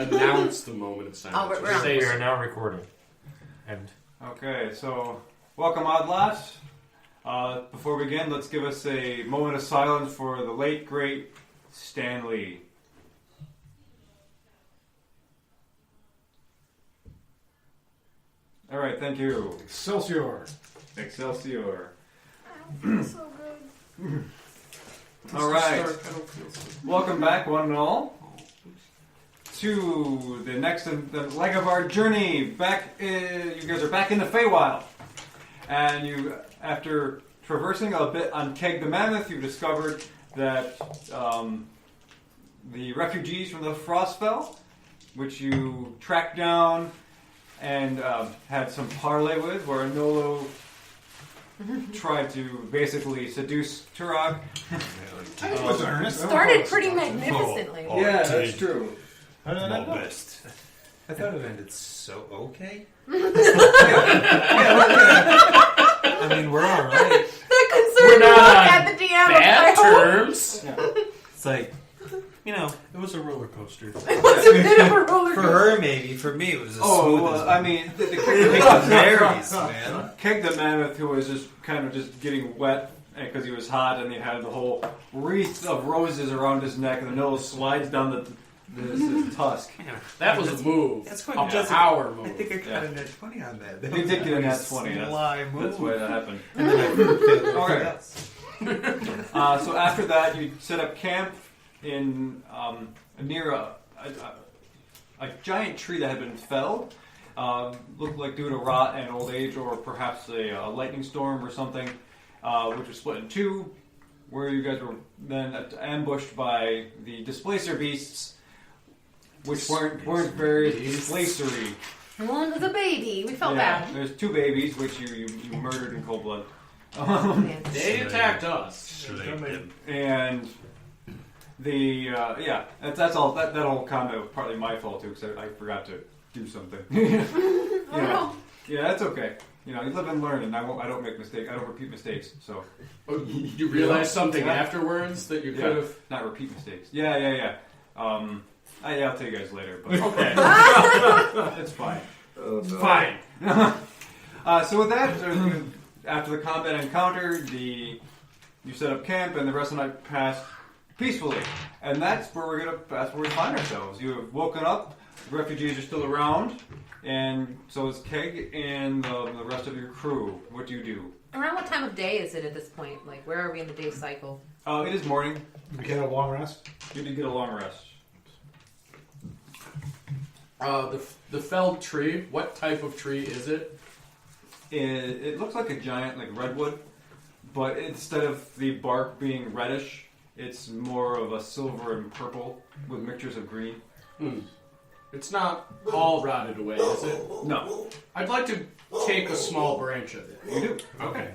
announce the moment of silence. Oh, we're We are now recording. And Okay, so welcome, Oddlots. Before we begin, let's give us a moment of silence for the late, great Stan Lee. All right, thank you. Excelsior. Excelsior. So good. All right. Welcome back, one and all, to the next leg of our journey. You guys are back in the Feywild, and you, after traversing a bit on Keg the Mammoth, you discovered that the refugees from the Frostfell, which you tracked down and had some parley with, where Nolo tried to basically seduce Turok. It was earnest. Started pretty magnificently. Yeah, that's true. How did that go? Best. I thought it ended so okay. The I mean, we're all right. concerned look at the DM. Bad of my home. terms. It's like, you know, it was a roller coaster. It was a bit of a roller For coaster. her, maybe. For me, it was as Oh, smooth well, as I mean, the varies, man. Keg the Mammoth, who was just kind of just getting wet because he was hot, and he had the whole wreath of roses around his neck, and the nose slides down his tusk. That was a move. That's quite A just power move. I think I got a net 20 on that. He did get a net 20. Sly move. That's why that happened. And then I failed Okay. So after that, you set up camp in near a giant tree that had been felled. Looked like due to rot and old age, or perhaps a lightning storm or something, which was split in two, where you guys were then ambushed by the displacer beasts, which weren't very displacery. One was a baby. We felt Yeah, bad. there's two babies which you murdered in cold blood. They attacked us. And the that's all. That whole comment was partly my fault too, because I forgot to do something. No. Yeah, that's okay. You know, you live and learn, and I don't make mistakes. I don't repeat mistakes. So Oh, you realized something afterwards that you could have. not repeat mistakes. Yeah. I'll tell you guys later. But Okay. it's fine. Fine. So with that, after the combat encounter, you set up camp, and the rest of the night passed peacefully. And that's where we find ourselves. You have woken up. The refugees are still around, and so is Keg and the rest of your crew. What do you do? Around what time of day is it at this point? Like, where are we in the day cycle? It is morning. We get a long rest. You did get a long rest. The felled tree. What type of tree is it? It looks like a giant redwood, but instead of the bark being reddish, it's more of a silver and purple with mixtures of green. It's not all rotted away, is it? No, I'd like to take a small branch of it. you do. Okay.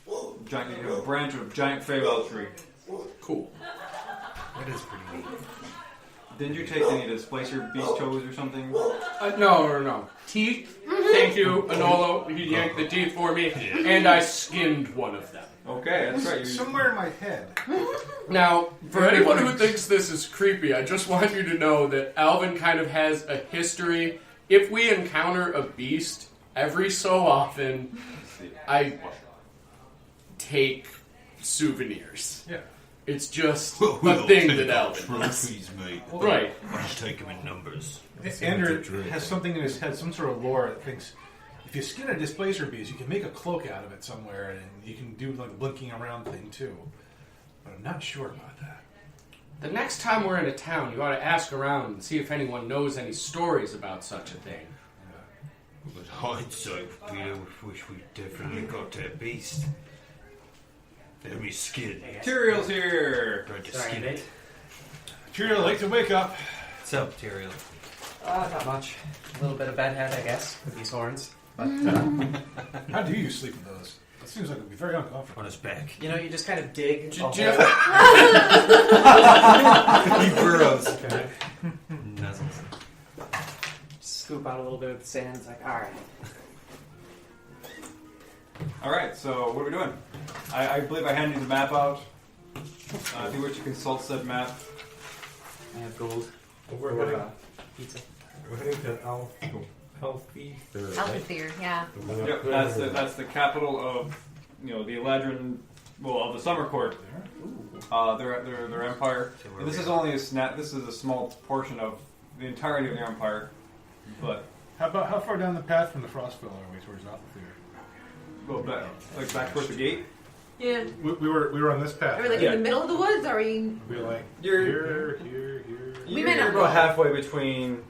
You have a branch of giant Feywild tree. Cool. That is pretty neat. Didn't you take any displacer beast toes or something? No. Teeth. Thank you, Anolo. He yanked the teeth for me, and I skinned one of them. Okay, that's right. Somewhere in my head. Now, for anyone who thinks this is creepy, I just want you to know that Alvin kind of has a history. If we encounter a beast, every so often, I take souvenirs. Yeah. It's just a thing that Alvin does. Trophies, mate. Right. I'll just take them in numbers. Andrew has something in his head, some sort of lore that thinks if you skin a displacer beast, you can make a cloak out of it somewhere, and you can do like a blinking around thing too. But I'm not sure about that. The next time we're in a town, you ought to ask around and see if anyone knows any stories about such a thing. With hindsight, Peter, we wish we definitely got that beast. Let me skin. Tyrael's here. Tried to skin it. Cheerio, like to wake up. What's up, Tyrael? Not much. A little bit of bedhead, I guess, with these horns. But, How do you sleep with those? It seems like it would be very uncomfortable. On his back. you know, you just kind of dig. Jim, He burrows. Okay. Nuzzles. Scoop out a little bit of the sand. It's like, alright. Alright, so what are we doing? I believe I handed you the map out. If you wish to consult said map. I have gold. We're heading, Pizza. we're heading to Alfethyr, right? Alfethyr, yeah. Yep, that's the capital of the Eladrin, of the Summer Court. Their empire. And this is only this is a small portion of the entirety of their empire. But How far down the path from the Frostfell are we towards Alfethyr? go back towards the gate. Yeah. We were on this path. Are we like Yeah. in the middle of the woods? Or are we? We were like You're- here. We may not go know. halfway between.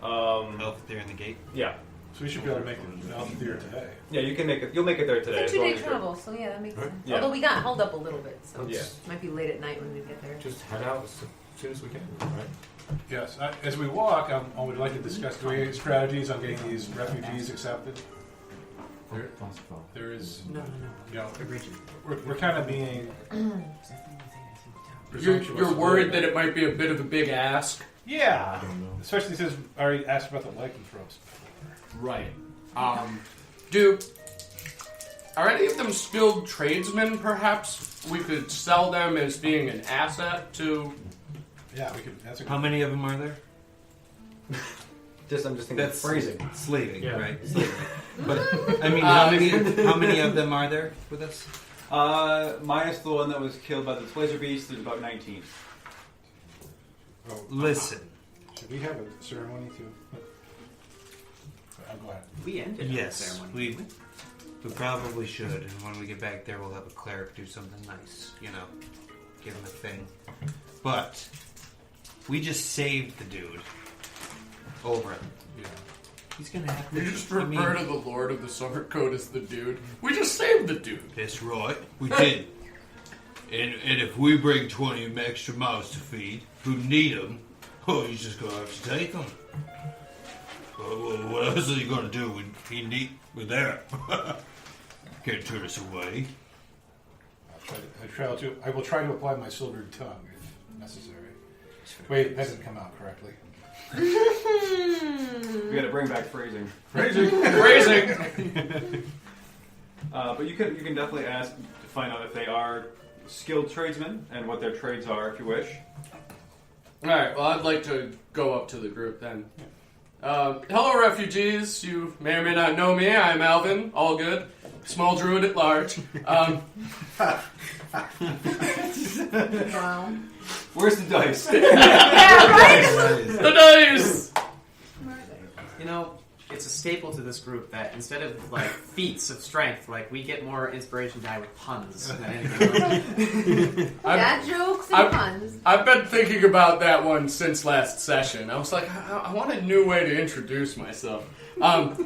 Alfethyr in the gate. Yeah, So we should be able to make it to Alfethyr today. yeah, you can make it. You'll make it there today. It's a as long 2-day as you're- travel, so yeah, that makes sense. Yeah. Although we got held up a little bit, so Yeah. it might be late at night when we get there. Just head out as soon as we can, right? Yes. As we walk, I would like to discuss strategies on getting these refugees accepted. There is, No. Agreed. we're kind of being You're presumptuous. worried that it might be a bit of a big ask? Yeah. I don't know. Especially since I already asked about the lycanthropes. Right. Are any of them skilled tradesmen, perhaps? We could sell them as being an asset to... Yeah, we could. That's a How many of them are there? I'm just thinking That's phrasing. Slaving, Yeah. right? Slaving. But I mean, how many of them are there with us? Minus the one that was killed by the Blazer Beast, there's about 19. Oh, Listen. should we have a ceremony too? I'll go ahead. We ended the Yes, ceremony. we probably should, and when we get back there, we'll have a cleric do something nice. Give him a thing. But we just saved the dude. Oberon. Yeah. He's gonna have to. You just refer to the Lord of the Summer Coat as the dude. We just saved the dude. That's right. We did. And if we bring 20 extra mouths to feed, who need them, he's just gonna have to take them. What else are you gonna do? We're there. Can't turn us away. I will try to apply my silvered tongue if necessary. Wait, that didn't come out correctly. We got to bring back phrasing. Phrasing. But you can definitely ask to find out if they are skilled tradesmen and what their trades are, if you wish. Alright, well, I'd like to go up to the group then. Hello, refugees. You may or may not know me. I'm Alvin. All good. Small druid at large. Wow. Where's the dice? Yeah, right? The dice! It's a staple to this group that instead of feats of strength, we get more inspiration die with puns than anything else. Dad jokes and puns. I've been thinking about that one since last session. I was like, I want a new way to introduce myself.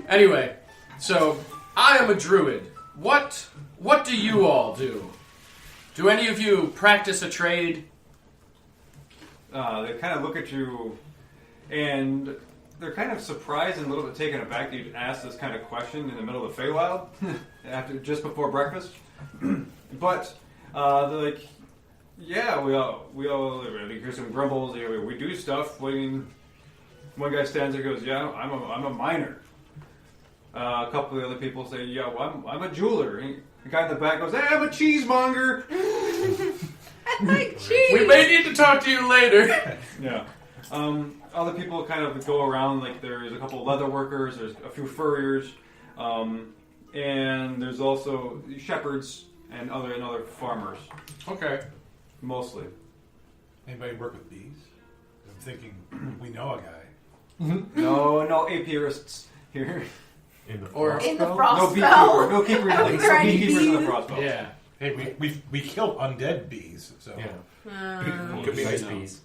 Anyway, so I am a druid. What do you all do? Do any of you practice a trade? They kind of look at you, and they're kind of surprised and a little bit taken aback that you'd ask this kind of question in the middle of the Feywild, just before breakfast. But they're like, yeah, we all hear some grumbles. We do stuff. One guy stands there and goes, yeah, I'm a miner. A couple of the other people say, yeah, well, I'm a jeweler. And the guy in the back goes, hey, I'm a cheesemonger. I like cheese. We may need to talk to you later. Yeah. Other people kind of go around, there's a couple of leather workers, there's a few furriers, and there's also shepherds and other farmers, Okay. mostly. Anybody work with bees? I'm thinking we know a guy. No apiarists here. In the Or- In the No frost beekeeper. spell. No keepers. I don't think there are No any beekeepers in the bees. frost belt. Yeah. Hey, we killed undead bees, so Yeah. could be Ice nice. bees.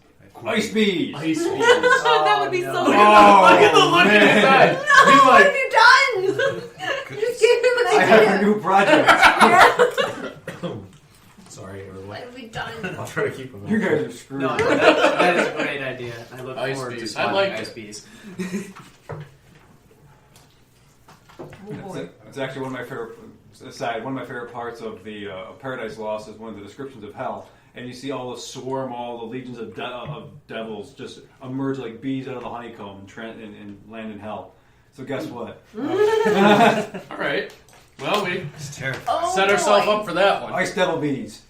Ice bees. Ice bees. That would be so Look good. at the look in his eyes. No, He's what like, have you done? Just give him an I have a idea. new project. Sorry, everyone. What have we done? I'll try to keep them. You guys are screwed. No, that is a great idea. I look Ice forward bees. to I spawning like ice it. bees. Oh boy. It's actually one of my favorite parts of the Paradise Lost is one of the descriptions of hell. And you see all the legions of devils just emerge like bees out of the honeycomb and land in hell. So guess what? all right. Well, we It's terrible. Oh, set ourselves boy. up for that one. Ice devil bees.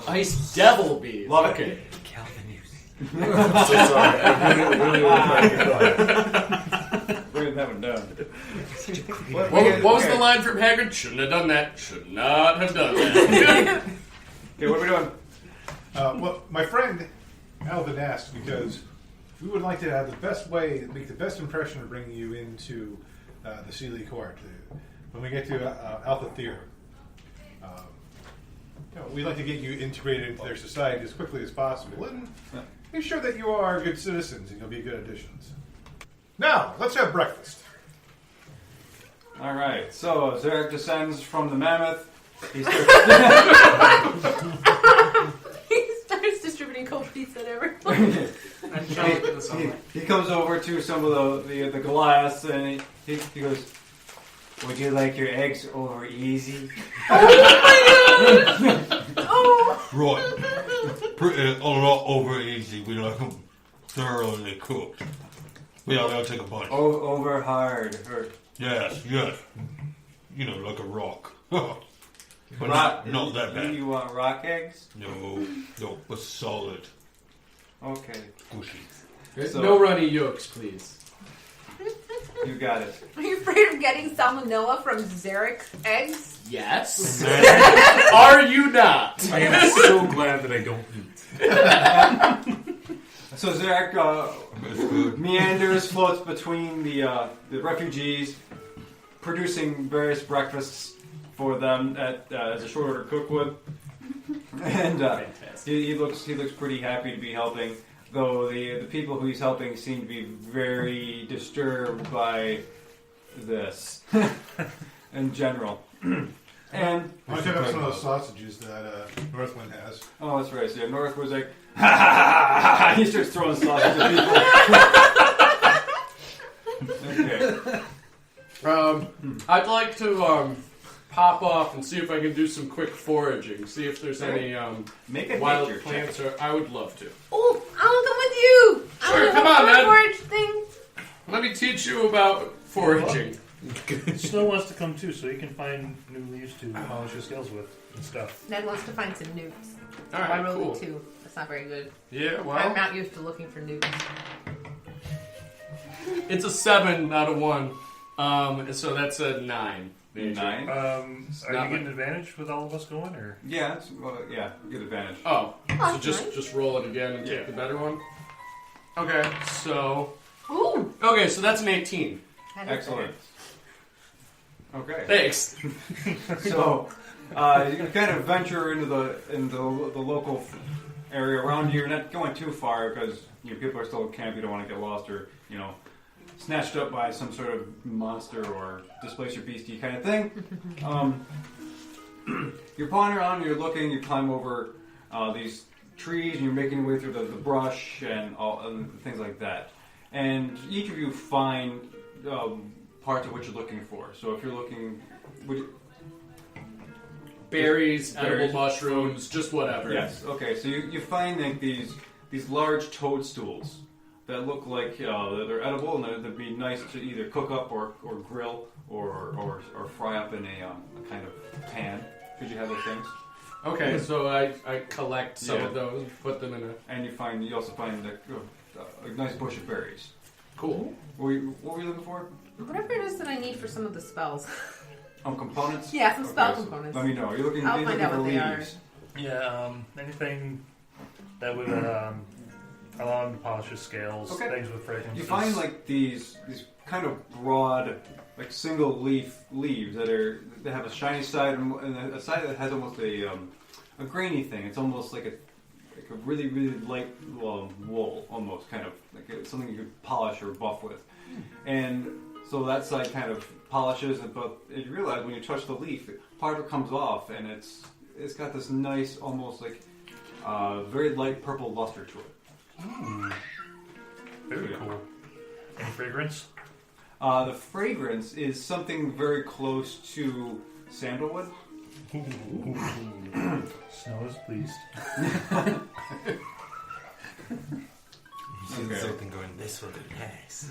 Ice devil bees. Love it. Okay. Calvin, I'm so sorry. I really want to try to get Bring that one down. What was the line from Haggard? Shouldn't have done that. Should not have done that. Okay, what are we doing? Well, my friend Alvin asked because we would like to have the best way, make the best impression of bringing you into the Sealy Court. When we get to Alfethyr, we'd like to get you integrated into their society as quickly as possible and make sure that you are good citizens and you'll be good additions. Now, let's have breakfast. All right. So Zarek descends from the mammoth. He starts, He starts distributing cold pizza to everyone. I'm jumping in the sunlight. he comes over to some of the glass and he goes, "Would you like your eggs over easy?" Oh! Right. A lot over easy. We like them thoroughly cooked. Yeah, I'll take a bite. Over hard. Or Yes. You know, like a rock. But rock. not that bad. You want rock eggs? No, but solid. Okay, Gushy. So- No runny yolks, please. you got it. Are you afraid of getting salmonella from Zarek's eggs? Yes. Are you not? I am so glad that I don't eat. So Zarek It's good. meanders, floats between the refugees, producing various breakfasts for them as a short order cook would, and Fantastic. he looks pretty happy to be helping. Though the people who he's helping seem to be very disturbed by this in general. And I took up some of those sausages that Northwind has. oh, that's right. So North was like, ha ha ha ha! He starts throwing sausages at people. Okay. I'd like to pop off and see if I can do some quick foraging. See if there's any Make a wild nature plants. Or I would love to. Oh, I'll come with you! Sure, I come want on, to man. forage thing. Let me teach you about foraging. Snow wants to come too, so you can find new leaves to polish your scales with and stuff. Ned wants to find some newts. All I right, rolled cool. a 2. That's not very good. Yeah, I'm well, not used to looking for newts. it's a 7 out of 1. So that's a 9. 9. Are not you getting advantage with all of us going, or? Yeah, yeah, good advantage. Oh, so that's just nice. just roll it again and take Yeah. the better one. Okay, so Ooh! that's an 18. That is Excellent. Okay. Thanks. So you kind of venture into the local area around you. You're not going too far because people are still at camp. You don't want to get lost or snatched up by some sort of monster or displacer beastie kind of thing. You're pawing around. You're looking. You climb over these trees and you're making your way through the brush and things like that. And each of you find parts of what you're looking for. So if you're looking, Berries, Berries. edible mushrooms, just whatever. yes, okay. So you find like these large toadstools that look like they're edible and they'd be nice to either cook up or grill or fry up in a kind of pan. Could you have those things? Okay, so I collect some Yeah. of those, put them in a... And you also find a nice bush of berries. Cool. What were you looking for? Whatever it is that I need for some of the spells. Components? Yeah, some spell so components. let me know. You're looking, I'll you're find looking out for what they are. leaves. Yeah, anything that would allow him to polish his scales, Okay. things with fragrances. You find like these kind of broad, like single leaves that have a shiny side and a side that has almost a grainy thing. It's almost like a really really light wool, almost kind of like something you could polish or buff with. And so that side kind of polishes, but you realize when you touch the leaf, part of it comes off, and it's got this nice, almost like very light purple luster to it. Very cool. Any fragrance? The fragrance is something very close to sandalwood. Snow is pleased. See Okay. something going, this will be nice.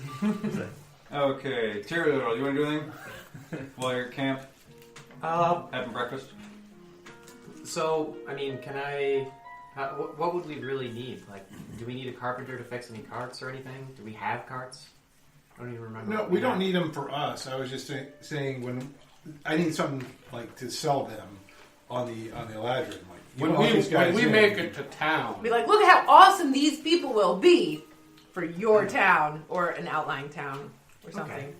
Okay, Tyrael, you want to do anything while you're at camp, having breakfast? So, I mean, can I What would we really need? Like, do we need a carpenter to fix any carts or anything? Do we have carts? I don't even remember. No, we don't need them for us. I was just saying when I need something like to sell them on the Eladrin. Like When we make it to town. Be like, look at how awesome these people will be for your town or an outlying town or something. Okay.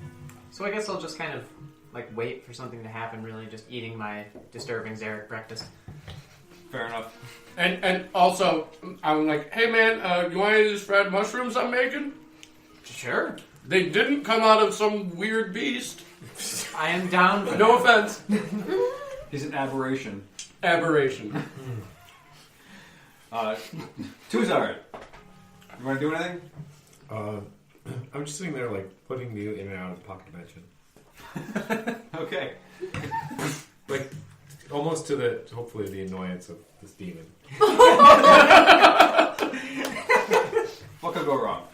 So I guess I'll just kind of like wait for something to happen. Really, just eating my disturbing Xeric breakfast. Fair enough. And also, I'm like, hey man, you want any of these fried mushrooms I'm making? Sure. They didn't come out of some weird beast. I am down for No offense. He's an aberration. Aberration. Tuzard, you want to do anything? I'm just sitting there, like, putting you in and out of the pocket dimension. Okay. Like, almost to the, hopefully, the annoyance of this demon. What could go wrong?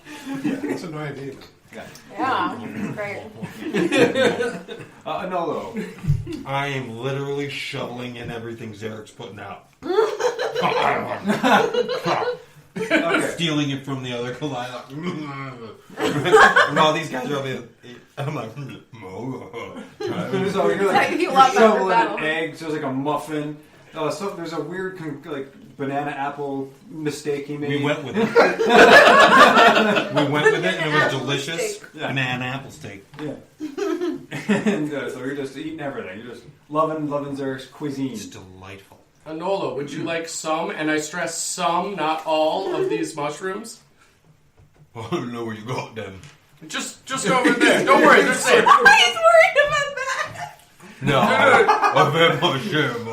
Yeah, that's a nice idea. Yeah, great. Anolo. I am literally shoveling in everything Xeric's putting out. Okay. Stealing it from the other Kalila. And all these guys are over here. I'm like, So you're like You love that for shoveling battle. eggs. There's like a muffin. So there's a weird like banana apple mistake he made. we went with it. We went with it, and it was delicious. Yeah. Banana apple steak. Yeah. And so you're just eating everything. You're just loving Xeric's cuisine. It's delightful. Anola, would you like some, and I stress some, not all, of these mushrooms? I don't know where you got them. Just over there. Don't worry, they're safe. He's worried about that. No, I've had my share of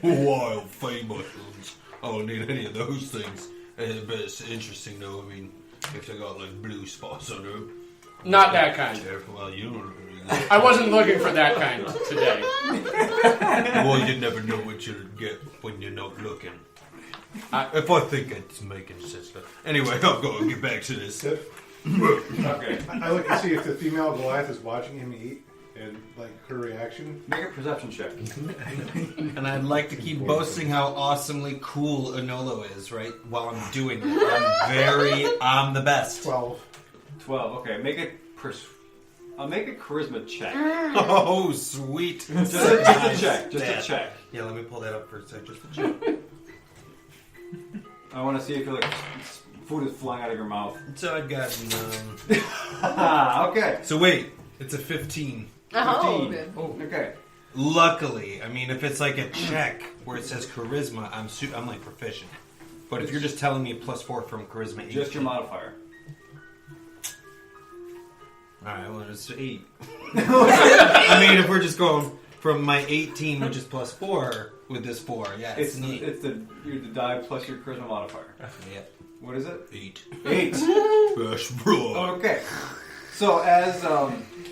wild fey mushrooms. I don't need any of those things. But it's interesting though, I mean, if they got like blue spots on them. Not that kind. Well, you don't really. I wasn't looking for that kind today. Well, you never know what you'll get when you're not looking. If I think it's making sense. Anyway, I'll go and get back to this. Okay. I look to see if the female Goliath is watching him eat and like her reaction. Make a perception check. And I'd like to keep boasting how awesomely cool Anolo is, right? While I'm doing it. I'm the best. 12. 12. Okay. Make a charisma check. Oh, sweet. Just a check. Just a check. Yeah, let me pull that up for a sec. Just a check. I want to see if you're like food is flying out of your mouth. So I've got. Okay. So wait, it's a 15. Oh, 15. good. Oh, okay. Luckily, I mean, if it's like a check where it says charisma, I'm like proficient. But if you're just telling me a +4 from charisma, 18. Just your modifier. Alright, well, it's 8. I mean, if we're just going from my 18, which is +4, with this 4, yeah, it's neat. It's the die plus your charisma modifier. Yeah. What is it? 8. 8. Gosh, bro. Okay. So as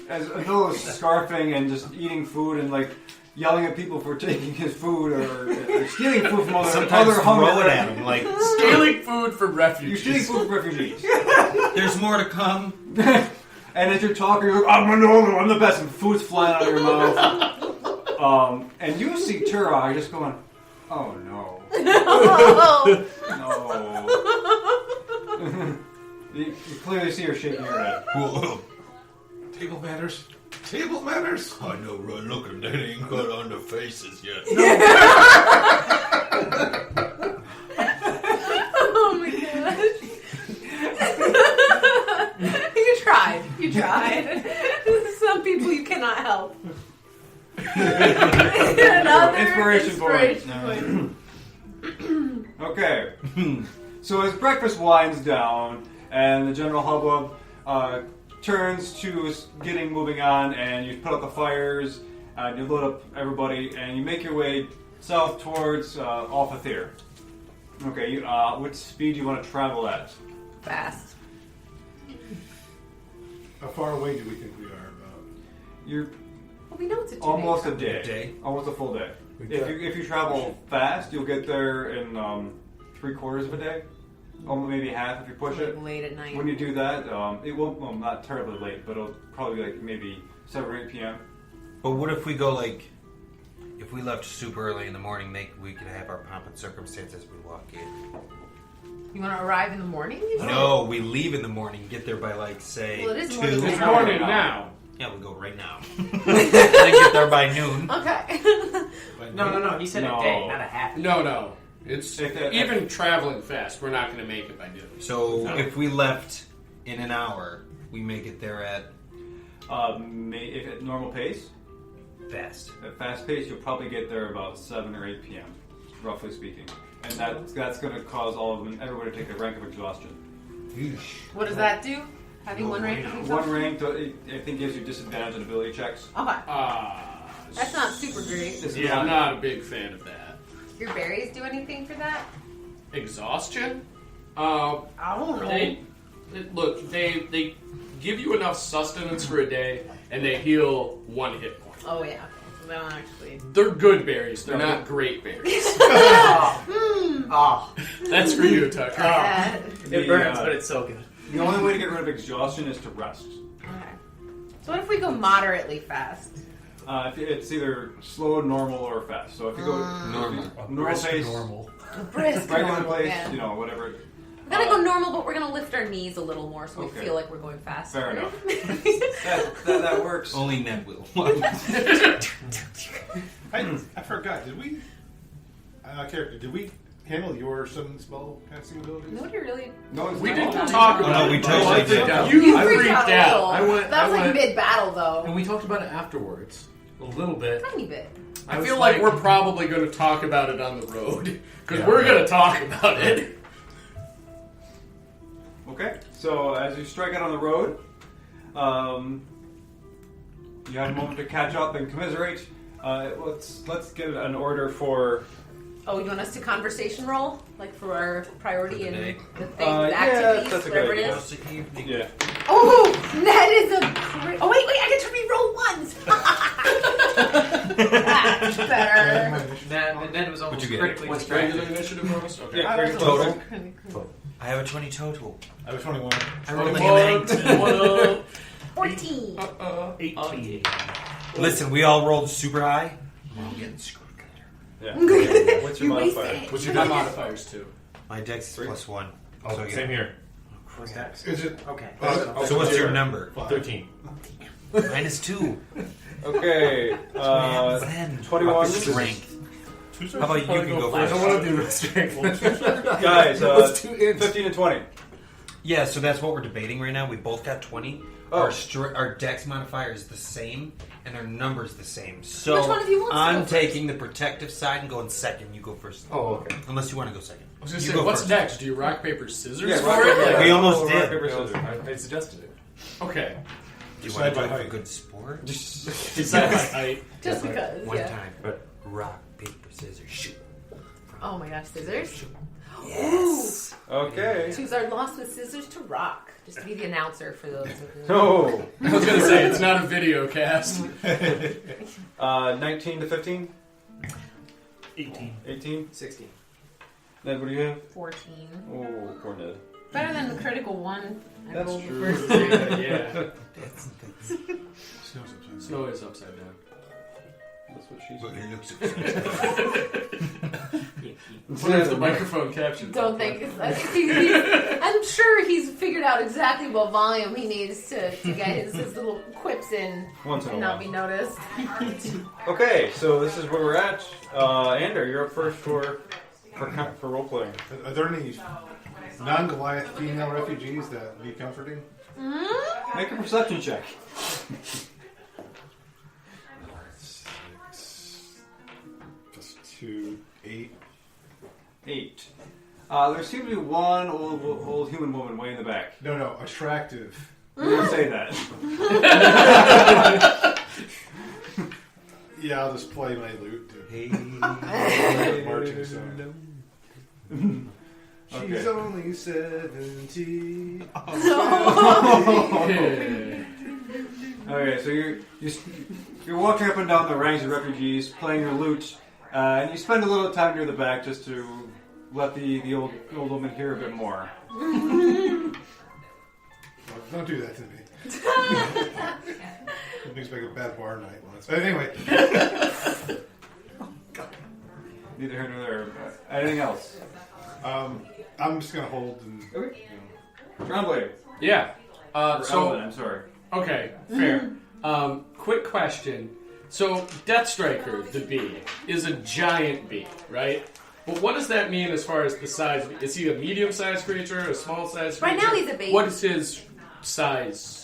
Anola's scarfing and just eating food and like yelling at people for taking his food or stealing food from Sometimes other throw it hungry at him, like, Stealing food from You're refugees. stealing food from refugees. there's more to come. And as you're talking, you're like, I'm Manolo, I'm the best, and food's flying out of your mouth. And you see Tura just going, oh no. No. You clearly see her shaking her head. Whoa. Table manners. Table manners? I know, right? Look at that. Ain't got on their faces yet. Oh my gosh. You tried. Some people you cannot help. Another Inspiration point. point. Okay. So as breakfast winds down and the general hubbub turns to getting moving on, and you put up the fires, and you load up everybody, and you make your way south towards Alfethyr. Okay, what speed do you want to travel at? Fast. How far away do we think we are about? You're Well, we know it's a 2 almost a day. day. Almost a full day. We If you travel fast, you'll get there in 3/4 of a day. Maybe half if you push it. Late at night. When you do that, it will, well, not terribly late, but it'll probably be like maybe 7 or 8 p.m. But what if we go like, if we left super early in the morning, we could have our pomp and circumstance as we walk in. You want to arrive in the morning? You said? No, we leave in the morning, get there by like say Well, it is 2. morning It's now. morning now. Yeah, we go right now. And then get there by noon. Okay. No. He said No. a day, not a half. No. It's If- even traveling fast. We're not going to make it by noon. So if we left in an hour, we make it there at If at normal pace, fast. at fast pace, you'll probably get there about 7 or 8 p.m., roughly speaking. And that's going to cause everybody to take a rank of exhaustion. What does that do? Having one rank of One exhaustion? rank, I think, gives you disadvantage on ability checks. Okay. That's not super great. Yeah, I'm not a big fan of that. Your berries do anything for that? Exhaustion? I don't know. They give you enough sustenance for a day, and they heal 1 hit point. Oh, yeah. So they don't actually... They're good berries. They're not great berries. That's for you, Tucker. Yeah. It burns, but it's so good. The only way to get rid of exhaustion is to rest. Okay. So what if we go moderately fast? It's either slow, normal, or fast. So if you go Normal. normal pace, Normal. Brisk regular normal, pace, yeah. whatever. We're gonna go normal, but we're gonna lift our knees a little more so we Okay. feel like we're going faster. Fair enough. That works. Only Ned will. I forgot. Did we character? Did we handle your sudden spell casting abilities? Nobody really... No, it's We not. didn't talk Oh, about no, we it. totally I think did. You freaked freaked out a out. little. I That was like went- mid-battle, though. And we talked about it afterwards. A little bit. Tiny bit. I was feel like we're probably going to talk about it on the road. Because Yeah, we're right. going to talk about it. Okay, so as you strike out on the road, you have a moment to catch up and commiserate. Let's get an order for. Oh, you want us to conversation roll? Like for our priority For the and day? the things, Yeah, the activities, that's a good whatever it idea. is? Yeah. Oh, Ned is a great... Oh, wait, I get to re-roll once! That's better. Ned was almost What'd you get? critically What's distracted. regular initiative bonus? Okay. Yeah. I was Total? Cool. I have a 20 total. I was 21. I rolled like a 19. 14. 18. Listen, we all rolled super high. We're all getting screwed. Yeah. What's your You wasted modifier? it. What's your modifiers too? My dex is +1. Oh, So, same here. What's that? Is it? Okay. So what's your number? 13. -2. Okay. 10. 21. Strength. How about you can go I first? don't want to do the strength. Guys, Let's do it. 15 and 20. Yeah, so that's what we're debating right now. We both got 20. Oh. Our dex modifier is the same, and our number's the same. So Which one of you wants to I'm go first? taking the protective side and going second. You go first. Oh, okay. Unless you want to go second. I was going to You say, go what's first. next? Do you rock, paper, scissors Yeah, for rock, it? paper, Like- We almost rock, did. paper, scissors. I suggested it. Okay. Do you Decide want to by do it for height. good sport? Decide by height. Just because, One yeah. time. But Rock, paper, scissors, shoot. Oh my gosh, scissors? Yes. Okay. Choose our loss with scissors to rock. Just to be the announcer for those. Oh. I was going to say, it's not a video cast. 19 to 15? 18. 18? 16. Ned, what do you have? 14. Oh, poor Ned. Better than the critical one. I That's rolled the true. first time. Yeah. Snow's upside down. Snow is upside down. That's what she But said. it looks What if the microphone captured Don't that? think. I think I'm sure he's figured out exactly what volume he needs to get his little quips in Once in a and not be while. noticed. Okay, so this is where we're at. Ander, you're up first for role playing. Are there any non-Goliath female refugees that would be comforting? Make a perception check. 6 plus 2, 8. 8. There seems to be one old human woman way in the back. No, attractive. We didn't say that. Yeah, I'll just play my lute too. Hey. Marching song. She's Okay. only 70. Okay, so you're walking up and down the ranks of refugees, playing your lute, and you spend a little time near the back just to let the old woman hear a bit more. Don't do that to me. It makes me like a bad bar night once. But anyway. neither here nor there. Anything else? I'm just gonna hold and. Okay. Groundblade. Yeah. So Alvin, I'm sorry. okay, fair. Quick question. So Deathstriker, the bee, is a giant bee, right? But what does that mean as far as the size? Is he a medium-sized creature, a small-sized creature? Right now he's a baby. What is his size?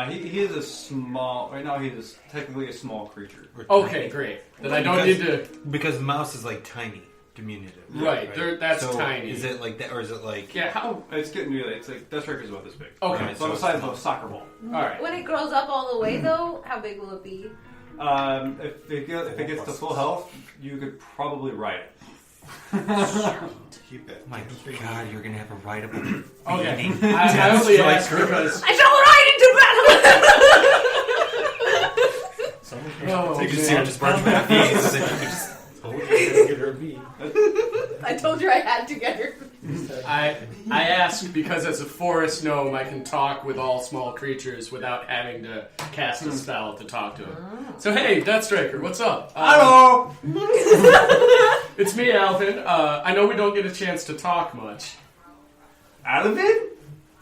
He is a small. Right now, he is technically a small creature. Okay, great. Then I don't need to. Because mouse is like tiny, diminutive. Right, that's so tiny. Is it like that, or is it like? Yeah. How? It's getting really. It's like Deathstriker is about this big. Okay. So the size of a soccer ball. All right. When it grows up all the way, though, how big will it be? If it gets to full health, you could probably ride it. Keep it. My God, you're gonna have a rideable. Okay. I only asked because. I shall ride into battle! Oh, You can see her just barking back. Get her a bee. I told you I had to get her. I asked because as a forest gnome, I can talk with all small creatures without having to cast a spell to talk to them. So hey, Deathstriker, what's up? Hello. It's me, Alvin. I know we don't get a chance to talk much. Alvin?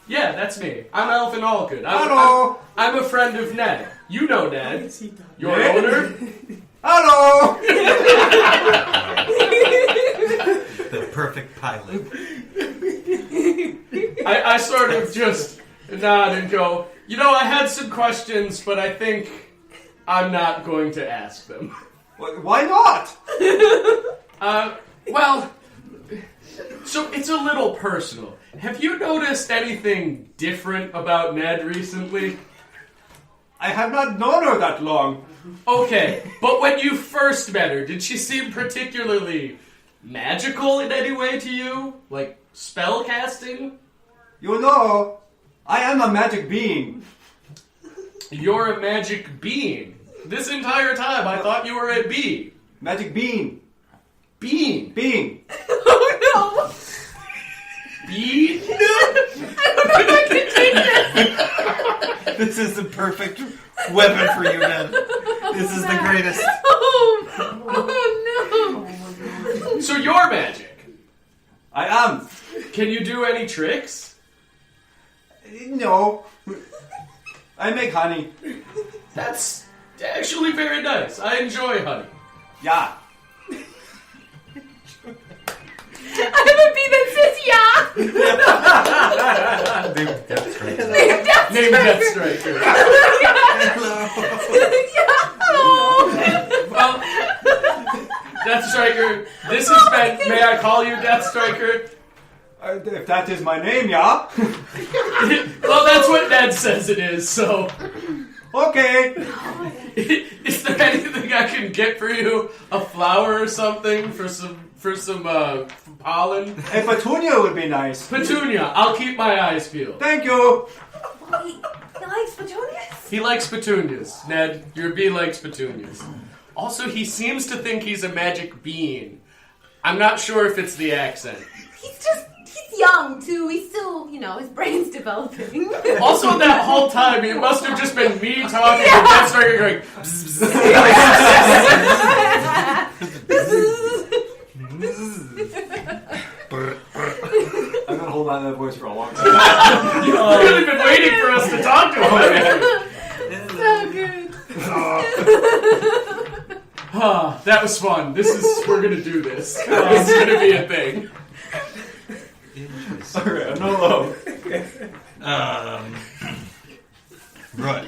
Yeah, that's me. I'm Alvin Allgood. Hello. I'm a friend of Ned. You know Ned. Your Ned? owner. Hello. The perfect pilot. I sort of just nod and go, I had some questions, but I think I'm not going to ask them. Why not? Well, so it's a little personal. Have you noticed anything different about Ned recently? I have not known her that long. Okay, but when you first met her, did she seem particularly magical in any way to you? Like spell casting? You know, I am a magic being. You're a magic being. This entire time I thought you were a bee. Magic bean. Being. Being. Oh no! Bee? I don't know if I can take this! This is the perfect weapon for you, man. This is the greatest. Oh no! So you're magic. I am. Can you do any tricks? No. I make honey. That's actually very nice. I enjoy honey. Yeah. I have a bee that says yeah! That's right. Name Deathstriker. Well, Deathstriker, this has been. May I call you Deathstriker? If that is my name, yeah. Well, that's what Ned says it is. So, Okay. is there anything I can get for you? A flower or something for some pollen? A petunia would be nice. Petunia. I'll keep my eyes peeled. Thank you. He likes petunias? He likes petunias. Ned, your bee likes petunias. Also, he seems to think he's a magic being. I'm not sure if it's the accent. He's young too. He's still, his brain's developing. Also, that whole time, it must have just been me talking and Deathstriker going, bzz, I'm gonna hold on to that voice for a long time. You've really been waiting for us to talk to him. So good. That was fun. We're gonna do this. This is gonna be a thing. Alright, I'm not low. Right.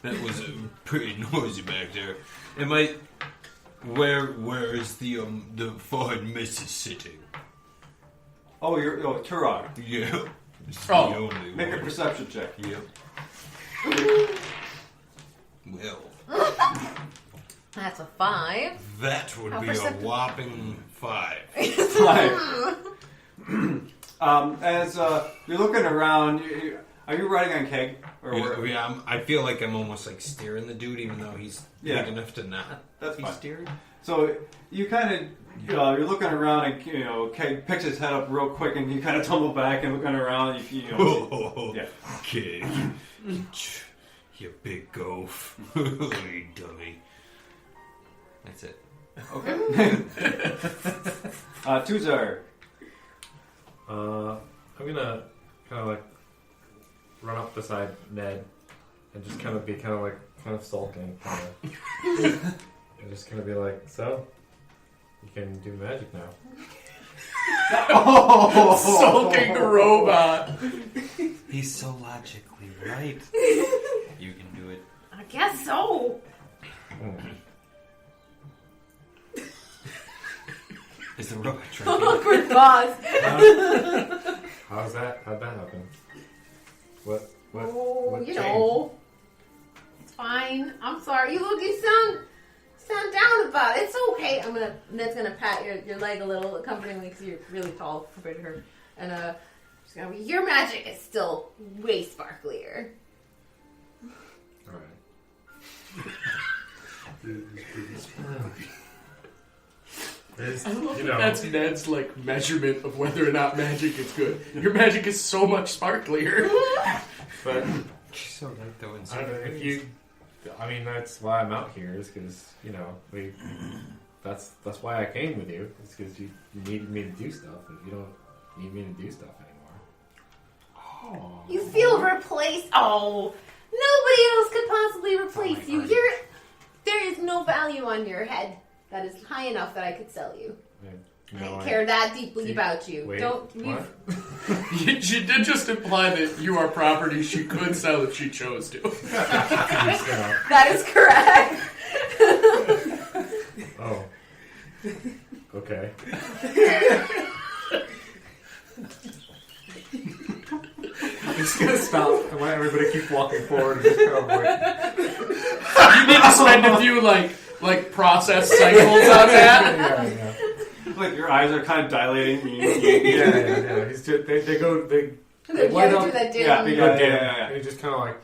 That was pretty noisy back there. Where is the fine missus sitting? Oh, Turok. Yeah. It's the Oh. only Make a one. perception check. Yep. Well, That's a 5. that would How be perceptive. a whopping 5. 5. As you're looking around, are you riding on Keg? Yeah, I feel like I'm almost like steering the dude, even though he's Yeah. big enough to not That's be fine. steered. So you kind of, you're looking around and Keg picks his head up real quick and you kind of tumble back and looking around. Oh, Yeah. kid. You big goof. You dummy. That's it. Okay. Tuzar. I'm gonna kind of like run up beside Ned and just kind of be kind of sulking, kind of, and just kind of be like, so you can do magic now. Sulking robot. He's so logically right. You can do it. I guess so. Is the robot trying? Awkward pause. How'd that happen? What Oh, you changed? know. It's fine. I'm sorry. You sound down about it. It's okay. Ned's gonna pat your leg a little, accompanyingly, because you're really tall compared to her. And she's gonna be, your magic is still way sparklier. Alright. I love that that's Ned's like measurement of whether or not magic is good. Your magic is so much sparklier. But She's so right though. In that's why I'm out here, is because that's why I came with you. It's because you needed me to do stuff, and you don't need me to do stuff anymore. Oh. You feel replaced. Oh, nobody else could possibly replace you. There is no value on your head that is high enough that I could sell you. I care that deeply about you. Wait, Don't. what? She did just imply that you are property she could sell if she chose to. That is correct. Oh. Okay. I'm just gonna stop and let everybody keep walking forward and just kind of like... You need to spend a few like process cycles on that. Yeah. Like your eyes are kind of dilating. Yeah. He's just, they light up. That dim. Yeah. Yeah. And he just kind of like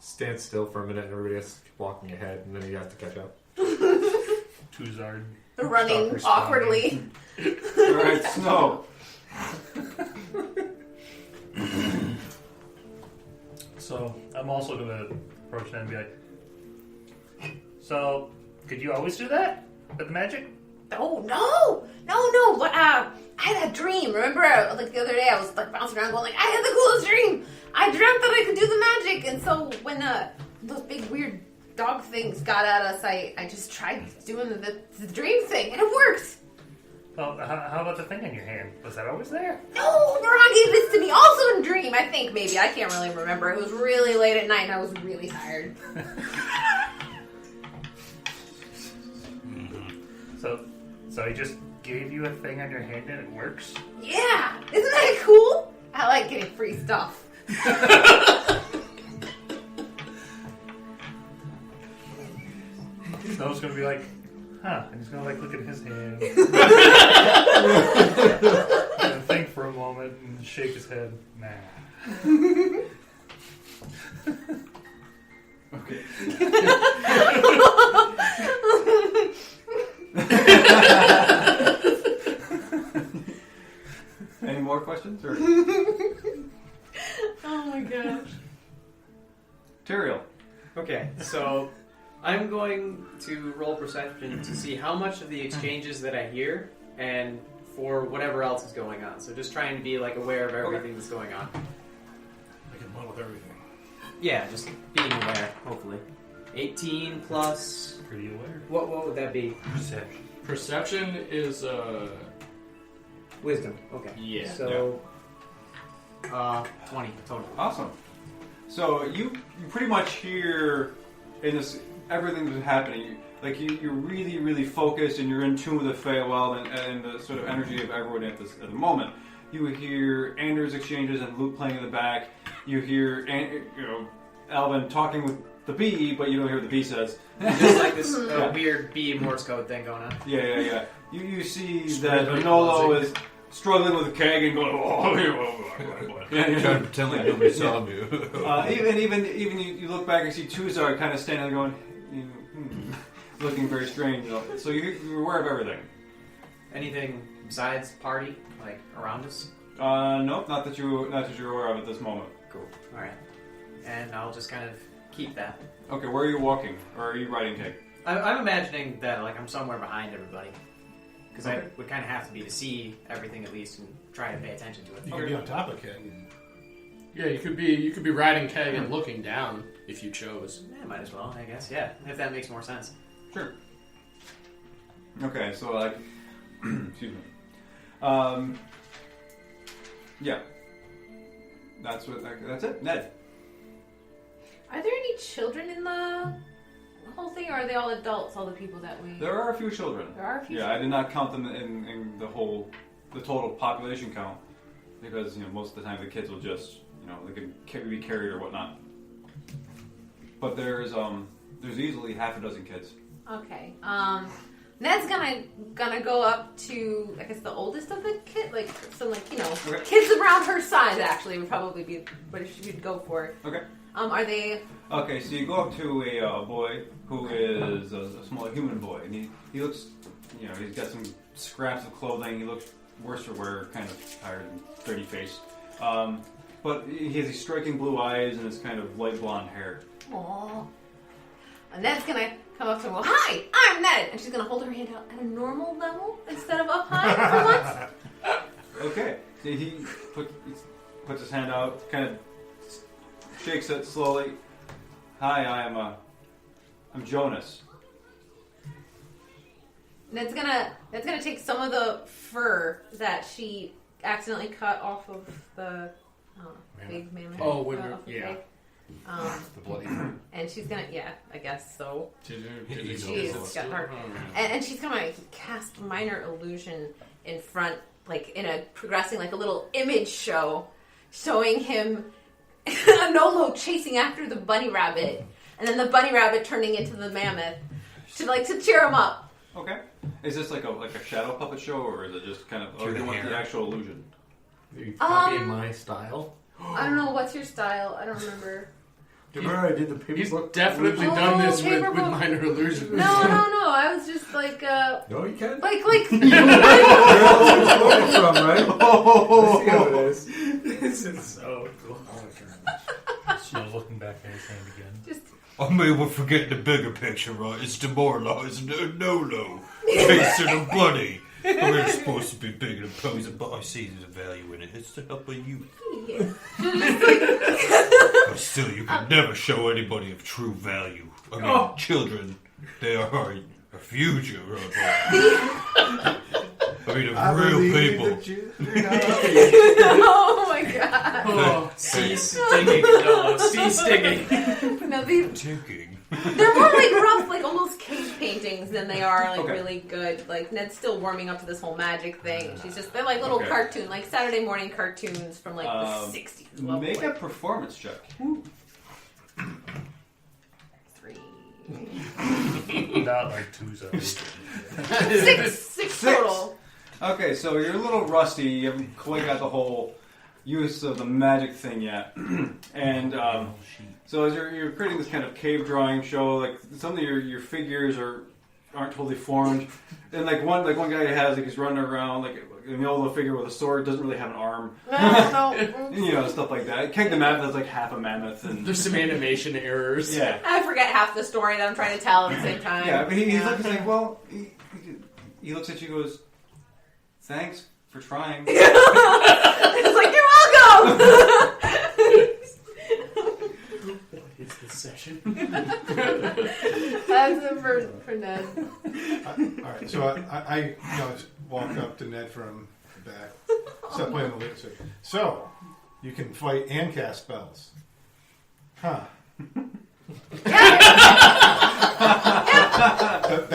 stands still for a minute, and everybody has to keep walking ahead, and then he has to catch up. Tuzard. Running awkwardly. Alright, Snow. So I'm also going to approach them and be like, so could you always do that with the magic? Oh no! But I had a dream. Remember, like the other day, I was like bouncing around, going like, I had the coolest dream. I dreamt that I could do the magic, and so when those big weird dog things got at us, I just tried doing the dream thing, and it worked. Well, how about the thing in your hand? Was that always there? No, Veron gave this to me also in dream. I think maybe I can't really remember. It was really late at night, and I was really tired. So he just gave you a thing on your hand and it works? Yeah, isn't that cool? I like getting free stuff. Snow's gonna be like, huh, and he's gonna like look at his hand. And think for a moment and shake his head. Nah. Okay. Any more questions? Or? Oh my gosh. Tyrael. Okay, so I'm going to roll perception to see how much of the exchanges that I hear and for whatever else is going on. So just trying to be like aware of everything that's going on. I can model everything. Yeah, just being aware, hopefully. 18 plus... Pretty aware. What would that be? Perception. Perception is Wisdom. Okay. Yeah. So 20 total. Awesome. So you pretty much hear in this everything that's happening. Like you're really, really focused and you're in tune with the Feywild and the sort of energy of everyone at the moment. You hear Anders' exchanges and Luke playing in the back. You hear Alvin talking with the bee, but you don't hear what the bee says. Just like this weird bee Morse code thing going on. Yeah. You see that Manolo is struggling with a keg and going, Trying to pretend like nobody saw me. even you look back and see Tuzar kind of standing there going, looking very strange. So you're aware of everything. Anything besides party, like around us? Nope, not that you're aware of at this moment. Cool. All right, and I'll just kind of keep that. Okay, where are you walking, or are you riding keg? I'm imagining that like I'm somewhere behind everybody. Because Okay. I would kind of have to be to see everything at least and try to pay attention to it. You could be on top of Keg. Yeah, you could be riding Keg and looking down if you chose. Yeah, might as well, I guess. Yeah, if that makes more sense. Sure. Okay, so like, excuse me. Yeah. That's it. Ned. Are there any children in the whole thing, or are they all adults? All the people that we. There are a few children. There are a few. Yeah, I did not count them in the total population count because most of the time the kids will just they can be carried or whatnot. But there's easily half a dozen kids. Okay. Ned's gonna go up to, I guess, the oldest of the kid, like some Okay. kids around her size. Actually, would probably be what she would go for. Okay. Are they? Okay, so you go up to a boy who is a small human boy, and he looks, he's got some scraps of clothing. He looks worse for wear, kind of tired and dirty faced. But he has these striking blue eyes and this kind of light blonde hair. Aww. And Ned's gonna come up to him and go, "Hi, I'm Ned," and she's gonna hold her hand out at a normal level instead of up high for once. Okay, so he puts his hand out, kind of shakes it slowly. Hi, I'm Jonas. Ned's gonna take some of the fur that she accidentally cut off of the big mammoth. Oh, when off the yeah. pig. The bloody. And she's gonna, I guess so. She's She's got her, and she's gonna cast minor illusion in front, like in a progressing, like a little image show, showing him a Nolo chasing after the bunny rabbit, and then the bunny rabbit turning into the mammoth to cheer him up. Okay, is this like a shadow puppet show, or is it just kind of Through the you want hair. the actual illusion? Are you copying my style? I don't know what's your style. I don't remember. Remember I did the paper He's book? definitely Oh, done this with paper book. minor illusions. No. I was just like No, you can't. like. Where else is it from, right? Oh, I see how it is. This is so cool. Snow's looking back at his hand again. Just I mean, we're forgetting the bigger picture, right? It's demoralizing Nolo. Chasing a bunny. I mean, it's supposed to be big and imposing, but I see there's a value in it. It's to help a youth. yeah. But still, you can never show anybody of true value. I mean, children, they are our future, right? I mean, real people. Oh my god. Oh, cease digging. No, cease digging. No, these Ticking. they're more like rough, like almost cave paintings than they are like Okay. really good. Like Ned's still warming up to this whole magic thing. They're like little Okay. cartoon, like Saturday morning cartoons from like the 60s. Well, Make a like, performance check. 3. Not like 2 zones. 6 total. Okay, so you're a little rusty. You haven't quite got the whole use of the magic thing yet. And so as you're creating this kind of cave drawing show, like some of your figures aren't totally formed. And like one guy has he's running around like in the middle of a figure with a sword, doesn't really have an arm. No. Stuff like that. Keg the Mammoth has like half a mammoth and There's some animation errors. yeah. I forget half the story that I'm trying to tell at the same time. Yeah, but he's like, well, he looks at you and goes, thanks for trying. It's like, you're welcome! It's this session. That's it for Ned. All right, so I just walk up to Ned from the back. Stop playing the lyrics. So you can fight and cast spells, huh? that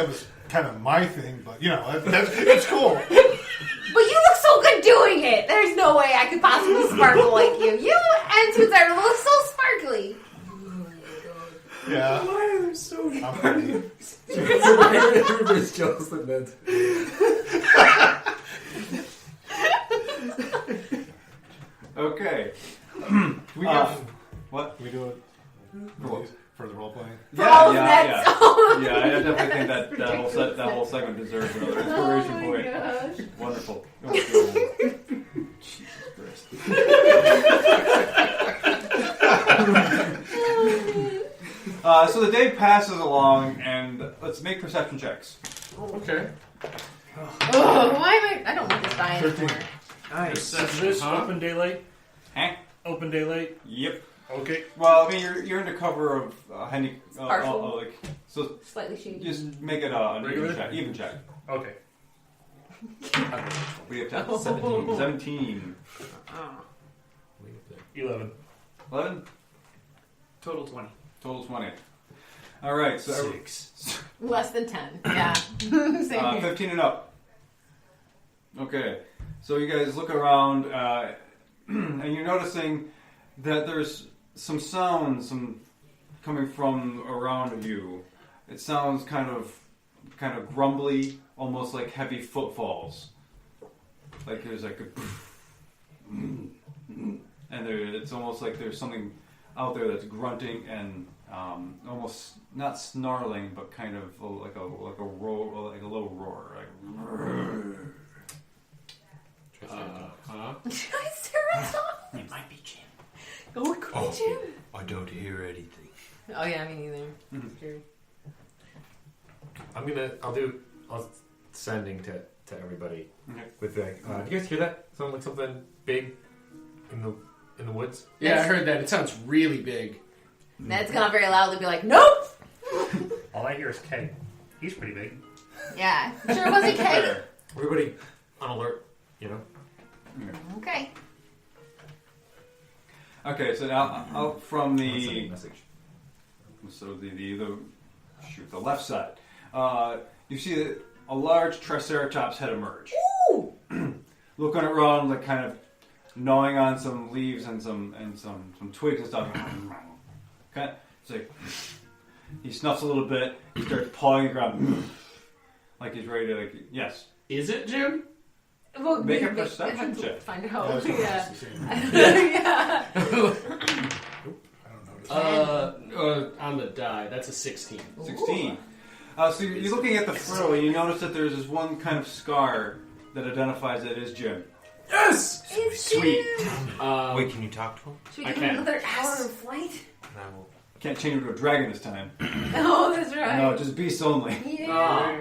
was kind of my thing, but it's cool. But you look so good doing it. There's no way I could possibly sparkle like you. You and Titania look so sparkly. Yeah, Why are they so I'm pretty. Everybody's jealous that Ned's. Okay. We got What? we do it What? for the role playing. For all of Ned's Yeah, I definitely think that whole segment deserves another inspiration Oh my point. gosh. Wonderful. So the day passes along, and let's make perception checks. Okay. Oh, why am I don't want this die anymore. Nice. Is this open daylight? Huh? Open daylight? Yep. Okay. Well, I mean, you're under cover of Partial. like so. Slightly shady. Just make it an Regular? even check. Okay. We have 17. 17. 11. 11. Total 20. Total 20. All right. So 6. Less than 10. Yeah. Same here. 15 and up. Okay. So you guys look around, and you're noticing that there's some sounds coming from around you. It sounds kind of grumbly, almost like heavy footfalls. Like there's like a, and it's almost like there's something out there that's grunting and almost not snarling, but kind of like a roar, like a low roar, like. It might be Jim. Oh, it could be Jim. I don't hear anything. Oh yeah, me neither. Mhm. Sure. I'll sending to everybody Okay. with like, do you guys hear that? Sound like something big in the woods? Yeah, I heard that. It sounds really big. Ned's gonna very loudly be like, "Nope." All I hear is Keg. He's pretty big. Yeah. Sure was it Keg? Everybody on alert, you know? Okay. Okay, so now out from Send a the message. the left side, you see a large Triceratops head emerge. Ooh. Looking around, like kind of gnawing on some leaves and some twigs and stuff. Kind of, it's like he snuffs a little bit. He starts pawing the ground, like he's ready to yes. Is it Jim? Well, Make a we perception have to check. Find That out. was Yeah. the same. Yeah. I don't notice. On the die, that's a 16. 16. So you're looking at the photo, and you notice that there's this one kind of scar that identifies it as Jim. Yes! It's Sweet. Jim. Wait, can you talk to him? Should I we give him can. another hour of flight? I will. Can't change him to a dragon this time. Oh, that's right. No, just beasts only. Yeah.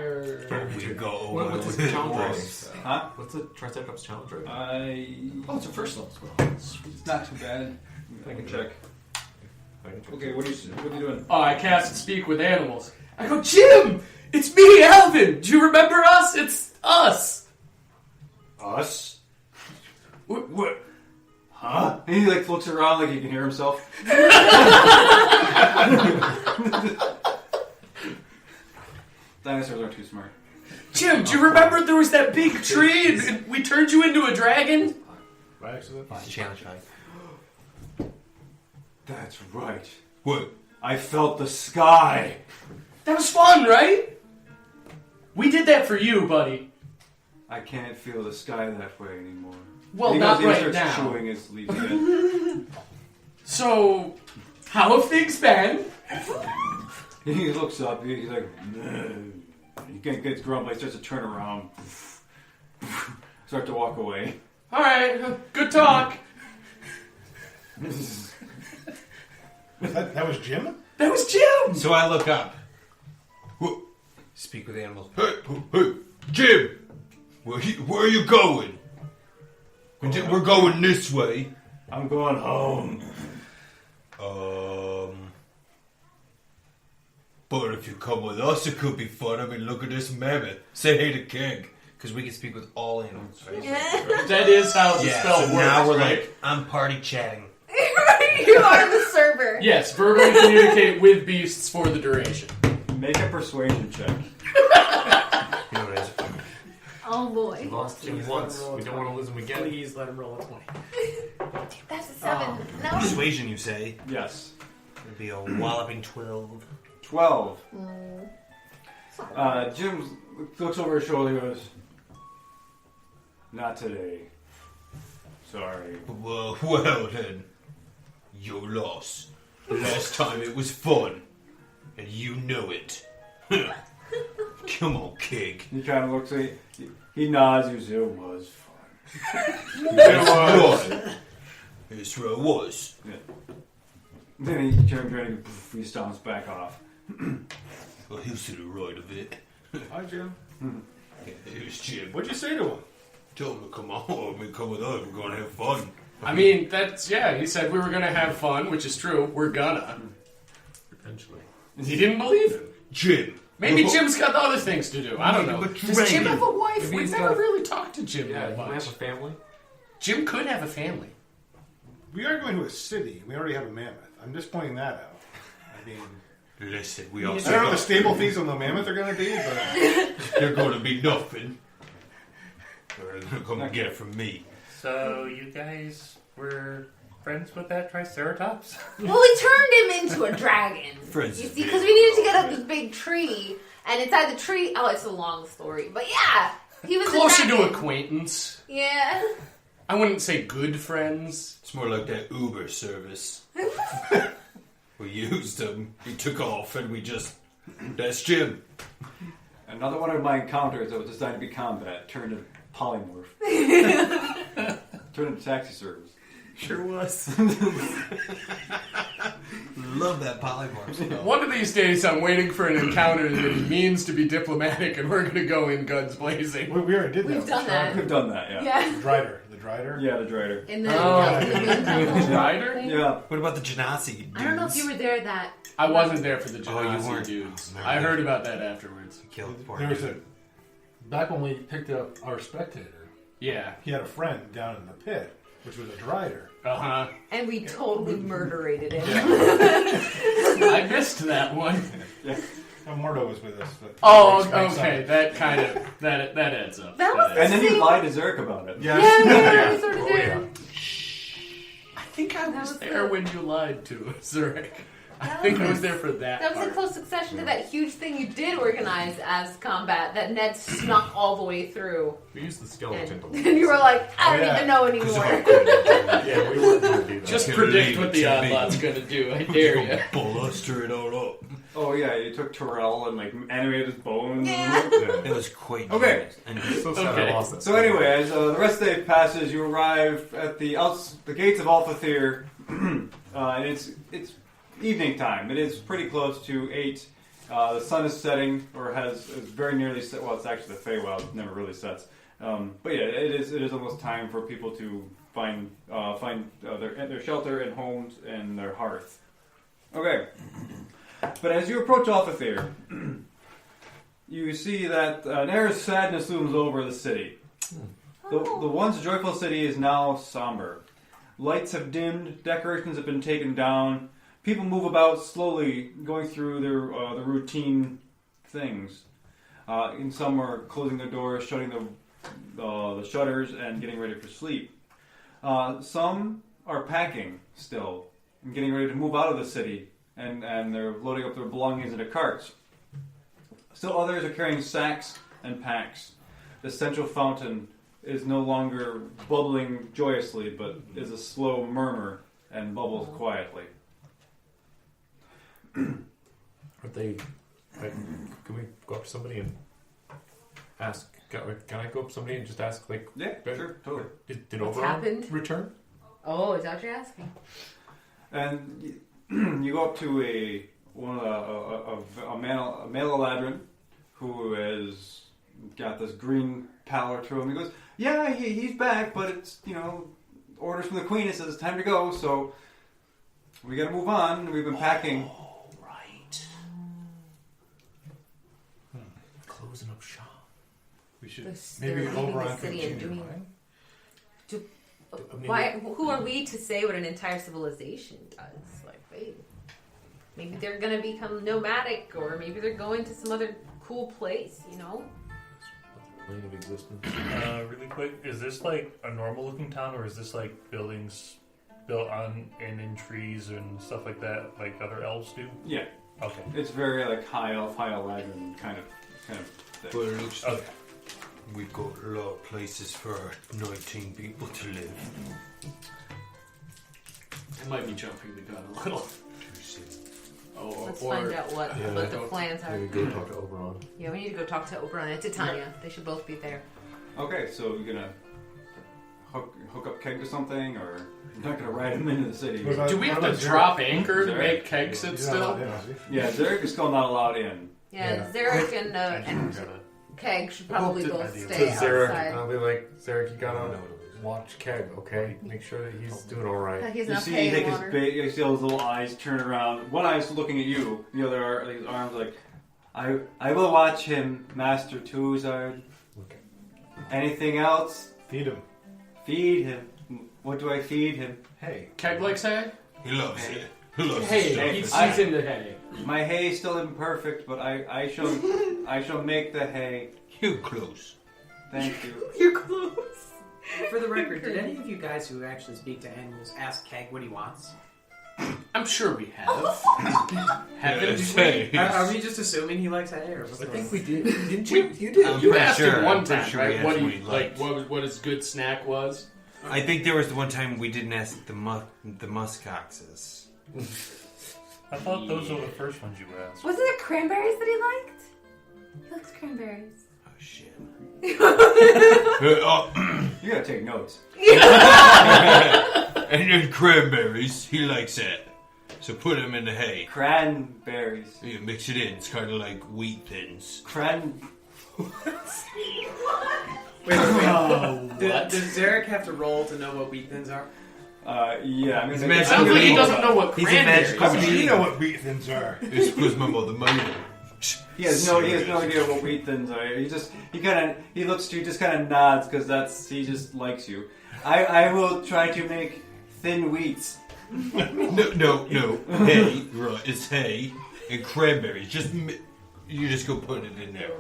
We go What's over the with challenge it. race? Huh? What's the Triceratops challenge race? Oh, it's a first level spell. It's not too bad. I can check. Okay, what are you doing? Oh, I cast Speak with Animals. I go, Jim! It's me, Alvin! Do you remember us? It's us! Us? What? Huh? And he looks around like he can hear himself. Dinosaurs aren't too smart. Jim, do you remember there was that big tree and we turned you into a dragon? By accident? It's a challenge, right? That's right. What? I felt the sky. That was fun, right? We did that for you, buddy. I can't feel the sky that way anymore. Well, And he not goes and right he starts now. chewing his leaves again. So, how have things been? He looks up. He's like, "No." He gets grumpy. He starts to turn around. Start to walk away. All right, good talk. That was Jim? That was Jim. So I look up. Speak with animals. Hey, Jim! Where are you going? We're going this way. I'm going home. But if you come with us, it could be fun. I mean, look at this mammoth. Say hey to King. Because we can speak with all animals, right? That is how the Yeah, spell so works. now we're right? like, I'm party chatting. You are the server. Yes, verbally communicate with beasts for the duration. Make a persuasion check. You know what it is? Oh boy. We lost Jim Please once. let him roll We don't want to lose him again. Please let him roll a 20. That's a 7. No. Persuasion, you say? Yes. It'd be a walloping 12. 12. Jim looks over his shoulder and goes, not today. Sorry. Well then. Your loss. Last time it was fun. And you know it. Come on, King. He kind of looks at you. He nods. He goes, it was fun. Yes, it was. Yes, it was. Yeah. Then he turns around and he stomps back off. Well, he'll see the right of it. Hi, Jim. Yeah, here's Jim. What'd you say to him? Tell him to come on. Come with us. We're gonna have fun. I mean, he said we were gonna have fun, which is true. We're gonna. Potentially. He didn't believe him. Jim. Maybe Jim's got other things to do. I don't know. But Does Jim have a wife? Maybe We've he's never got- really talked to Jim Yeah, that he might much. have a family. Jim could have a family. We are going to a city. We already have a mammoth. I'm just pointing that out. I mean, Listen, we I also don't know what the stable fees on the mammoth are going to be, but they're going to be nothing. They're going to come and get it from me. So you guys were friends with that Triceratops? Well, we turned him into a dragon. Friends You is see, big. because we needed to get up this big tree, and inside the tree, oh, it's a long story, but yeah, he was Closer a to dragon. acquaintance. Yeah. I wouldn't say good friends. It's more like that Uber service. We used him. He took off, and we just. That's Jim. Another one of my encounters that was designed to be combat turned into polymorph. Turned into taxi service. Sure was. Love that polymorph stuff. One of these days, I'm waiting for an encounter that means to be diplomatic, and we're going to go in guns blazing. we already did that. We've with done the that. We've done that, yeah. Yeah. The Drider. The Drider? Yeah, the Drider. In the, Oh. in the moon temple Drider? thing. Yeah. What about the Genasi dudes? I don't know if you were there that. I wasn't there for the Oh, you Genasi weren't. dudes. Oh, I man. heard about that afterwards. Killed the poor There was dude. back when we picked up our spectator, Yeah. he had a friend down in the pit, which was a Drider. Uh-huh. And we totally murderated him. I missed that one. And Mordo was with us. But Oh, explain okay. That kind of... That adds up. That was And then you Same. lied to Zerk about it. Yes. Yeah, we sort of did. I think I was was there good. when you lied to us, Zurich. I That think was- I was there for that That was in part. close succession to that huge thing you did organize as combat that Ned snuck all the way through. We used the skeleton. And then you were like, I don't yeah. even know anymore. Yeah, we weren't going to do that. Just Can't predict believe what it the to odd me. lot's gonna do. I dare you. Bluster it all up. Oh, yeah, you took Terrell and, like, animated his bones. Yeah. It was quite Okay. nice. And So sad Okay. I lost it. So anyway, as the rest of the day passes, you arrive at the gates of Alfethyr, and it's evening time. It is pretty close to 8. The sun is setting, or is very nearly set. Well, it's actually the Feywild. It never really sets. But yeah, it is almost time for people to find their shelter and homes and their hearth. Okay. But as you approach Alfethyr, you see that an air of sadness looms over the city. The once joyful city is now somber. Lights have dimmed, decorations have been taken down. People move about slowly, going through their routine things. And some are closing their doors, shutting the shutters, and getting ready for sleep. Some are packing still and getting ready to move out of the city, and they're loading up their belongings into carts. Still others are carrying sacks and packs. The central fountain is no longer bubbling joyously, but is a slow murmur and bubbles quietly. Are they? Like, can we go up to somebody and ask? Can I go up to somebody and just ask, like, Yeah, sure, totally. Did What's Oberon happened? return? Oh, is that what you're asking? And you go up to a male Eladrin who has got this green pallor to him. He goes, "Yeah, he's back, but it's orders from the Queen. It says it's time to go, so we got to move on. We've been packing." Oh, right. Closing up shop. We should They're maybe leaving Oberon the city and continue. doing. I mean, Why? Who are we to say what an entire civilization does? Like, wait, maybe they're gonna become nomadic, or maybe they're going to some other cool place. Plane of existence. Really quick, is this like a normal looking town, or is this like buildings built on and in trees and stuff like that, like other elves do? Yeah, Okay. it's very like high elf, high Eladrin kind of thing. But it looks like we've got a lot of places for 19 people to live. I might be jumping the gun a little. Too soon. Oh, Let's or find out what the plans are. Maybe go talk to Oberon. Yeah, we need to go talk to Oberon and Titania. They should both be there. Okay, so you're gonna hook up Keg to something, or You're not going to ride him into the city. What about- Do we have what to about drop Zarek? anchor to Zarek? make Keg sit He's not allowed still? in, is he? Yeah, Zarek is still not allowed in. Yeah, Zarek and Keg should probably Well, both to stay Zarek, outside. I'll be like, Zarek, you gotta watch Keg, okay? Make sure that he's doing alright. He's You not see, paying like water. you see all his little eyes turn around. One eye's looking at you. The other, like, his arms, like, I will watch him, Master Tuzard. Okay. Anything else? Feed him. Feed him. What do I feed him? Hey. Keg likes hay? He loves it. He loves Hey, it. he sees into hay. My hay is still imperfect, but I shall make the hay. You're close. Thank you. You're close. For the record, did any of you guys who actually speak to animals ask Keg what he wants? I'm sure we have. Haven't Yes, we? hey. Are we just assuming he likes hay, or what's I going think on? we did. Didn't you? You did. I'm You pretty asked sure- him one I'm pretty time, sure we right? asked What what he he like? liked. What his good snack was? I think there was the one time we didn't ask the muskoxes. I thought those were the first ones you asked. Wasn't it cranberries that he liked? He likes cranberries. Oh shit. You gotta take notes. And then cranberries, he likes that. So put them in the hay. Cranberries. You mix it in. It's kind of like wheat thins. Wait. Does Zarek have to roll to know what wheat thins are? Yeah, I'm He's gonna make Sounds like he doesn't know what He's a cranberries. magical How do you being. know what wheat thins are? It's because my mother made them. He has no idea what wheat thins are. He looks to you, just kind of nods because he just likes you. I will try to make thin wheats. No. Hay, right? It's hay and cranberries. You just go put it in there.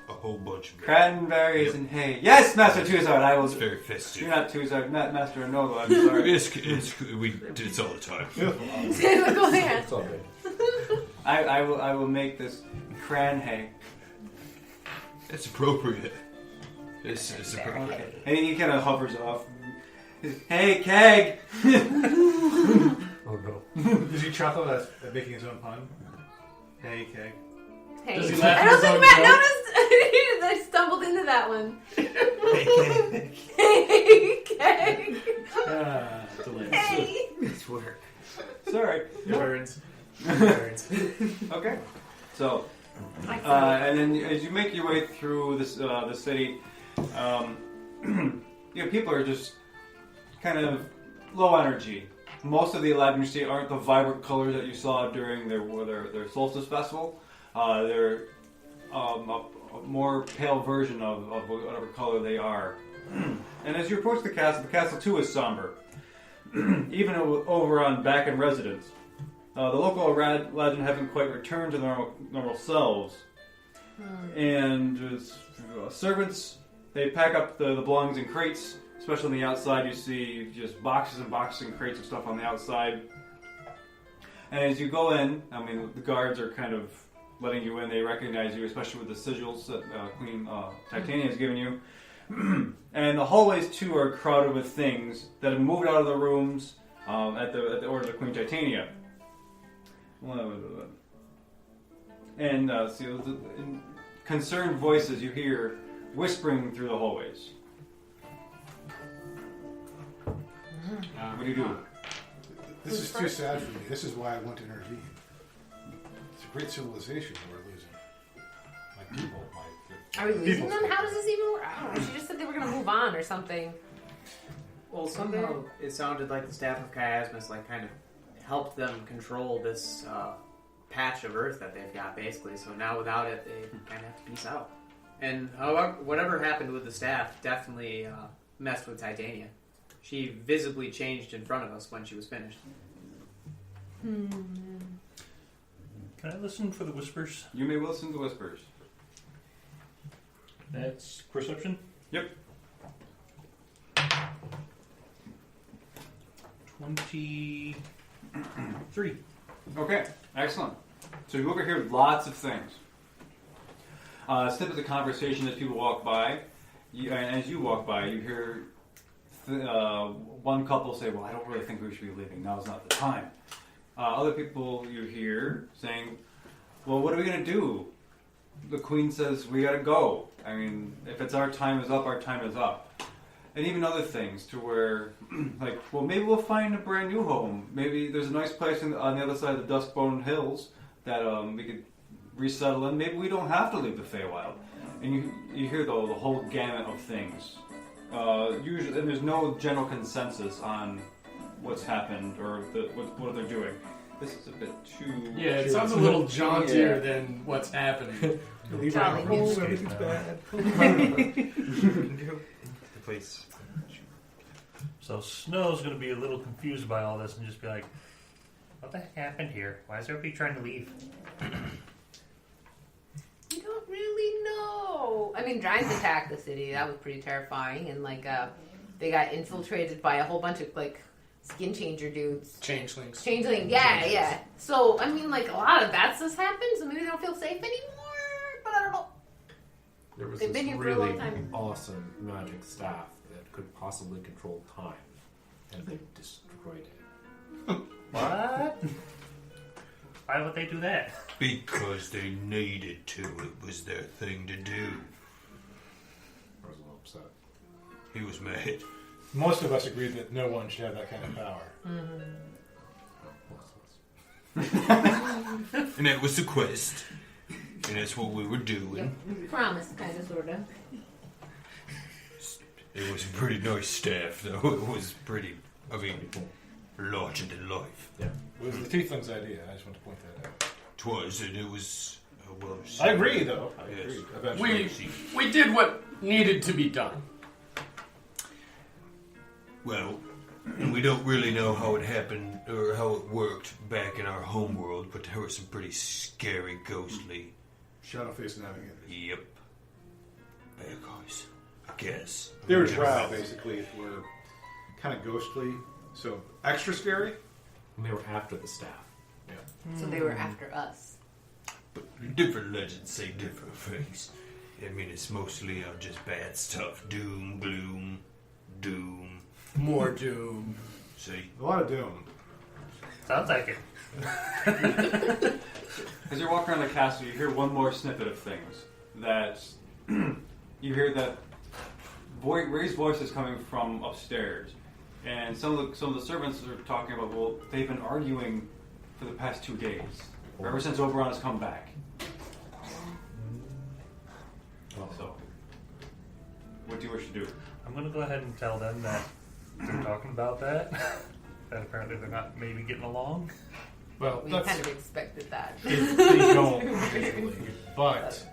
A whole bunch of it. Cranberries and hay. Yes, Master Tuzard, I will. It's very festive. You're not Tuzard, not Master Enola, I'm sorry. We do this all the time. Typical hand. It's all good. I will make this cran hay. It's appropriate. It's appropriate. Okay. And he kind of hovers off. Hey, Keg! Oh no. Does he chuckle at making his own pun? Hey, Keg. Hey. Does he laugh I at don't his think own Matt joke? noticed. I stumbled into that one. Hey, Keg. Delicious. Hey. It's work. Sorry. Burns. Okay. So, and then as you make your way through this the city, people are just kind of low energy. Most of the Eladrin you see aren't the vibrant colors that you saw during their solstice festival. They're a more pale version of whatever color they are. And as you approach the castle too is somber. Even over on back in residence. The local Eladrin haven't quite returned to their normal selves. And servants, they pack up the belongings in crates. Especially on the outside, you see just boxes and boxes and crates of stuff on the outside. And as you go in, the guards are kind of letting you in. They recognize you, especially with the sigils that Queen Titania has given you. And the hallways, too, are crowded with things that have moved out of the rooms at the order of Queen Titania. And in concerned voices you hear whispering through the hallways. What do you do? This is too sad for me. This is why I want to intervene. It's a great civilization we're losing. My people, Are we losing people's them? people. How does this even work? I don't know. She just said they were going to move on or something. Well, somehow it sounded like the staff of Chiasmus kind of helped them control this patch of Earth that they've got, basically. So now without it, they kind of have to peace out. And whatever happened with the staff definitely messed with Titania. She visibly changed in front of us when she was finished. Can I listen for the whispers? You may listen to whispers. That's perception? Yep. 23. Okay, excellent. So you overhear lots of things. Snippets of conversation as people walk by. And as you walk by, you hear one couple say, well, I don't really think we should be leaving. Now's not the time. Other people you hear saying, well, what are we going to do? The queen says we got to go. If it's our time is up, our time is up. and even other things to where, like, well, maybe we'll find a brand new home. Maybe there's a nice place on the other side of the Duskbone Hills that we could resettle in. Maybe we don't have to leave the Feywild. And you hear the whole gamut of things. Usually, and there's no general consensus on what's happened or what they're doing. This is a bit too... Yeah, it sounds a little jauntier than what's happening. Jolly music. Everything's bad. The place. So Snow's going to be a little confused by all this and just be like, what the heck happened here? Why is everybody trying to leave? You don't really know. I mean, giants attacked the city. That was pretty terrifying. And, like, they got infiltrated by a whole bunch of, like, skin changer dudes. Changelings. Yeah. So, I mean, like, a lot of bad stuff happened, so maybe they don't feel safe anymore. But I don't know. There was They've this been here for a long really time. awesome magic staff that could possibly control time, and they destroyed it. What? Why would they do that? Because they needed to. It was their thing to do. I was a little upset. He was mad. Most of us agreed that no one should have that kind of power. And that was the quest. And that's what we were doing. Yep. Promise, kind of, sort of. It was a pretty nice staff, though. It was pretty, larger than life. Yeah. It was the Tiefling's idea. I just want to point that out. Twas, and it was... well, I agree, though. I Yes. agree. Eventually. We did what needed to be done. Well, and we don't really know how it happened, or how it worked back in our homeworld, but there were some pretty scary, ghostly... Shadowface navigators. Yep. Bad guys, I guess. Their drow, basically, were kind of ghostly, so extra scary. And they were after the staff. Yeah. So they were after us. But different legends say different things. I mean, it's mostly just bad stuff. Doom, gloom, doom. More doom. See? A lot of doom. Sounds like it. As you're walking around the castle, you hear one more snippet of things. That you hear that raised voices coming from upstairs, and some of the servants are talking about. Well, they've been arguing for the past 2 days, ever since Oberon has come back. So, what do you wish to do? I'm going to go ahead and tell them that they're talking about that. That apparently they're not maybe getting along. Well, We that's kind of expected that. if they don't usually. But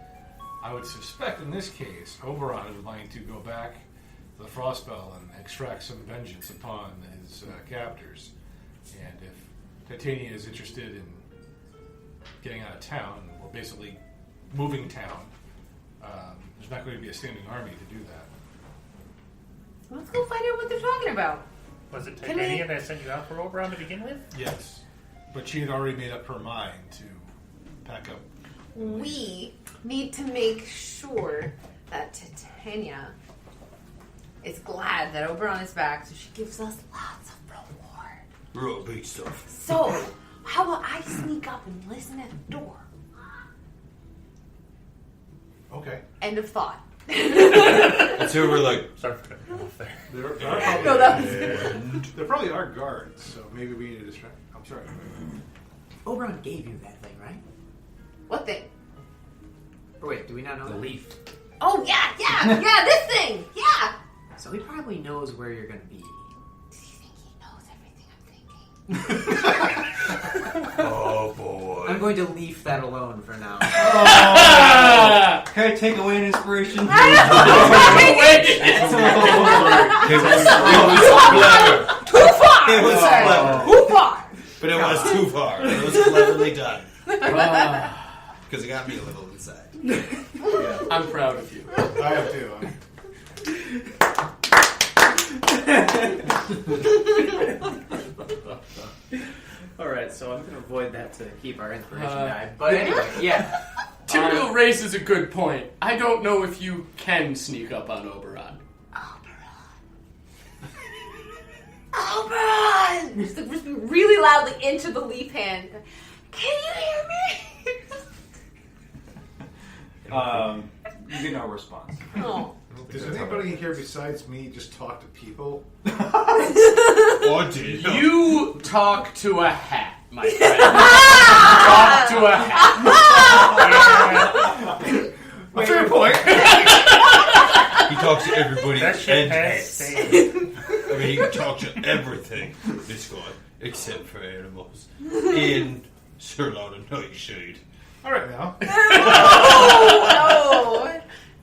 I would suspect in this case, Oberon is wanting to go back to the Frostbell and extract some vengeance upon his captors. And if Titania is interested in getting out of town, or basically moving town, there's not going to be a standing army to do that. Let's go find out what they're talking about. Was it Can Titania that sent you out for Oberon to begin with? Yes. But she had already made up her mind to pack up. We need to make sure that Titania is glad that Oberon is back, so she gives us lots of reward. Real big stuff. So, how about I sneak up and listen at the door? Okay. End of thought. And so we're like, Sorry for cutting you off there. No, that was There probably are guards, so maybe we need to distract. I'm sorry. Oberon gave you that thing, right? What thing? Or wait, do we not know the that? leaf. Oh, yeah, this thing! Yeah! So he probably knows where you're going to be. Does he think he knows everything I'm thinking? Oh boy. I'm going to leave that alone for now. Can I take away an inspiration? It was clever. Too far! It was clever. Too far! But it was too far. It was cleverly done. Because it got me a little inside. Yeah, I'm proud of you. I have too. Alright, so I'm going to avoid that to keep our inspiration high. But anyway, yeah. Tyrael raises a good point. I don't know if you can sneak up on Oberon. Oberon! Just really loudly into the leaf hand. Can you hear me? You get no response. Oh. Does anybody here besides me just talk to people? I did. You talk to a hat, my friend. Talk to a hat. Fair point. He talks to everybody That shit and has hats. stayed. I mean, he can talk to everything, this guy, except for animals. In Sir Lord of Nightshade. All right, now. Oh, no.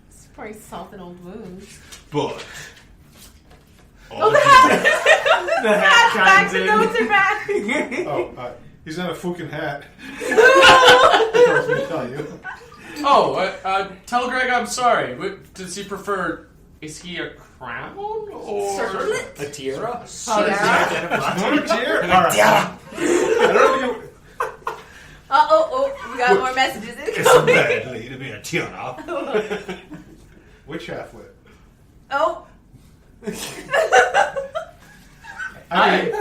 It's probably salt and old wounds. But... Oh, the hat! The hat Back, chimes the in. notes are back. He's in a fucking hat. He tells me to tell you. Tell Greg I'm sorry. Does he prefer... Is he a crown or Circlet? a tiara? Oh, Not a tear? All right. I don't think we got more messages. It's a bad lead to be a tiara. which halfwit? Oh. I mean,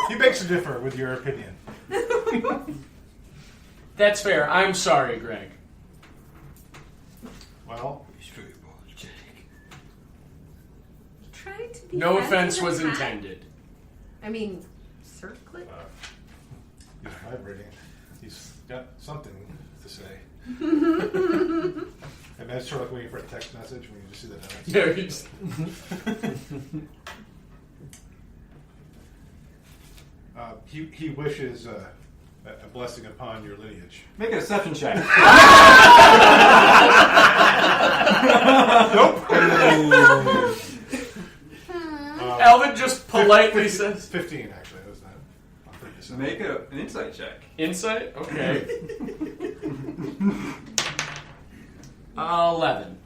he begs to differ with your opinion. That's fair. I'm sorry, Greg. Well, He's very apologetic. Trying to be No nice offense to the was hat. intended. I mean, circlet? he's vibrating. He's got something to say. And that's sort of like waiting for a text message when you just see the notes. Yeah, he just... He wishes a blessing upon your lineage. Make a deception check. Alvin just politely says... 15, actually. That was not. I'm pretty decent. Make an insight check. Insight? Okay. 11.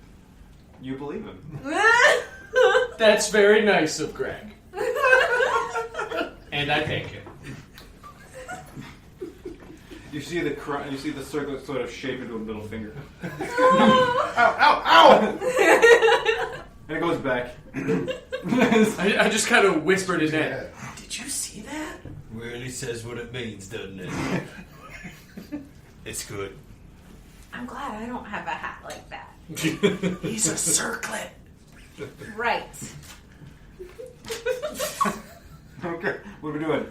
You believe him. That's very nice of Greg. And I thank him. You see the circle sort of shape into a middle finger. Ow! And it goes back. I just kind of whispered in Yeah. it. Did you see that? Really says what it means, doesn't it? It's good. I'm glad I don't have a hat like that. He's a circlet. Right. Okay, what are we doing?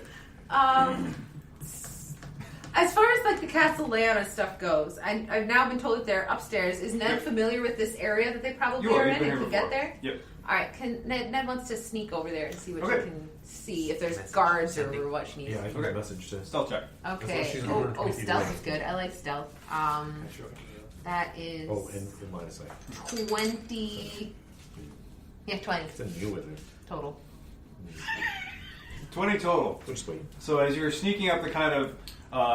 As far as like the castle layout and stuff goes, I've now been told that they're upstairs. Is Ned familiar with this area that they probably are You've in been and here can get before. there? Yep. All right, Ned wants to sneak over there and see what Okay. she can see, if there's guards or what she needs. Yeah, I can Okay. message to. Stealth check. Okay. she's Oh, 120 feet stealth away. is good. I like stealth. That is Oh, and in line of sight. 20. Yeah, 20 It's a new wizard. total. 20 total. We'll just wait. So as you're sneaking up the kind of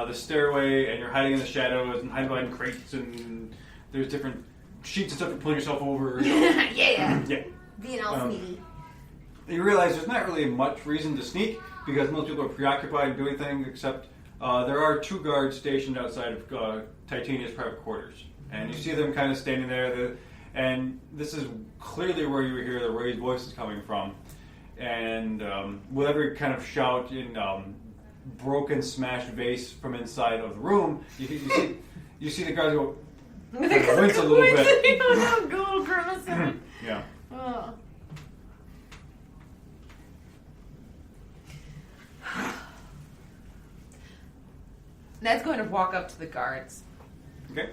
the stairway and you're hiding in the shadows and hiding behind crates and there's different sheets and stuff you're pulling yourself over. Yeah. Yeah. Being all sneaky. You realize there's not really much reason to sneak because most people are preoccupied doing things except there are 2 guards stationed outside of Titania's private quarters. And you see them kind of standing there. And this is clearly where you hear the raised voices coming from. And with every kind of shout in broken, smashed vase from inside of the room, you see the guys go wince a little bit. Go little grimace. Yeah. Oh. Ned's going to walk up to the guards. Okay.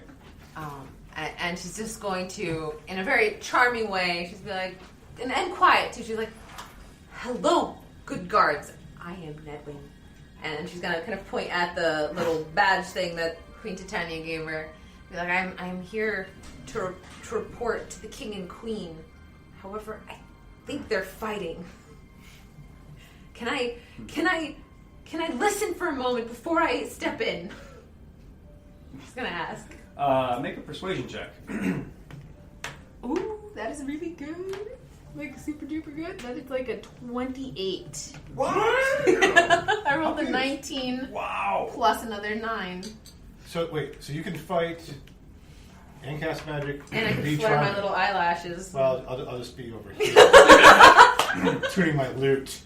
And she's just going to, in a very charming way, she's be like, and quiet too. She's like, "Hello, good guards. I am Nedwin." And she's gonna kind of point at the little badge thing that Queen Titania gave her. Be like, "I'm here to report to the king and queen. However, I think they're fighting. Can I listen for a moment before I step in?" She's gonna ask. Make a persuasion check. Ooh, that is really good. Like super duper good. That is like a 28. What? I rolled a 19 Wow. plus another 9. So you can fight and cast magic And I can be flutter my charming. little eyelashes. Well, I'll just be over here tuning my lute.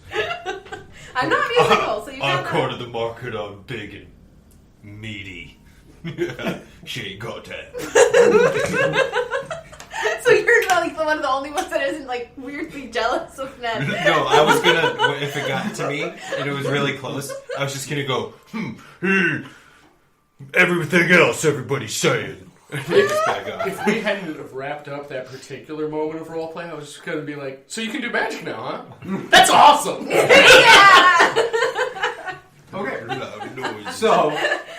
I'm not musical, so you I got cornered the market on big and meaty. She ain't got that. So you're like one of the only ones that isn't like weirdly jealous of Ned. No, I was gonna, if it got to me and it was really close, I was just gonna go, everything else everybody's saying. If we hadn't have wrapped up that particular moment of roleplay, I was just going to be like, so you can do magic now, huh? That's awesome! Yeah! Okay. Loud noise. So,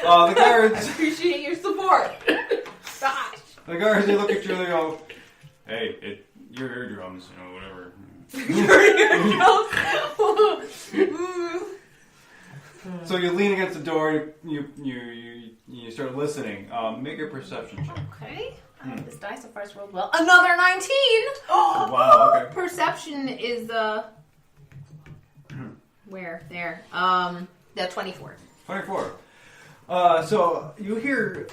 the guards, Appreciate your support. Gosh. they look at you and they go, "Hey, your eardrums, whatever." So you lean against the door. You start listening. Make a perception check. Okay. This dice so far rolled well. Another 19. Oh, Wow, okay. Perception is where there. The 24. 24. So you hear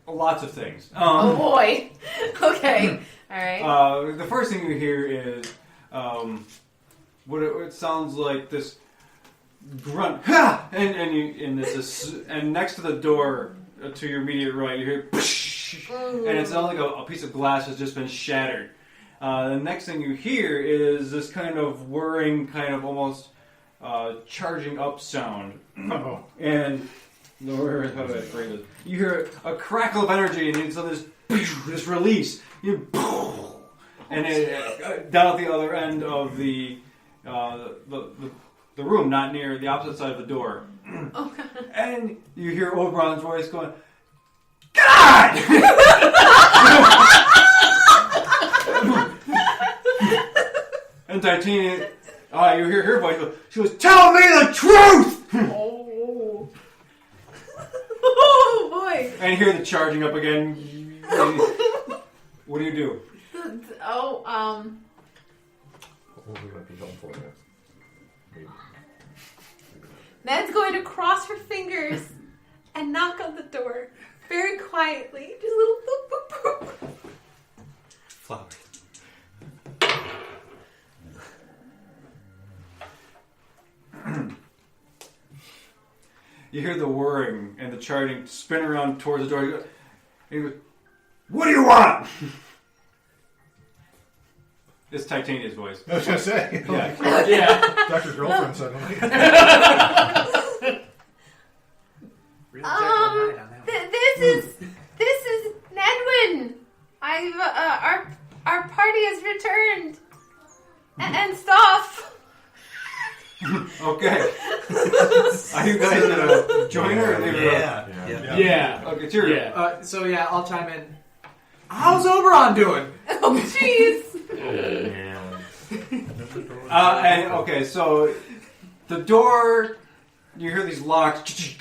lots of things. Oh boy. Okay. All right. The first thing you hear is what it sounds like this grunt, ha! And next to the door to your immediate right, you hear, and it sounds like a piece of glass has just been shattered. The next thing you hear is this kind of whirring, kind of almost charging up sound, and how do I phrase it? You hear a crackle of energy, and so this release, and it, down at the other end of the room, not near the opposite side of the door. Okay. And you hear Oberon's voice going, God! And Titania, you hear her voice go, she goes, tell me the truth! Oh. Oh boy. And you hear the charging up again. What do you do? Oh, we might be going for it. Maybe. Ned's going to cross her fingers and knock on the door very quietly. Just a little boop, boop, boop. Flower. You hear the whirring and the charging spin around towards the door. And he goes, what do you want? It's Titania's voice. I was going to say. Yeah. Yeah. Dr. Girlfriend suddenly. Really Jekyll and Hyde on that one. This is Nedwin. Our party has returned and stuff. Okay. Are you guys gonna join her or leave her? Yeah. Yeah. Okay, cheer. Yeah. So yeah, I'll chime in. How's Oberon doing? Oh jeez. And okay, so the door, you hear these locks, just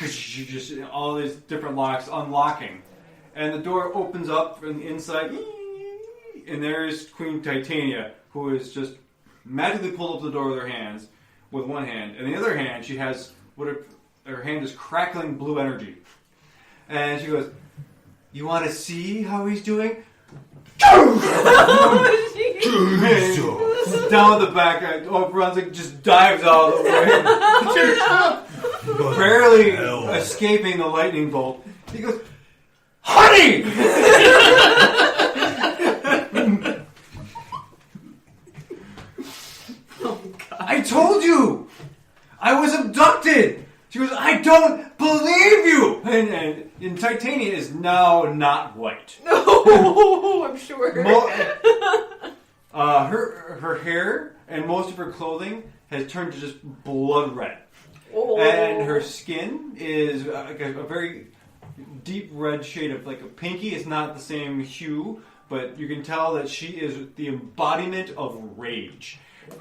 all these different locks unlocking, and the door opens up from the inside, and there's Queen Titania, who is just magically pulled up the door with her hands, with one hand, and the other hand she has her hand is crackling blue energy, and she goes, "You want to see how he's doing?" Down the back, Oberon's like just dives out of the way, barely escaping the lightning bolt. He goes, "Honey!" I told you! I was abducted! She goes, I don't believe you! And Titania is now not white. No, I'm sure. Her hair and most of her clothing has turned to just blood red. Oh. And her skin is like a very deep red shade of like a pinky. It's not the same hue, but you can tell that she is the embodiment of rage. I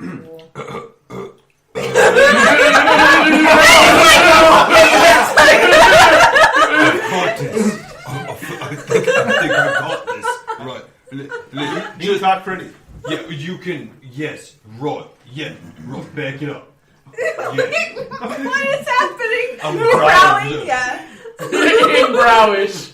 think I got this. Right. You talk pretty. Yeah, you can. Yes, right. Yeah, right. Back it up. What is happening? I'm You're proud of rowing? this. Yeah. In browish.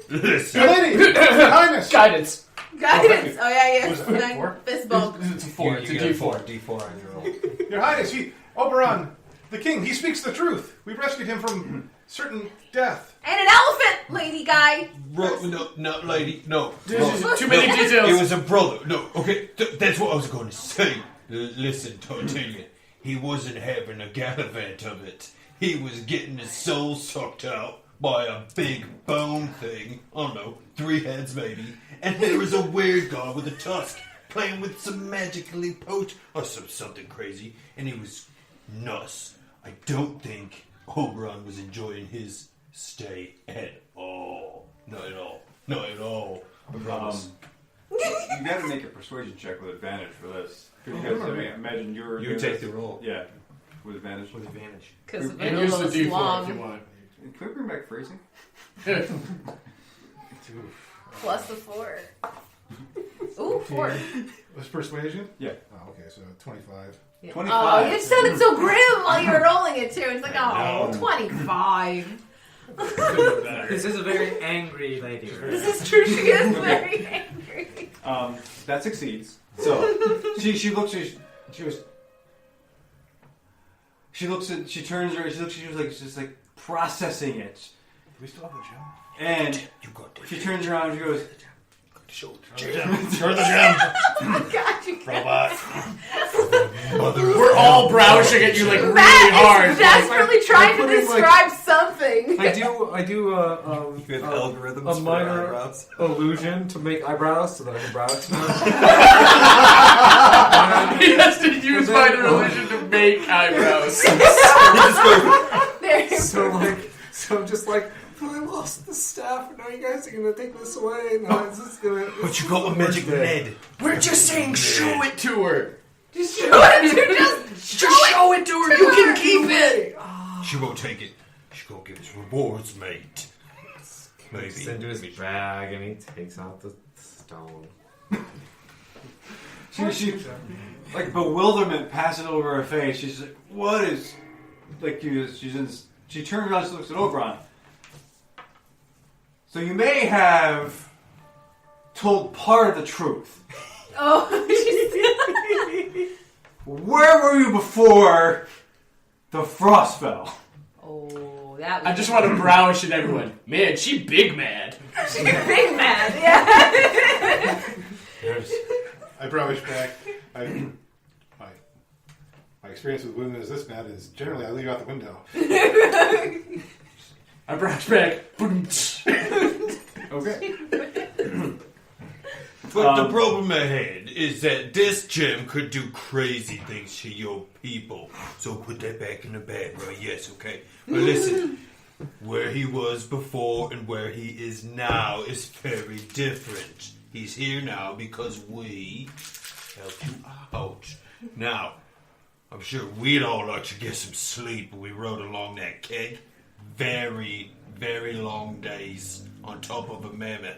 Listen. Lady, Your Highness. Guidance. Guidance. Oh yeah, Was it yeah. four? Fist bump. It's a 4. It's a You got D4. D4 on your roll. Your Highness, Oberon The king, he speaks the truth. We rescued him from certain death. And an elephant, lady guy. No, lady, no. Too many details. It was a brother. No, okay, that's what I was going to say. Listen, Titania, he wasn't having a gallivant of it. He was getting his soul sucked out by a big bone thing. I don't know, 3 heads maybe. And there was a weird guy with a tusk playing with some magically poached or something crazy. And he was nuts. I don't think Oberon was enjoying his stay at all. Not at all. Not at all. I promise. You got to make a persuasion check with advantage for this. Because I mean, imagine you're... You take the roll. Yeah, with advantage. With advantage. Because And use the Vanilla's D4 if you long. want. Can we bring back phrasing? Plus the 4. Ooh, 4. Was persuasion? Yeah. Oh, okay, so 25. Yeah. 25. Oh, you sounded so grim while you were rolling it too. It's like, oh, 25. This is a very angry lady. This is true. She is very angry. That succeeds. So she looks at she turns her, she was like just like processing it. Do we still have the gem? And she turns around and she goes, Show the gem. Oh, God, you can't. Robot. We're all browsing at you like really Matt hard. is desperately trying to putting, like- describe something. I do Good algorithms a for minor eyebrows. illusion to make eyebrows so that I can browse. He has to use minor illusion to make eyebrows. There you So I'm just like, but I lost the staff, and now you guys are gonna take this away. Now it's just gonna. But you got a magic Ned. We're just saying show it to her. Just show it. Just show it to her. You can keep it. She won't take it. She gonna give us rewards, mate. Maybe. He's into his bag, and he takes out the stone. she like bewilderment passes over her face. She's like, what is, like she turns around and looks at Oberon. So you may have told part of the truth. Oh, Where were you before the frost fell? oh, that was. I just want to browse at everyone. Man, she big mad. She's big mad, yeah. I browse back. My experience with women is this, Matt, is generally I leave out the window. I browse back. Okay. But the problem ahead is that this gem could do crazy things to your people. So put that back in the bag, right? Yes, okay. But listen, where he was before and where he is now is very different. He's here now because we helped you out. Now, I'm sure we'd all like to get some sleep when we rode along that keg. Very, very long days on top of a mammoth.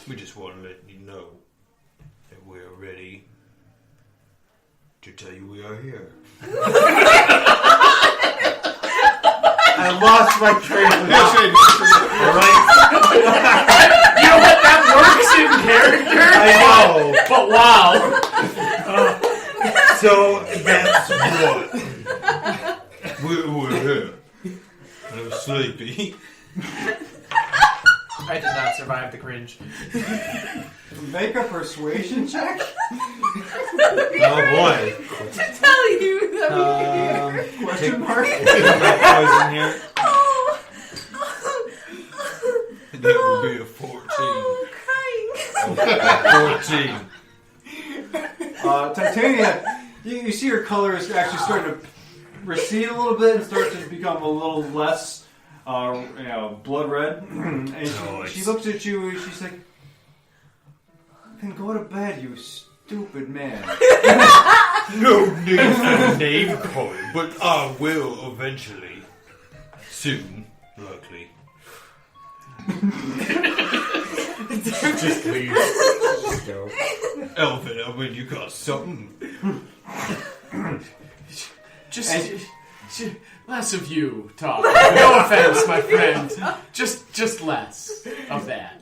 We just want to let you know that we are ready to tell you we are here. I lost my train of thought. You know what? That works in character. I know. But wow. So that's what we're here. I'm sleepy. I did not survive the cringe. Make a persuasion check? Oh boy. To tell you that we can hear. Question mark? Poison here. Oh. That will be a 14. Oh, crying. 14. Titania, you see her colors actually starting to recede a little bit and start to become a little less blood red. And she looks at you and she's like, then go to bed, you stupid man. No need for name calling, but I will eventually. Soon, likely. Just leave. Just go. Elvin, I mean, you got something. Just less of you talk. No offense, my friend. Just less of that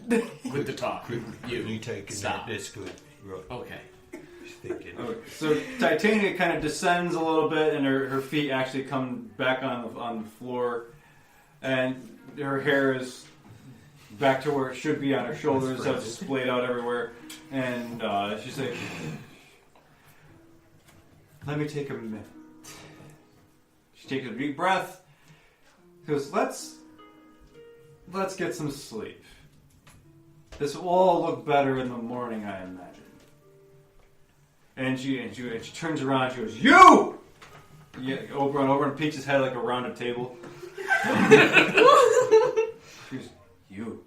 with the talk. You taking Stop. that? That's good. Right. Okay. thinking. Okay, so Titania kind of descends a little bit, and her feet actually come back on the floor, and her hair is back to where it should be on her shoulders, so it's splayed out everywhere. And she's like, "Let me take a minute." She takes a deep breath. She goes, "Let's get some sleep. This will all look better in the morning, I imagine." And she turns around and she goes, "You!" Yeah, Oberon peeks his head like around a table. She goes, "You.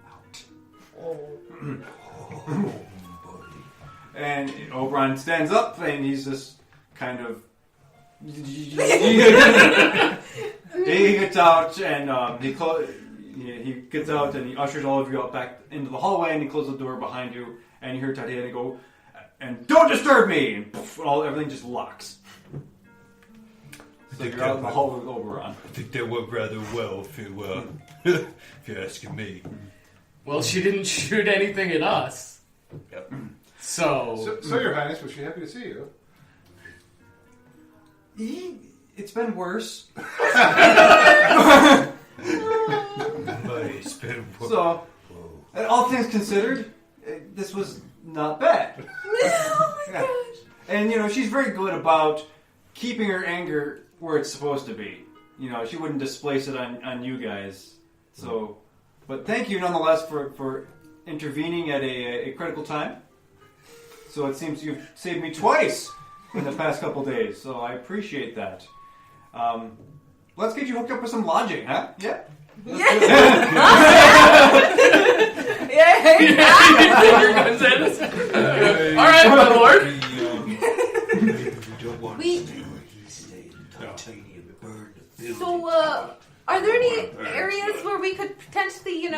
Out." And Oberon stands up and he's just kind of... He gets out and he gets out and he ushers all of you out back into the hallway and he closes the door behind you and you hear Titania go, "And don't disturb me!" And poof, everything just locks. So you're out in the hallway with Oberon. I think that went rather well, if you're asking me. Well, she didn't shoot anything at us. Yep. So Your Highness, was she happy to see you? It's been worse. But it's been So, all things considered, this was not bad. Oh my Yeah. And, she's very good about keeping her anger where it's supposed to be. She wouldn't displace it on you guys. So, but thank you nonetheless for intervening at a critical time. So it seems you've saved me twice in the past couple days. So I appreciate that. Let's get you hooked up with some lodging, huh? Yeah? Yeah. all right, my lord. We don't want We- to stay where he stayed in Titania and burn the building. So, are there any areas where we could potentially,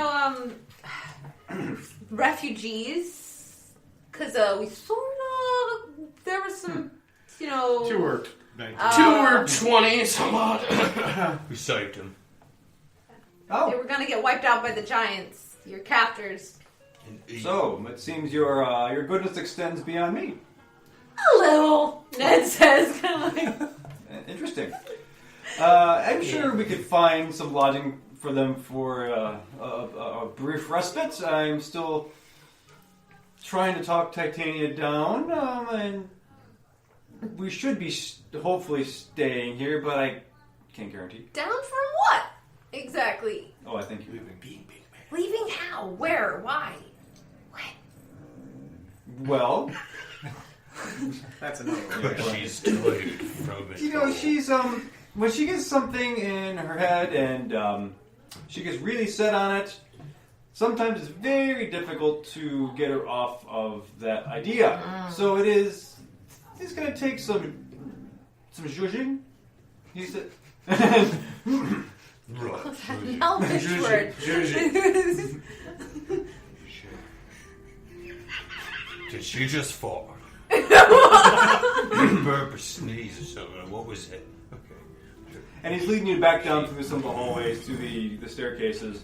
refugees? Because we sort of, there was some, 2 or 19. 2 or 20, some odd. We saved him. they were going to get wiped out by the giants, your captors. So, it seems your goodness extends beyond me. A little, Ned says, kind of like... Interesting. I'm sure we could find some lodging for them for a brief respite. I'm still trying to talk Titania down, and we should be hopefully staying here, but I can't guarantee. Down from what? Exactly. Oh, I think you're Leaving being big man. Leaving how? Where? Why? When? well. That's another But one. she's tired from it. She's when she gets something in her head and she gets really set on it, sometimes it's very difficult to get her off of that idea. So it's going to take some zhuzhing. He said, Right. Elvish word. Did she just fart? Burp or sneeze or something? What was it? Okay. and he's leading you back down through some of the hallways to the staircases.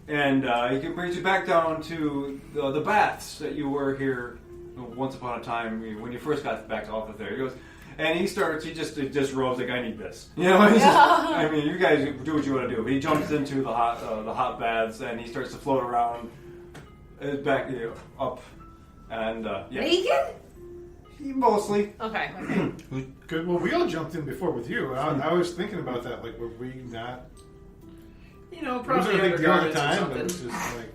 And he brings you back down to the baths that you were here once upon a time when you first got back to Alfethyr. He goes, and he just rose like, I need this. He's just, you guys do what you want to do. He jumps into the hot baths and he starts to float around, back up, and Naked? mostly. Okay. Good. Well, we all jumped in before with you. I was thinking about that. Like, were we not? You know, It probably wasn't a big deal at the undergarments or time, but it something. was just like.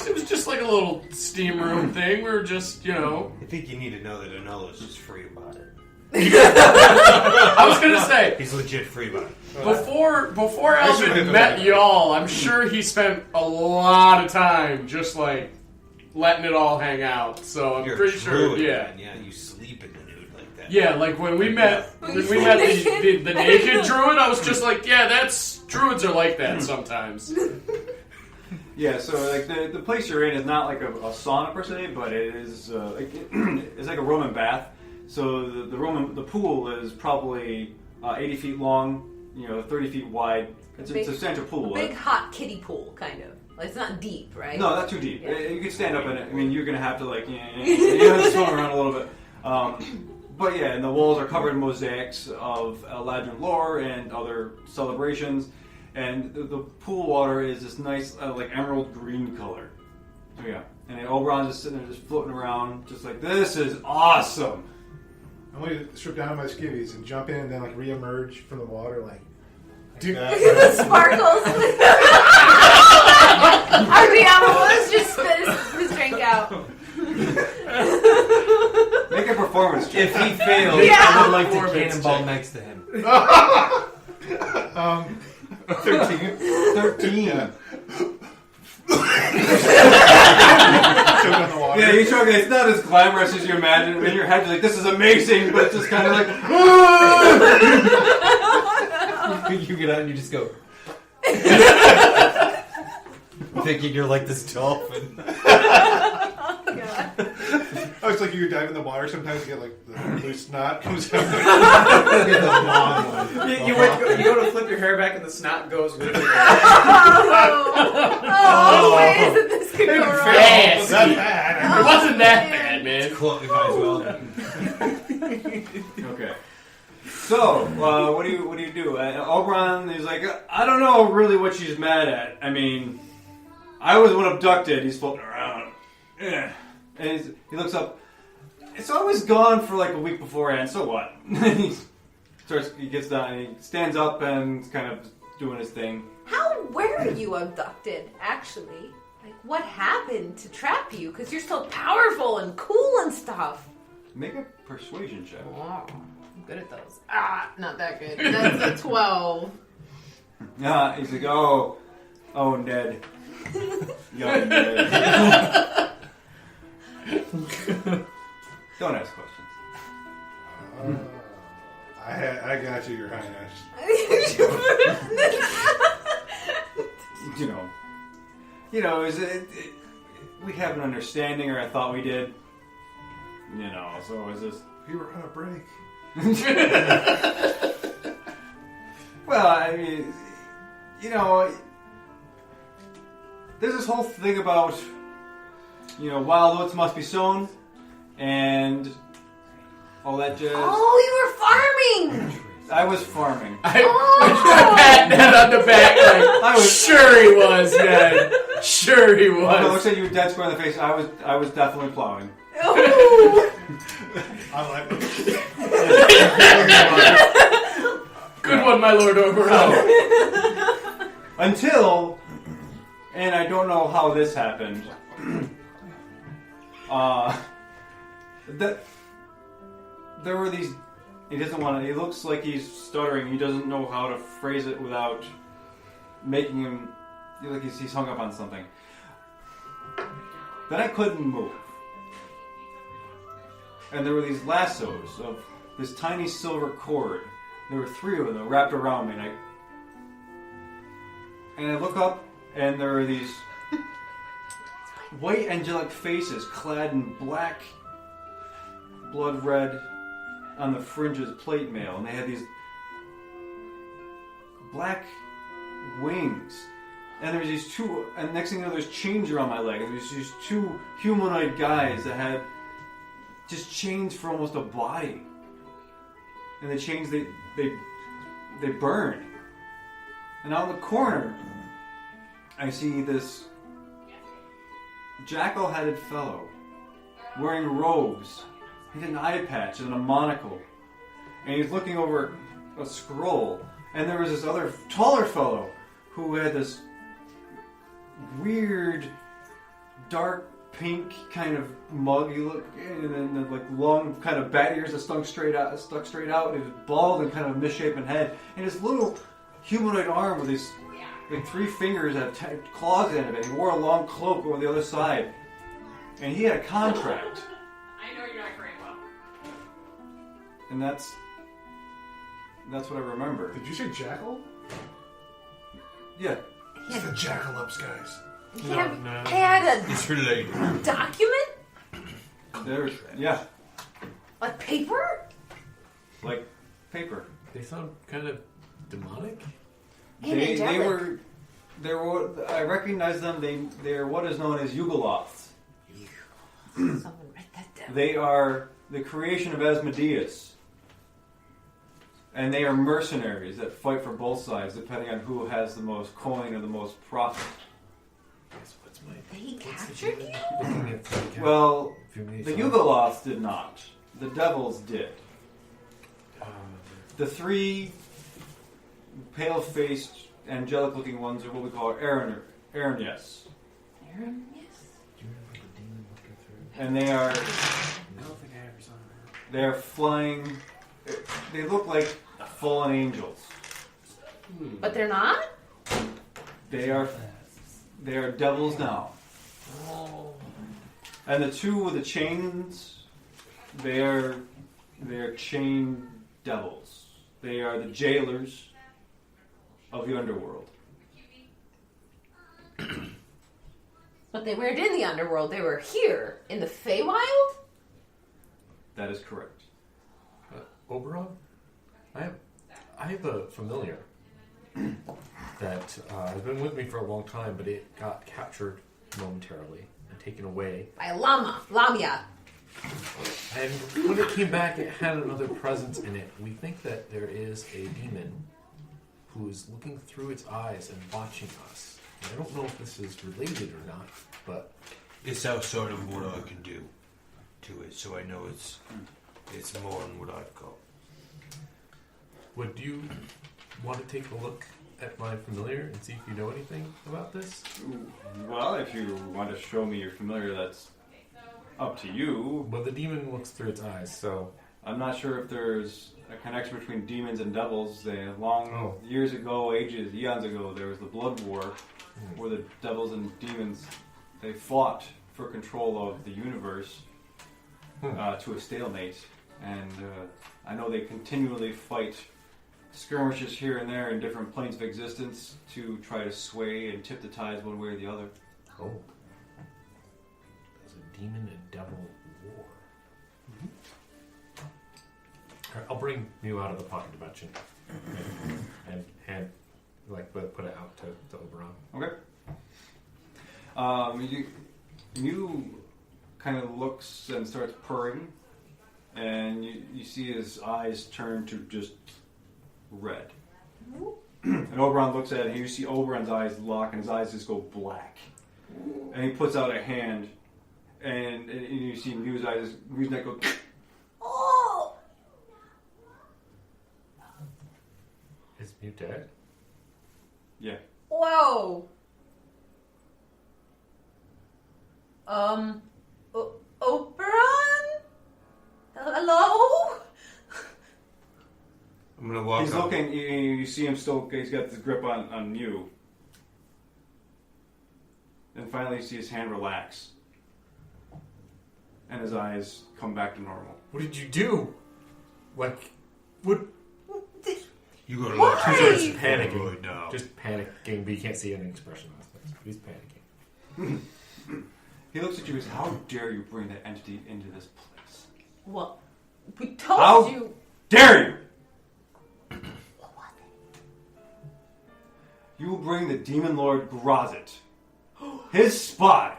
It was just like a little steam room thing. We were just, I think you need to know that Anola's is free about it. I was gonna say He's legit free about it. before I should've hit Alvin the met right. y'all, I'm sure he spent a lot of time just like letting it all hang out. So I'm You're pretty a sure, druid, yeah. man. Yeah, you sleep in the nude like that. Yeah, like when we met When the naked? naked druid, I was just like, yeah, druids are like that sometimes. Yeah, so like the place you're in is not like a sauna per se, but it is it's like a Roman bath. So the pool is probably 80 feet long 30 feet wide. It's a substantial pool. A big hot kiddie pool, kind of. Like, it's not deep, right? No, not too deep. Yeah. You can stand up in it. I mean, you're going to have to, you have to swim around a little bit. But yeah, and the walls are covered in mosaics of Eladrin lore and other celebrations. And the pool water is this nice, emerald green color. So yeah. And then Oberon's just sitting there, just floating around, just like, this is awesome. I'm going to strip down my skivvies and jump in and then, re-emerge from the water, Dude, The sparkles. Ardiamo, let's just spit his drink out. Make a performance check. If he fails, Yeah. I would like to Performance cannonball check. next to him. 13. 13. Yeah. Choke on the water. Yeah, you choke. It's not as glamorous as you imagine. In your head, you're like, this is amazing, but it's just kind of like, You get out and you just go. Thinking you're like this dolphin. Oh, it's like you dive in the water. Sometimes you get the loose snot comes out. You go to flip your hair back and the snot goes with it. Oh, ways that this could go wrong. Yes. Not bad. It wasn't that bad, man. Might as well. okay. So, what do you do? Oberon is like, I don't know really what she's mad at. I mean, I was the one abducted. He's floating around. And he looks up. So I was gone for a week beforehand. So what? He gets down and he stands up and is kind of doing his thing. How were you abducted, actually? What happened to trap you? Because you're so powerful and cool and stuff. Make a persuasion check. Oh, I'm good at those. Not that good. That's a 12. Yeah, he's like, oh, Ned. Young Ned. Don't ask questions. I got you, Your Highness. We have an understanding, or I thought we did. So is this? We were on a break. Well, I mean, there's this whole thing about, wild oats must be sown, and all that jazz. Oh, you were farming! I was farming. I pat Ned on the back I was- sure he was, Ned. Sure he I looks was. at you dead square in the face. I was definitely plowing. Oh. I'm like, Good one, my lord Oberon. Until, and I don't know how this happened. There were these. He doesn't want to. He looks like he's stuttering. He doesn't know how to phrase it without making him feel like he's hung up on something. Then I couldn't move, and there were these lassos of this tiny silver cord. There were 3 of them wrapped around me, and I look up, and there are these white angelic faces clad in black, blood red, on the fringes plate mail, and they had these black wings. And there's these 2, and next thing you know, there's chains around my leg, and there's these 2 humanoid guys that had just chains for almost a body. And the chains, they burn. And out in the corner, I see this jackal-headed fellow wearing robes. He had an eye patch and a monocle. And he's looking over a scroll. And there was this other taller fellow who had this weird, dark pink kind of muggy look, and then long kind of bat ears that stuck straight out. And he was bald and kind of misshapen head. And his little humanoid arm with these 3 fingers that had claws in it. And he wore a long cloak over the other side. And he had a contract. I know you're not very well. And that's what I remember. did you say jackal? Yeah. It's the jackalops, guys. They had a It's related. document? Yeah. Like paper? Like paper. They sound kind of demonic? I recognize them. They're what is known as Yugoloths. Someone write that down. They are the creation of Asmodeus. And they are mercenaries that fight for both sides, depending on who has the most coin or the most profit. They captured you? Well, the Yugoloths did not. The devils did. The three pale-faced, angelic-looking ones are what we call Aranyas. Yes. And they are... I don't think I ever saw that. They are flying... They look like fallen angels. But they're not? They are devils now. And the two with the chains, they're chained devils. They are the jailers of the underworld. But they weren't in the underworld. They were here in the Feywild? That is correct. Oberon? I have a familiar that has been with me for a long time, but it got captured momentarily and taken away. By a Lamia. And when it came back, it had another presence in it. We think that there is a demon who is looking through its eyes and watching us. And I don't know if this is related or not, but... It's outside of what I can do to it, so I know it's more than what I've got. Would you want to take a look at my familiar and see if you know anything about this? Well, if you want to show me your familiar, that's up to you. Well, the demon looks through its eyes, so... I'm not sure if there's a connection between demons and devils. Years ago, eons ago, there was the Blood War, where the devils and demons, they fought for control of the universe to a stalemate. And I know they continually fight skirmishes here and there in different planes of existence to try to sway and tip the tides one way or the other. Oh. There's a demon and devil war. Alright, I'll bring Mew out of the pocket dimension and put it out to Oberon. Okay. Mew kind of looks and starts purring, and you see his eyes turn to just red. And Oberon looks at it, and you see Oberon's eyes lock, and his eyes just go black. And he puts out a hand, and you see Mew's neck go... Oh! Is Mew dead? Yeah. Whoa! Oberon? Hello? I'm gonna walk He's up. looking, you see him still, he's got this grip on Mew. And finally you see his hand relax. And his eyes come back to normal. What did you do? What? You got a Why? lot to He's do just panicking. right now. Just panicking, but you can't see any expression on his face. He's panicking. He looks at you and says, "How dare you bring that entity into this place? What? We told How you. Dare you! What was it? You will bring the demon lord Grazit, his spy,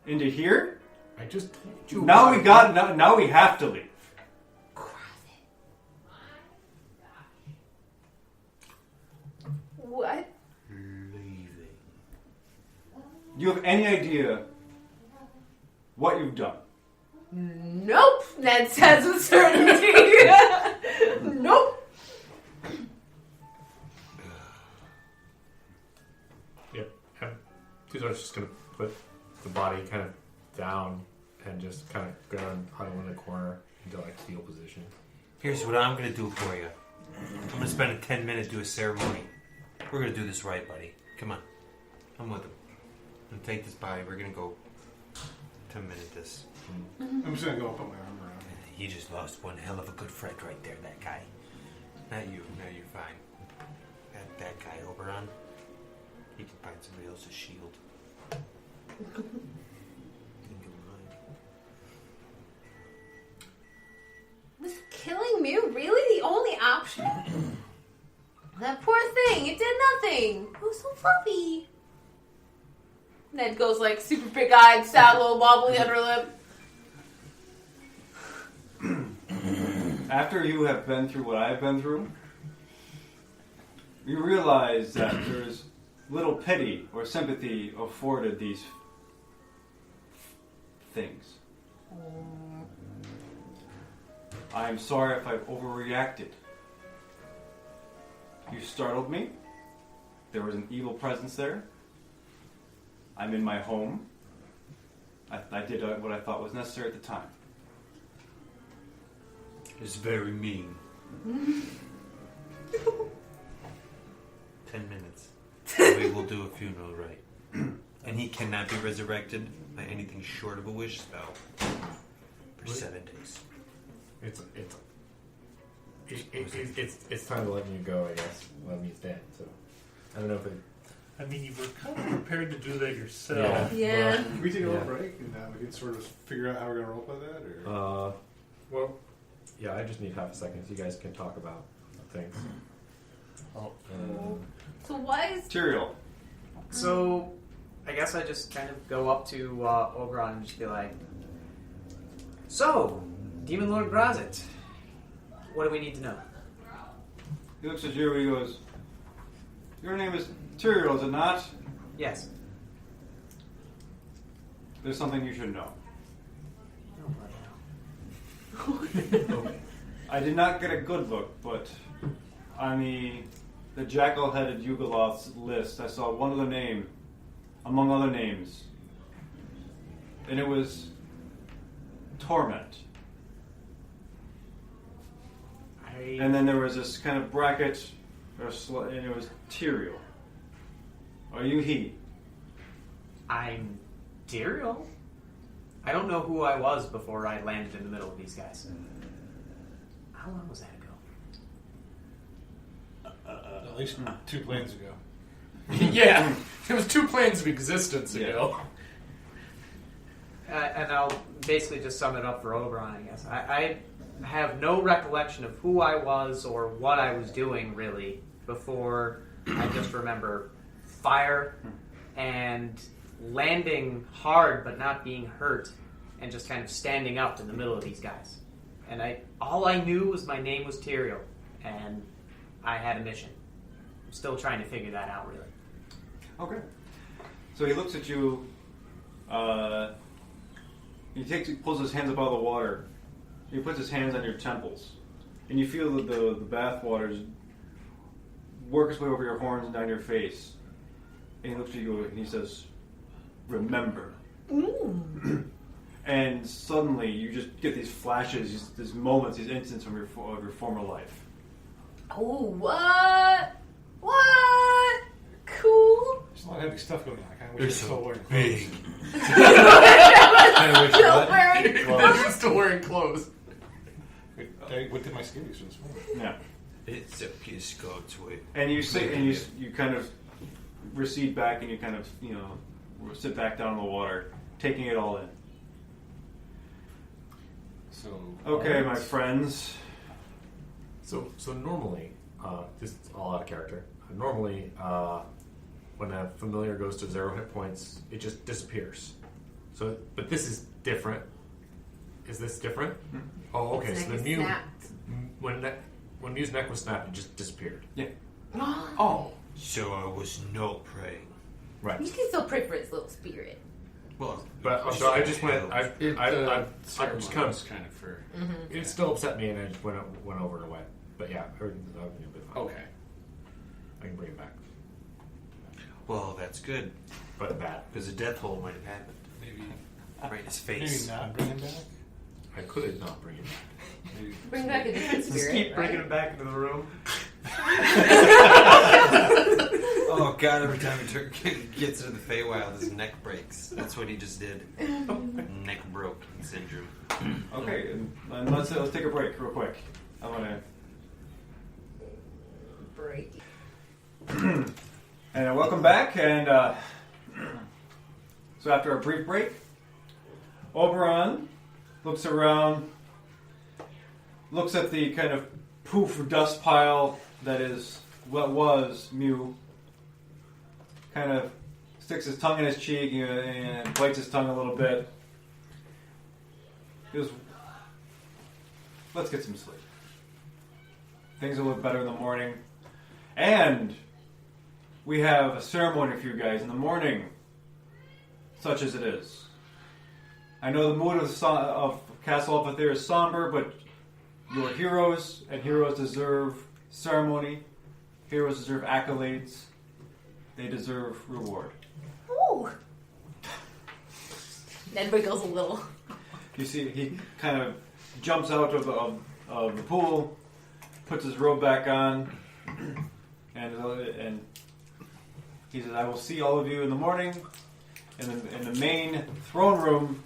into here? I just told you. Now we have to leave. What? Leaving. Do you have any idea what you've done? Nope, Ned says with certainty. Nope. Yep. Tuzar's just gonna put the body kind of down and just kind of go and huddle in the corner into like fetal position. Here's what I'm gonna do for you. I'm gonna spend 10 minutes do a ceremony. We're gonna do this right, buddy. Come on. I'm with him. I'm gonna take this body. We're gonna go 10 minute this. I'm just gonna go and put my arm around him. He just lost one hell of a good friend right there, that guy. Not you. No, you're fine. That guy, Oberon, he can find somebody else's shield. Think of mine. Was killing Mew really the only option? That poor thing, it did nothing. It was so fluffy. Ned goes like super big-eyed, sad little wobbly underlip. After you have been through what I've been through, you realize that there's little pity or sympathy afforded these things. I am sorry if I've overreacted. You startled me. There was an evil presence there. I'm in my home. I did what I thought was necessary at the time. It's very mean. 10 minutes. We will do a funeral rite. And he cannot be resurrected by anything short of a wish spell for 7 days. It's time to let you go, I guess. Let me stand. So I don't know if it. I mean, you were kind of prepared to do that yourself. Yeah. Can we take a little break and we can sort of figure out how we're going to roll by that? Or? Well, yeah. I just need half a second so you guys can talk about things. So why is... Tyrael. So, I guess I just kind of go up to Oberon and just be like, "So, Demon Lord Grazit, what do we need to know?" He looks at you and he goes, "Your name is Tyrael, is it not? Yes. There's something you should know. I did not get a good look, but on the jackal-headed Yugoloth's list, I saw one other name, among other names, and it was Torment. And then there was this kind of bracket, and it was Tyrael. Are you he?" I'm Tyrael. I don't know who I was before I landed in the middle of these guys. How long was that ago? At least 2 planes ago. Yeah, it was 2 planes of existence ago. And I'll basically just sum it up for Oberon, I guess. I have no recollection of who I was or what I was doing, really, before I just remember fire and landing hard but not being hurt and just kind of standing up in the middle of these guys. And all I knew was my name was Tyrael, and I had a mission. I'm still trying to figure that out, really. Okay. So he looks at you. He pulls his hands up out of the water. He puts his hands on your temples, and you feel that the bath waters work its way over your horns and down your face. And he looks at you and he says, "Remember." And suddenly you just get these flashes, these moments, these instants from your former life. Oh, what? What? Cool. There's a lot of heavy stuff going on. I kind of wish You're I was still so wearing big. Still wearing You're still wearing clothes. What did my skin use for this morning? Yeah. It's a piece God's way. And you sit and you kind of recede back and you kind of, sit back down in the water, taking it all in. So Okay, my friends. So normally, just all out of character. Normally, when a familiar goes to 0 hit points, it just disappears. So, but this is different. Is this different? Oh, okay. His So neck the is Mew, snapped. when Mew's neck was snapped, it just disappeared. Yeah. Oh. So I was no praying. Right. You can still pray for his little spirit. Well, But so I just went. I just kind ceremony of. kind of for... It still upset me, and I just went over and away. But yeah, everything's gonna be fine. Okay. I can bring it back. well, that's good. But bad. Because a death hole might have happened. maybe Right in his face. not bring him back. I could not bring it back. Maybe. Bring back a different spirit. Just keep right? bringing him back into the room. Oh god, every time he gets into the Feywild, his neck breaks. That's what he just did. Neck broke syndrome. Okay, and let's take a break real quick. I'm gonna Break. and welcome back. And so after a brief break, Oberon looks around, looks at the kind of poof dust pile that is what was Mew kind of sticks his tongue in his cheek and bites his tongue a little bit. He goes, let's get some sleep. Things will look better in the morning. And we have a ceremony for you guys in the morning, such as it is. I know the mood of Castle Alfethyr is somber, but you're heroes, and heroes deserve ceremony. Heroes deserve accolades. They deserve reward. Ooh. Ned wiggles a little. You see, he kind of jumps out of the pool, puts his robe back on, and he says, "I will see all of you in the morning in the main throne room,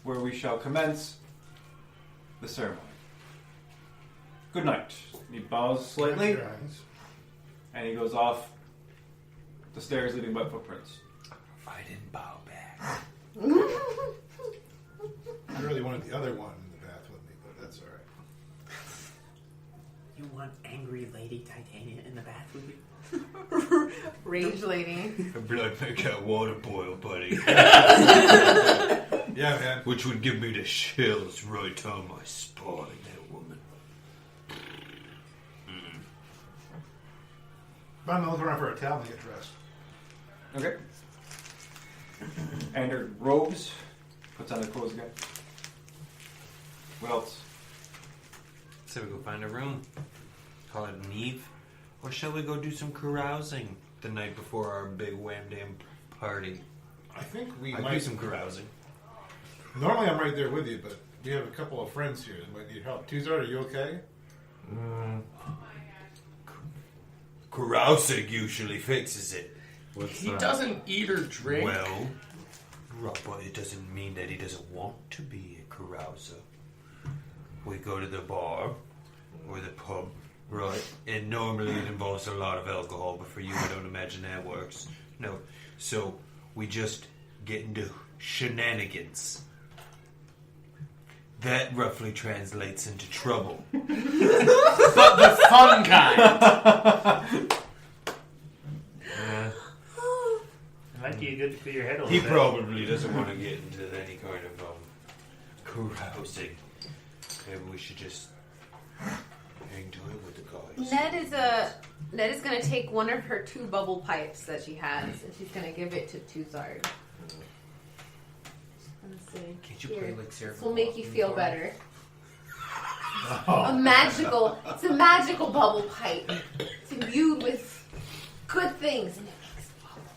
where we shall commence the ceremony. Good night." He bows slightly, Close your eyes. and he goes off the stairs, leaving wet footprints. I didn't bow back. I really wanted the other one in the bath with me, but that's all right. You want angry Lady Titania in the bath with you? Rage lady. I'd be like, make that water boil, buddy. Yeah, man. Which would give me the chills right on my spine, that woman. I'm looking around for a towel to get dressed. Okay. And her robes. Puts on her clothes again. What else? So we go find a room. Call it an eve. Or shall we go do some carousing the night before our big wham-dam party? I think we I'd might do some carousing. Normally I'm right there with you, but we have a couple of friends here that might need help. Tuzard, are you okay? Carousing usually fixes it. What's He doesn't eat or drink. Well, right, but it doesn't mean that he doesn't want to be a carouser. We go to the bar or the pub, right? And normally it involves a lot of alcohol, but for you, I don't imagine that works. No. So we just get into shenanigans. That roughly translates into trouble. But the fun kind. It might be good to clear your head a little He bit. probably doesn't want to get into any kind of carousing. Maybe we should just enjoy with the guys. Ned is gonna take one of her 2 bubble pipes that she has, and she's gonna give it to Tuzard. Let's see. Can't you Here. play like Sarah? This will make you feel better. It's a magical bubble pipe. It's imbued with good things, and it makes bubbles.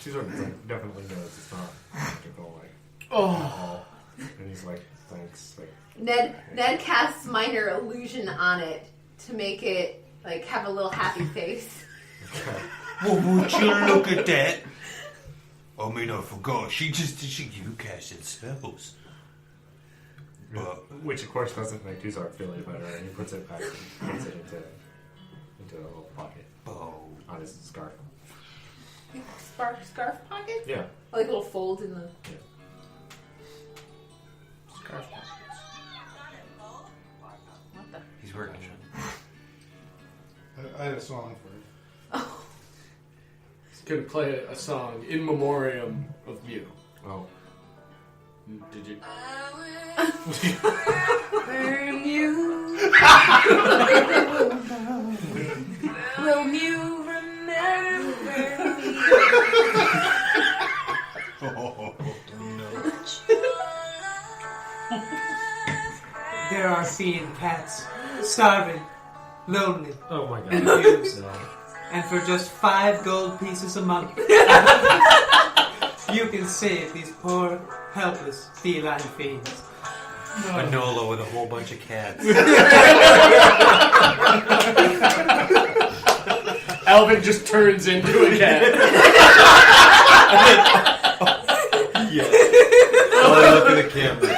Caesar definitely knows it's not magical, like, Oh. and he's like, thanks. Like, Ned casts minor illusion on it to make it like have a little happy face. Well, would you look at that? I mean, I forgot. She give you casting spells. But which of course doesn't make Tuzar feel any better, and he puts it back, puts it into a little pocket on his scarf. Scarf pocket? Yeah. Like a little fold in the. Scarf pockets. What the? he's working on it. I had a song for you. Oh. He's gonna play a song in memoriam of you. Oh. Did you? Burn you. Will you remember me? Oh, no. There are feeding cats, starving, lonely, Oh my god. and abused. No. And for just 5 gold pieces a month, you can save these poor, helpless feline fiends. A Nolo with a whole bunch of cats. Alvin just turns into a cat. Yes. Oh, I look at the camera.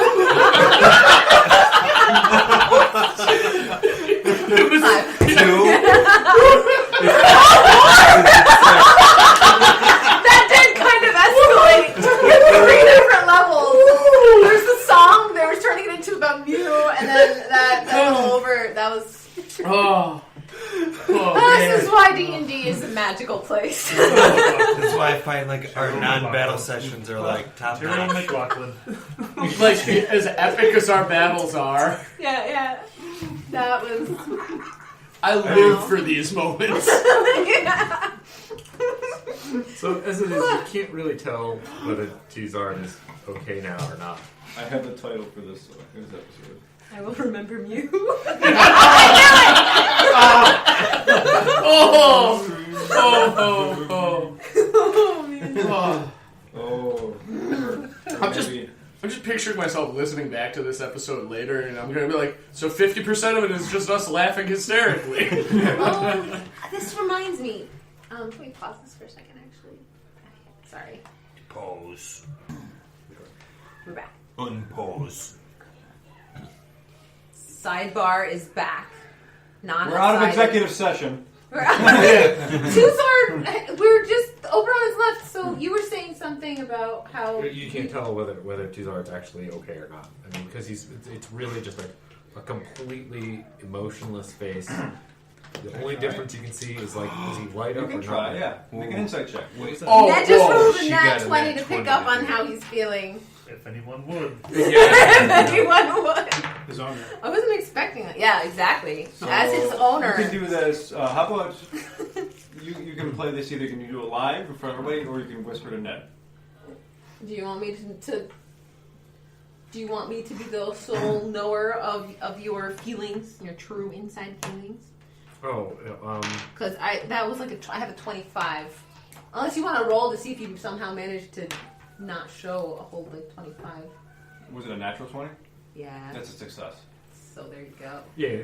It was That did kind of escalate to 3 different levels. There's the song they were turning it into about Mew, and then that went over. That was This is why D&D is a magical place. That's why I find like our non-battle sessions are like top Tyrone notch. McLaughlin. Like, as epic as our battles are, Yeah. That was. I live for these moments. Yeah. So as it is, you can't really tell whether Tizard is okay now or not. I have the title for this episode. I will remember you. I'm just picturing myself listening back to this episode later, and I'm going to be like, so 50% of it is just us laughing hysterically. This reminds me. Can we pause this for a second, actually? Sorry. Pause. We're back. Unpause. Sidebar is back. Not We're out of executive session. Tuzar, we're just Oberon is left. So you were saying something about how You can't tell whether Tizard's actually okay or not. I mean, because it's really just like a completely emotionless face. The only difference you can see is like, is he light You up can or try, not? yeah. Make an insight check. Wait, Ned just rolled a she nat got a 20 nat to pick 20 up on to how do. he's feeling. If anyone would. Anyone would. His owner. I wasn't expecting that. Yeah, exactly. So As his owner. You can do this. How about you can play this either. Can you do it live in front of everybody, or you can whisper to Ned. Do you want me to do you want me to be the sole knower of your feelings, your true inside feelings? Oh, Because that was like I have a 25. Unless you want to roll to see if you somehow managed to not show a whole like 25. Was it a natural 20? Yeah. That's a success. So there you go. yeah,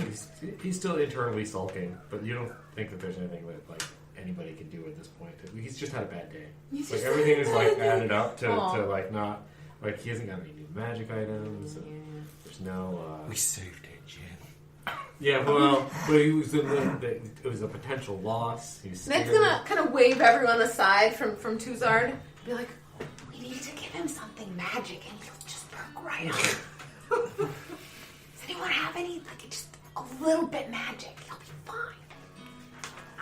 he's still internally sulking, but you don't think that there's anything that like anybody can do at this point. He's just had a bad day. He's Like just everything had is a like bad day. added up to Aw. like not like he hasn't got any new magic items. And there's no. We saved it, Jen. Yeah, well, but he was in it was a potential loss. He's Ned's scared. gonna kind of wave everyone aside from Tuzard. Be like, we need to give him something magic, and he'll just perk right up. Does anyone have any like just a little bit magic? He'll be fine.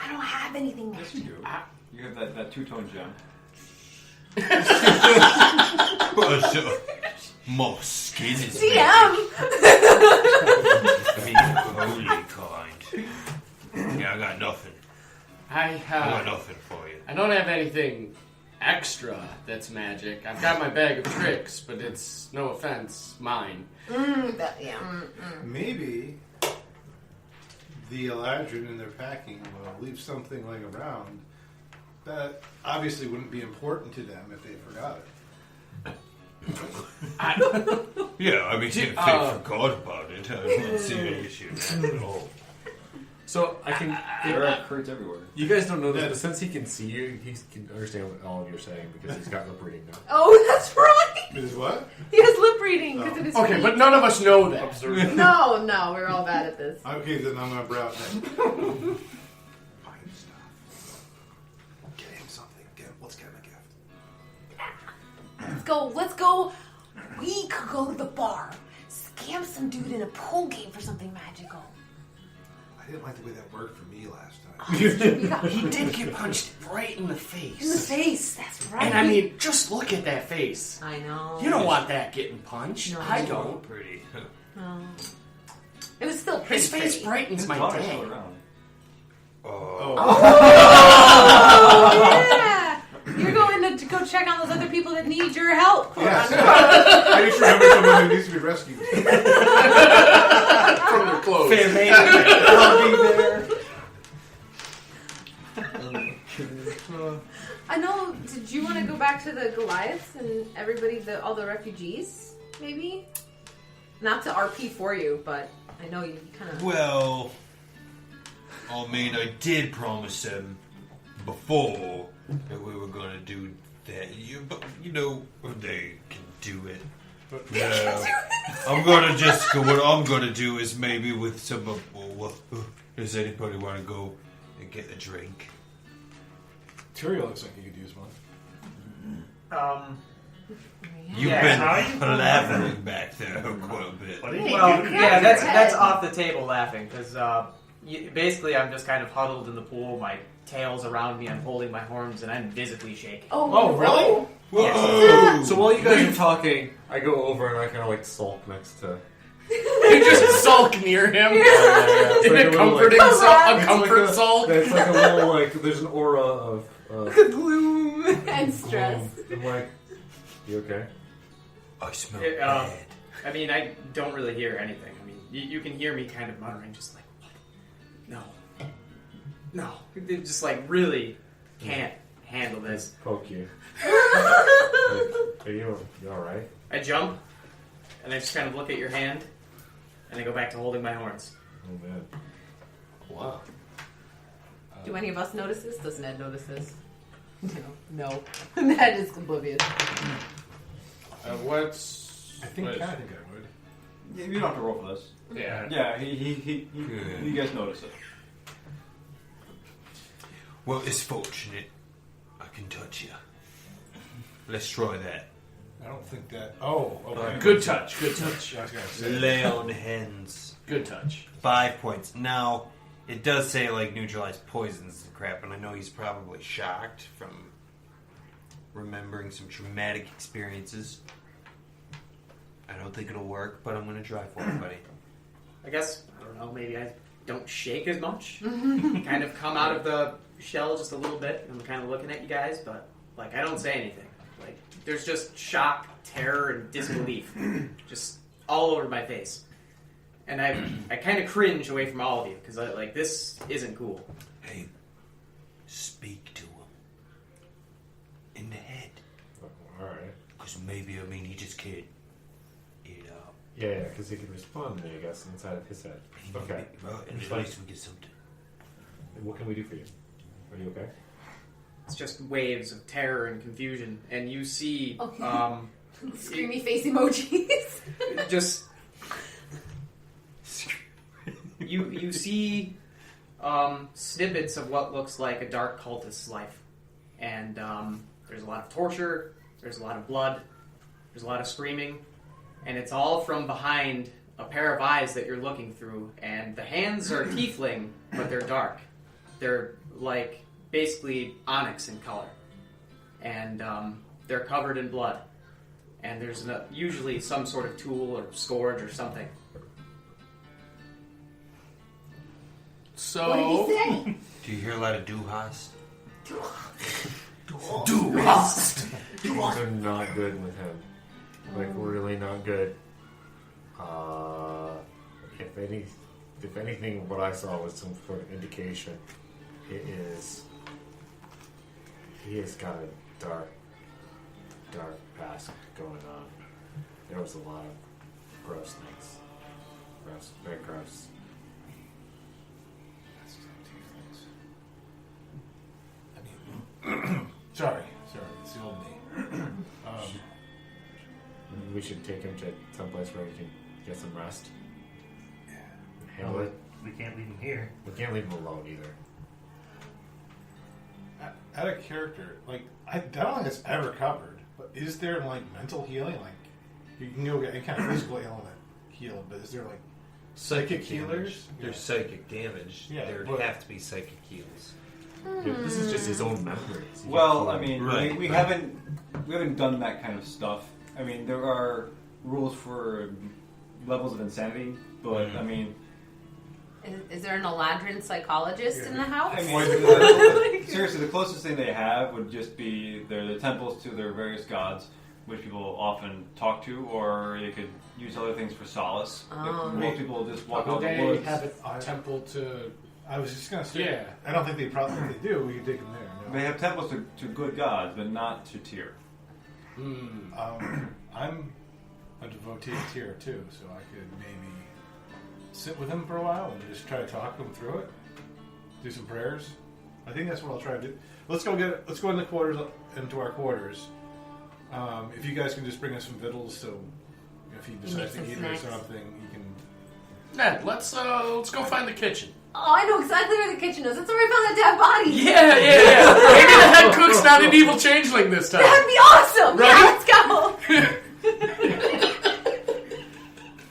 I don't have anything Yes, you magic. do. You have that two-tone gem. More skin is DM. Be holy kind. Yeah, I got nothing. I got nothing for you. I don't have anything extra that's magic. I've got my bag of tricks, but it's, no offense, mine. Maybe the Eladrin in their packing will leave something laying around that obviously wouldn't be important to them if they forgot it. Yeah, I mean, if they forgot about it, I don't see any issue with that at all. So I can. There are crates everywhere. You guys don't know this, but since he can see you, he can understand what all of you're saying because he's got lip reading now. Oh, that's right. It is what? He has lip reading because it is. Okay, sweet. but none of us know that. No, we're all bad at this. Okay, then I'm gonna browse that. Buy him stuff. Get him something. Let's get him a gift. Let's go. We could go to the bar, scam some dude in a pool game for something magical. I didn't like the way that worked for me last time. He did get punched right in the face. In the face, that's right. And I mean, just look at that face. I know. You don't want that getting punched. No. I don't. Pretty. No. It was still pretty. His face pretty. brightens His my daughter's day. still around. Oh. Yeah. You're going to go check on those other people that need your help. Yes. I just remember someone who needs to be rescued. From their clothes. I'll be there. I know. Did you want to go back to the Goliaths and everybody, all the refugees? Maybe not to RP for you, but I know you kind of. Well, I mean, I did promise them before that we were going to do that. But, you know, they can do it. I'm going to just go. What I'm going to do is maybe with some of. Does anybody want to go and get a drink? Tyrion looks like he could use one. You've Yeah, been laughing back there quite a bit. What did Well, you do? yeah, that's off the table laughing because basically, I'm just kind of huddled in the pool. My tail's around me. I'm holding my horns, and I'm visibly shaking. Oh, really? Yes. So while you guys are talking, I go over and I kind of like sulk next to. You just sulk near him It's in like a little, comforting like, sulk. A it's comfort like sulk. It's like a little like there's an aura of. Gloom and stress. I'm like, you okay? I smell It, bad. I mean, I don't really hear anything. I mean, you can hear me kind of muttering, just like, no. They just like really can't handle this. Poke you. Are you alright? I jump, and I just kind of look at your hand, and I go back to holding my horns. Oh man. Wow. Do any of us notice this? Does Ned notice this? No. Ned is oblivious. What's... I think what- I would. Yeah, you don't have to roll for this. Yeah. Yeah, you guys notice it. Well, it's fortunate I can touch you. Let's try that. I don't think that. Oh, okay. Good touch. Good touch. I was gonna say. Lay on hands. Good touch. 5 points. Now, it does say, like, neutralize poisons and crap, and I know he's probably shocked from remembering some traumatic experiences. I don't think it'll work, but I'm going to try for it, buddy. I guess, I don't know, maybe I don't shake as much. Kind of come out of the shell just a little bit. I'm kind of looking at you guys, but, like, I don't say anything. Like, there's just shock, terror, and disbelief. Just all over my face. And I kind of cringe away from all of you, because, like, this isn't cool. Hey, speak to him. In the head. Alright. Because maybe, he just can't eat it out. Yeah, because he can respond to me, I guess, inside of his head. Okay. Well, and It's at least we get something. What can we do for you? Are you okay? It's just waves of terror and confusion, and you see, Screamy face emojis. just you see snippets of what looks like a dark cultist's life, and there's a lot of torture, there's a lot of blood, there's a lot of screaming, and it's all from behind a pair of eyes that you're looking through, and the hands are tiefling, but they're dark. They're like basically onyx in color, and they're covered in blood, and there's usually some sort of tool or scourge or something. So... What did he say? Do you hear a lot of doo-hast? Things are not good with him. Like, really not good. If anything, what I saw was some sort of indication. He has got a dark past going on. There was a lot of gross things. Very gross. Sorry, it's the old me. We should take him to someplace where we can get some rest. Handle it. We can't leave him here. We can't leave him alone either. Out of character, like I don't think it's ever covered. But is there like mental healing? Like you can get any kind of physical ailment healed, but is there like psychic healers? There's psychic damage. Yeah, There but- have to be psychic heals. Yeah, this is just his own memories. He Well, can't I mean, Right, we right. haven't done that kind of stuff. I mean, there are rules for levels of insanity, but I mean, Is there an Eladrin psychologist in the house? I mean, seriously, the closest thing they have would just be the temples to their various gods, which people often talk to, or they could use other things for solace. Oh. Most people just walk out Would in the they woods. have a temple to... I was just gonna say. Yeah. I don't think they probably. If they do, we could dig them there. No. They have temples to good gods, but not to Tyr. I'm a devotee of Tyr too, so I could maybe sit with him for a while and just try to talk him through it. Do some prayers. I think that's what I'll try to do. Let's go into our quarters. If you guys can just bring us some victuals, so if he decides to some eat or snacks. something, he can. Ned, let's go find the kitchen. Oh, I know exactly where the kitchen is. That's where we found that dead body. Yeah. Maybe the head cook's not an evil changeling this time. That'd be awesome. Right? Yeah, let's go.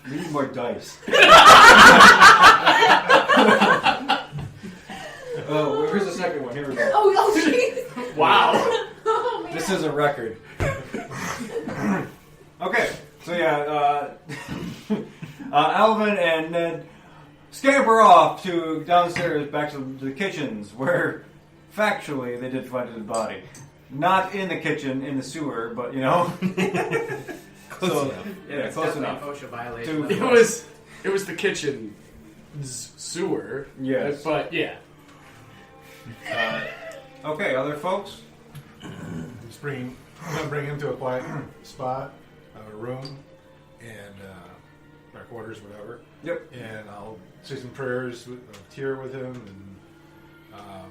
We need more dice. Oh, here's the second one. Here we go. Oh, jeez. Wow. Oh, man. This is a record. Okay, so yeah, Alvin and Ned scamper off to downstairs back to the kitchens, where factually they did find his body. Not in the kitchen, in the sewer, but you know. Close enough. Yeah, close enough. OSHA violation. It was the kitchen sewer. Yes. But yeah. Okay, other folks? Just I'm gonna bring him to a quiet spot, a room, and our quarters, whatever. Yep. And I'll say some prayers, tear with him, and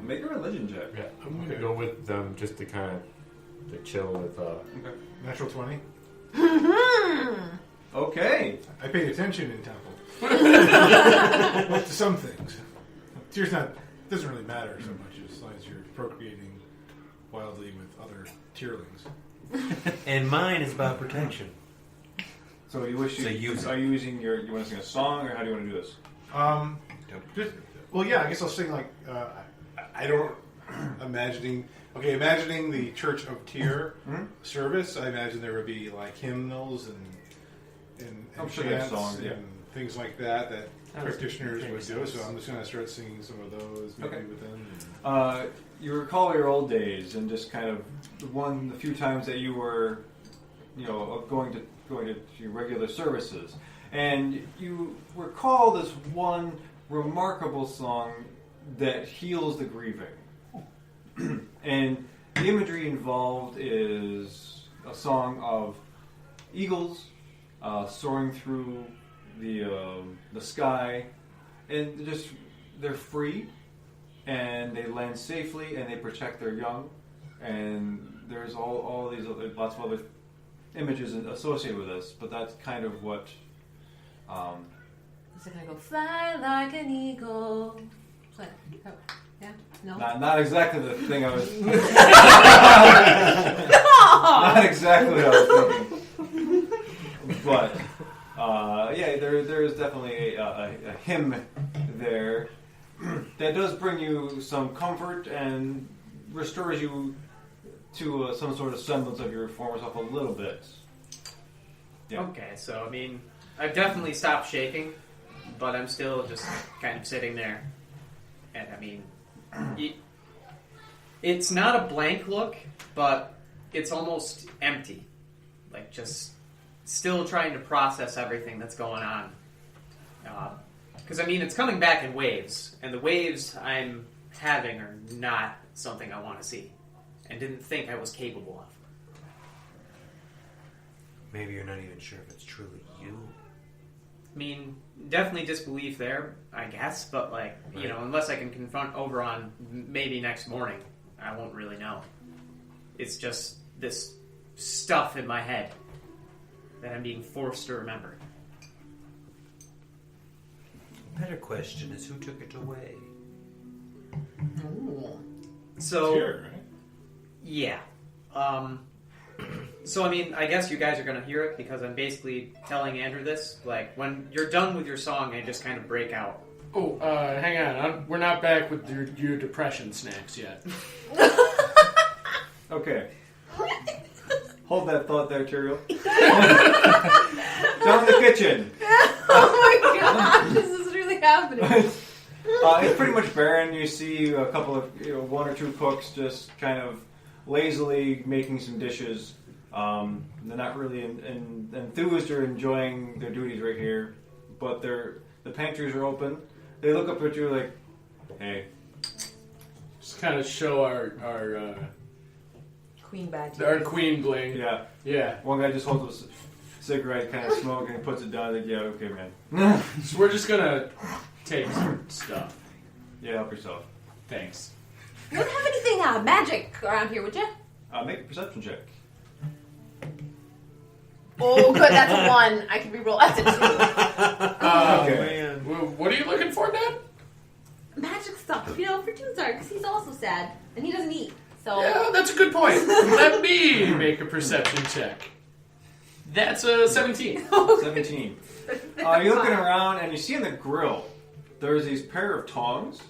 Make a religion check. Yeah, I'm gonna go with them just to kind of to chill with. Okay. natural 20. Okay. I paid attention in temple. To some things. Tear's doesn't really matter so much as long as you're procreating wildly with other tierlings. And mine is about protection. So you wish So use it. Are you using you want to sing a song, or how do you want to do this? Well, yeah, I guess I'll sing like I don't imagining the Church of Tyr service. I imagine there would be like hymnals and I'm sure there's chants songs, yeah. and things like that practitioners would do. So I'm just going to start singing some of those maybe with them. You recall your old days and just kind of the few times that you were, going to your regular services, and you recall this one remarkable song that heals the grieving. And the imagery involved is a song of eagles soaring through the sky, and they're free, and they land safely, and they protect their young, and there's all these lots of other images associated with this, but that's kind of what. Is it gonna go fly like an eagle? Like, yeah, no. Not exactly the thing I was. Not exactly what I was thinking. But yeah, there is definitely a hymn there that does bring you some comfort and restores you to some sort of semblance of your former self a little bit. Yeah. Okay, so I mean, I've definitely stopped shaking, but I'm still just kind of sitting there. And I mean, it's not a blank look, but it's almost empty. Like, just still trying to process everything that's going on. Because, I mean, it's coming back in waves, and the waves I'm having are not something I want to see, and didn't think I was capable of. Maybe you're not even sure if it's truly you. I mean, definitely disbelief there, I guess, but, like, Right. Unless I can confront Oberon maybe next morning, I won't really know. It's just this stuff in my head that I'm being forced to remember. Better question is, who took it away? Ooh. So, Tear, right? yeah. So, I mean, I guess you guys are going to hear it because I'm basically telling Andrew this. Like, when you're done with your song, I just kind of break out. Oh, hang on. We're not back with your depression snacks yet. Okay. Hold that thought there, Tyriel. Down in the kitchen. Oh my gosh, this is really happening. It's pretty much barren. You see a couple of, one or two cooks just kind of lazily making some dishes. They're not really enthused or enjoying their duties right here, but the pantries are open. They look up at you like, "Hey." Just kind of show our Queen badge. our queen bling. Yeah. Yeah. One guy just holds a cigarette, kind of smoke, and puts it down. Like, yeah, okay, man. So we're just gonna take some stuff. Yeah, help yourself. Thanks. You don't have anything magic around here, would you? Make a perception check. Oh, good, that's a 1. I can reroll. That's a 2. Okay. What are you looking for, Dad? Magic stuff, for Toonsar, because he's also sad, and he doesn't eat. So Yeah, that's a good point. Let me make a perception check. That's a 17. 17. You're looking around, and you see in the grill, there's these pair of tongs,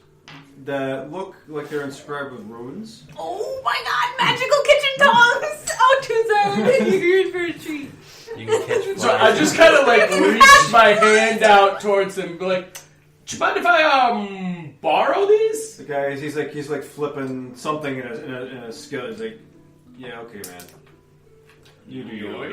that look like they're inscribed with runes. Oh my god, magical kitchen tongs! Oh, Tuzo, you're in for a treat. You can catch flies. So I just kind of like reach my hand out towards him, and be like, "Do you mind if I borrow these?" The guy, he's like flipping something in a skill. He's like, yeah, okay, man. You do your way.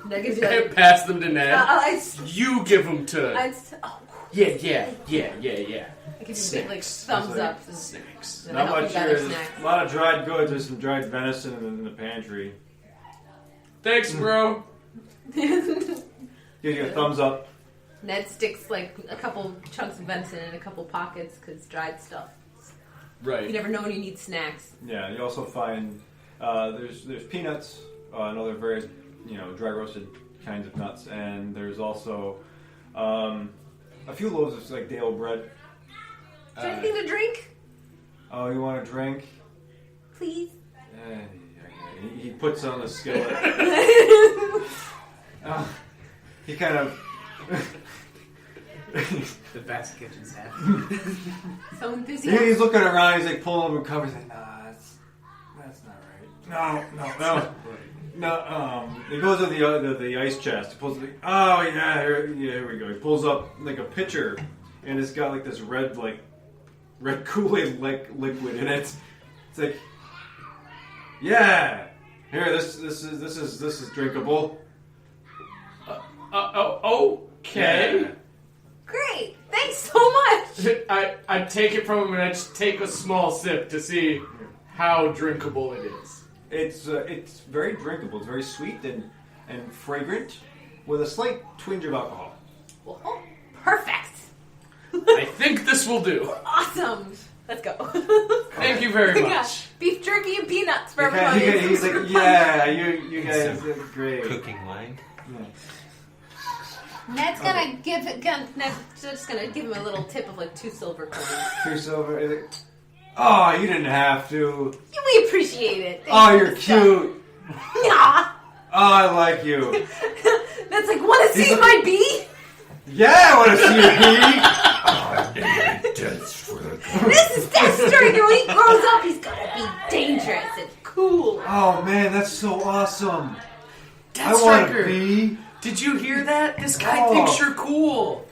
That gives you I like, pass them to Ned. I You give them to. oh, Yeah. I give you a big like thumbs up. Snacks. Then I Not help much you gather here. snacks. A lot of dried goods. There's some dried venison in the pantry. Thanks, bro. Gives you a thumbs up. Ned sticks like a couple chunks of venison in a couple pockets because dried stuff. You Right. never know when you need snacks. Yeah, you also find there's peanuts and other various dry roasted kinds of nuts, and there's also a few loaves of like day old bread. Is there anything to drink? Oh, you want a drink? Please. He puts on the skillet. He kind of. The best kitchens have. So enthusiastic. He's looking around. He's like pulling over covers. Like, nah, that's not right. No. He goes to the ice chest. He pulls. Oh yeah, here we go. He pulls up like a pitcher, and it's got like this red Kool-Aid like liquid in it. It's like, yeah, here this is drinkable. Okay. Yeah. Great. Thanks so much. I take it from him and I just take a small sip to see how drinkable it is. It's very drinkable. It's very sweet and fragrant, with a slight twinge of alcohol. Well, perfect. I think this will do. Awesome. Let's go. Thank you very Yeah. much. Beef jerky and peanuts for everybody. He's like, yeah, you guys did great. Cooking wine. Yeah. Ned's just gonna give him a little tip of like 2 silver coins. 2 silver. He's like, oh, you didn't have to. We appreciate it. Thank Oh, you you're for the stuff. cute. Yeah. Oh, I like you. That's like, want to see like- my bee? Yeah, I want to see your bee. This is Deathstriker. When he grows up, he's gonna be dangerous and cool. Oh man, that's so awesome. I Deathstriker. want a bee. Did you hear that? This guy Oh. thinks you're cool.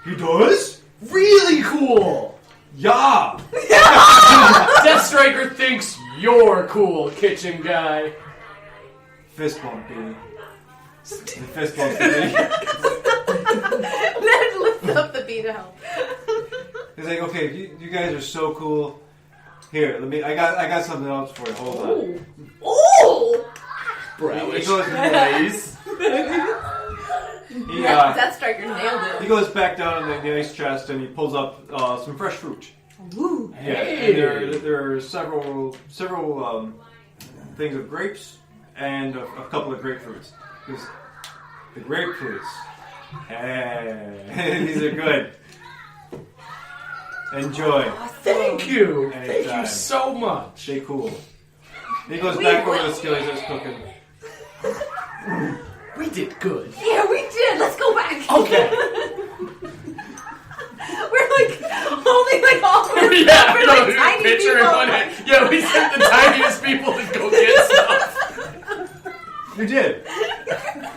He does? Really cool. Yeah. Deathstriker thinks you're cool, kitchen guy. Fist bump bee. Fist bump bee. Ned lifts up the bee to help. He's like, okay, you guys are so cool. Here, I got something else for you. Hold on. Oh! Brownish. He goes, Nice. Deathstriker nailed it. he goes back down in the ice chest and he pulls up some fresh fruit. Ooh. Yeah, and there are several things of grapes and a couple of grapefruits. Because the grapefruits, hey, these are good. Enjoy. Thank you. Anytime. Thank you so much. Stay cool. He goes back over to the skill. He starts cooking. We did good. Yeah, we did. Let's go back. Okay. We're like holding like all this Yeah, stuff for no, like tiny picture people. in one hand. Yeah, we sent the tiniest people to go get stuff. You did.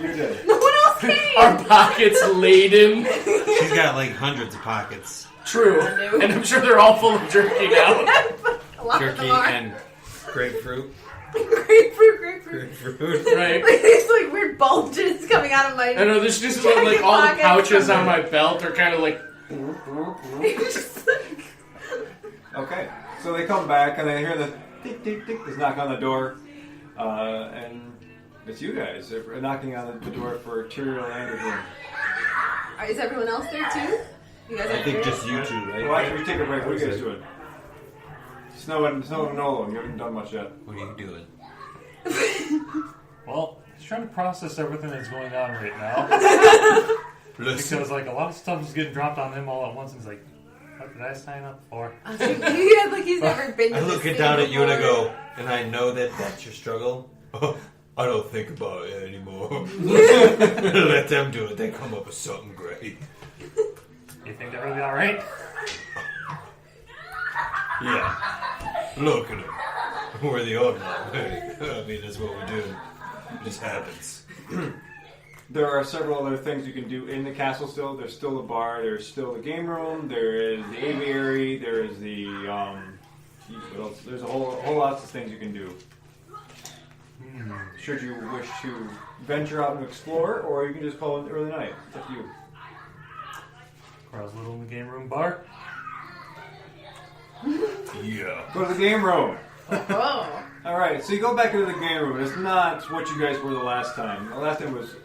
You did. No one else came. Our pockets laden. She's got like hundreds of pockets. True. I know. And I'm sure they're all full of jerky now. A lot of Jerky them are. and grapefruit. grapefruit. Right. Like these like weird bulges coming out of my. I know, this just Jerky like all the pockets. pouches on my belt are kind of like. Just like- Okay. So they come back and they hear the tick tick tick. There's a knock on the door, and it's you guys. They're knocking on the door for Tyrael and Eladrin. Is everyone else there too? You guys I are think there? just you two, right? Well, actually, we take a break. What are you guys doing? Snow and Nolo. You haven't done much yet. What are you doing? Well, he's trying to process everything that's going on right now. Because like a lot of stuff is getting dropped on him all at once, and he's like, "What did I sign up for?" Yeah, like he's never been. I to look this down thing at you and I before. go, and I know that that's your struggle. I don't think about it anymore. Let them do it. They come up with something great. You think they're really all right? Yeah. Look at him. We're the outlaw. I mean, that's what we do. It just happens. There are several other things you can do in the castle still. There's still a bar, there's still the game room, there is the aviary, there is the, what else? There's a whole lots of things you can do. Should you wish to venture out and explore, or you can just call it early night. It's up to you. Crowd's little in the game room bar. Yeah. Go to the game room. Oh. Alright, so you go back into the game room. It's not what you guys were the last time. The last time was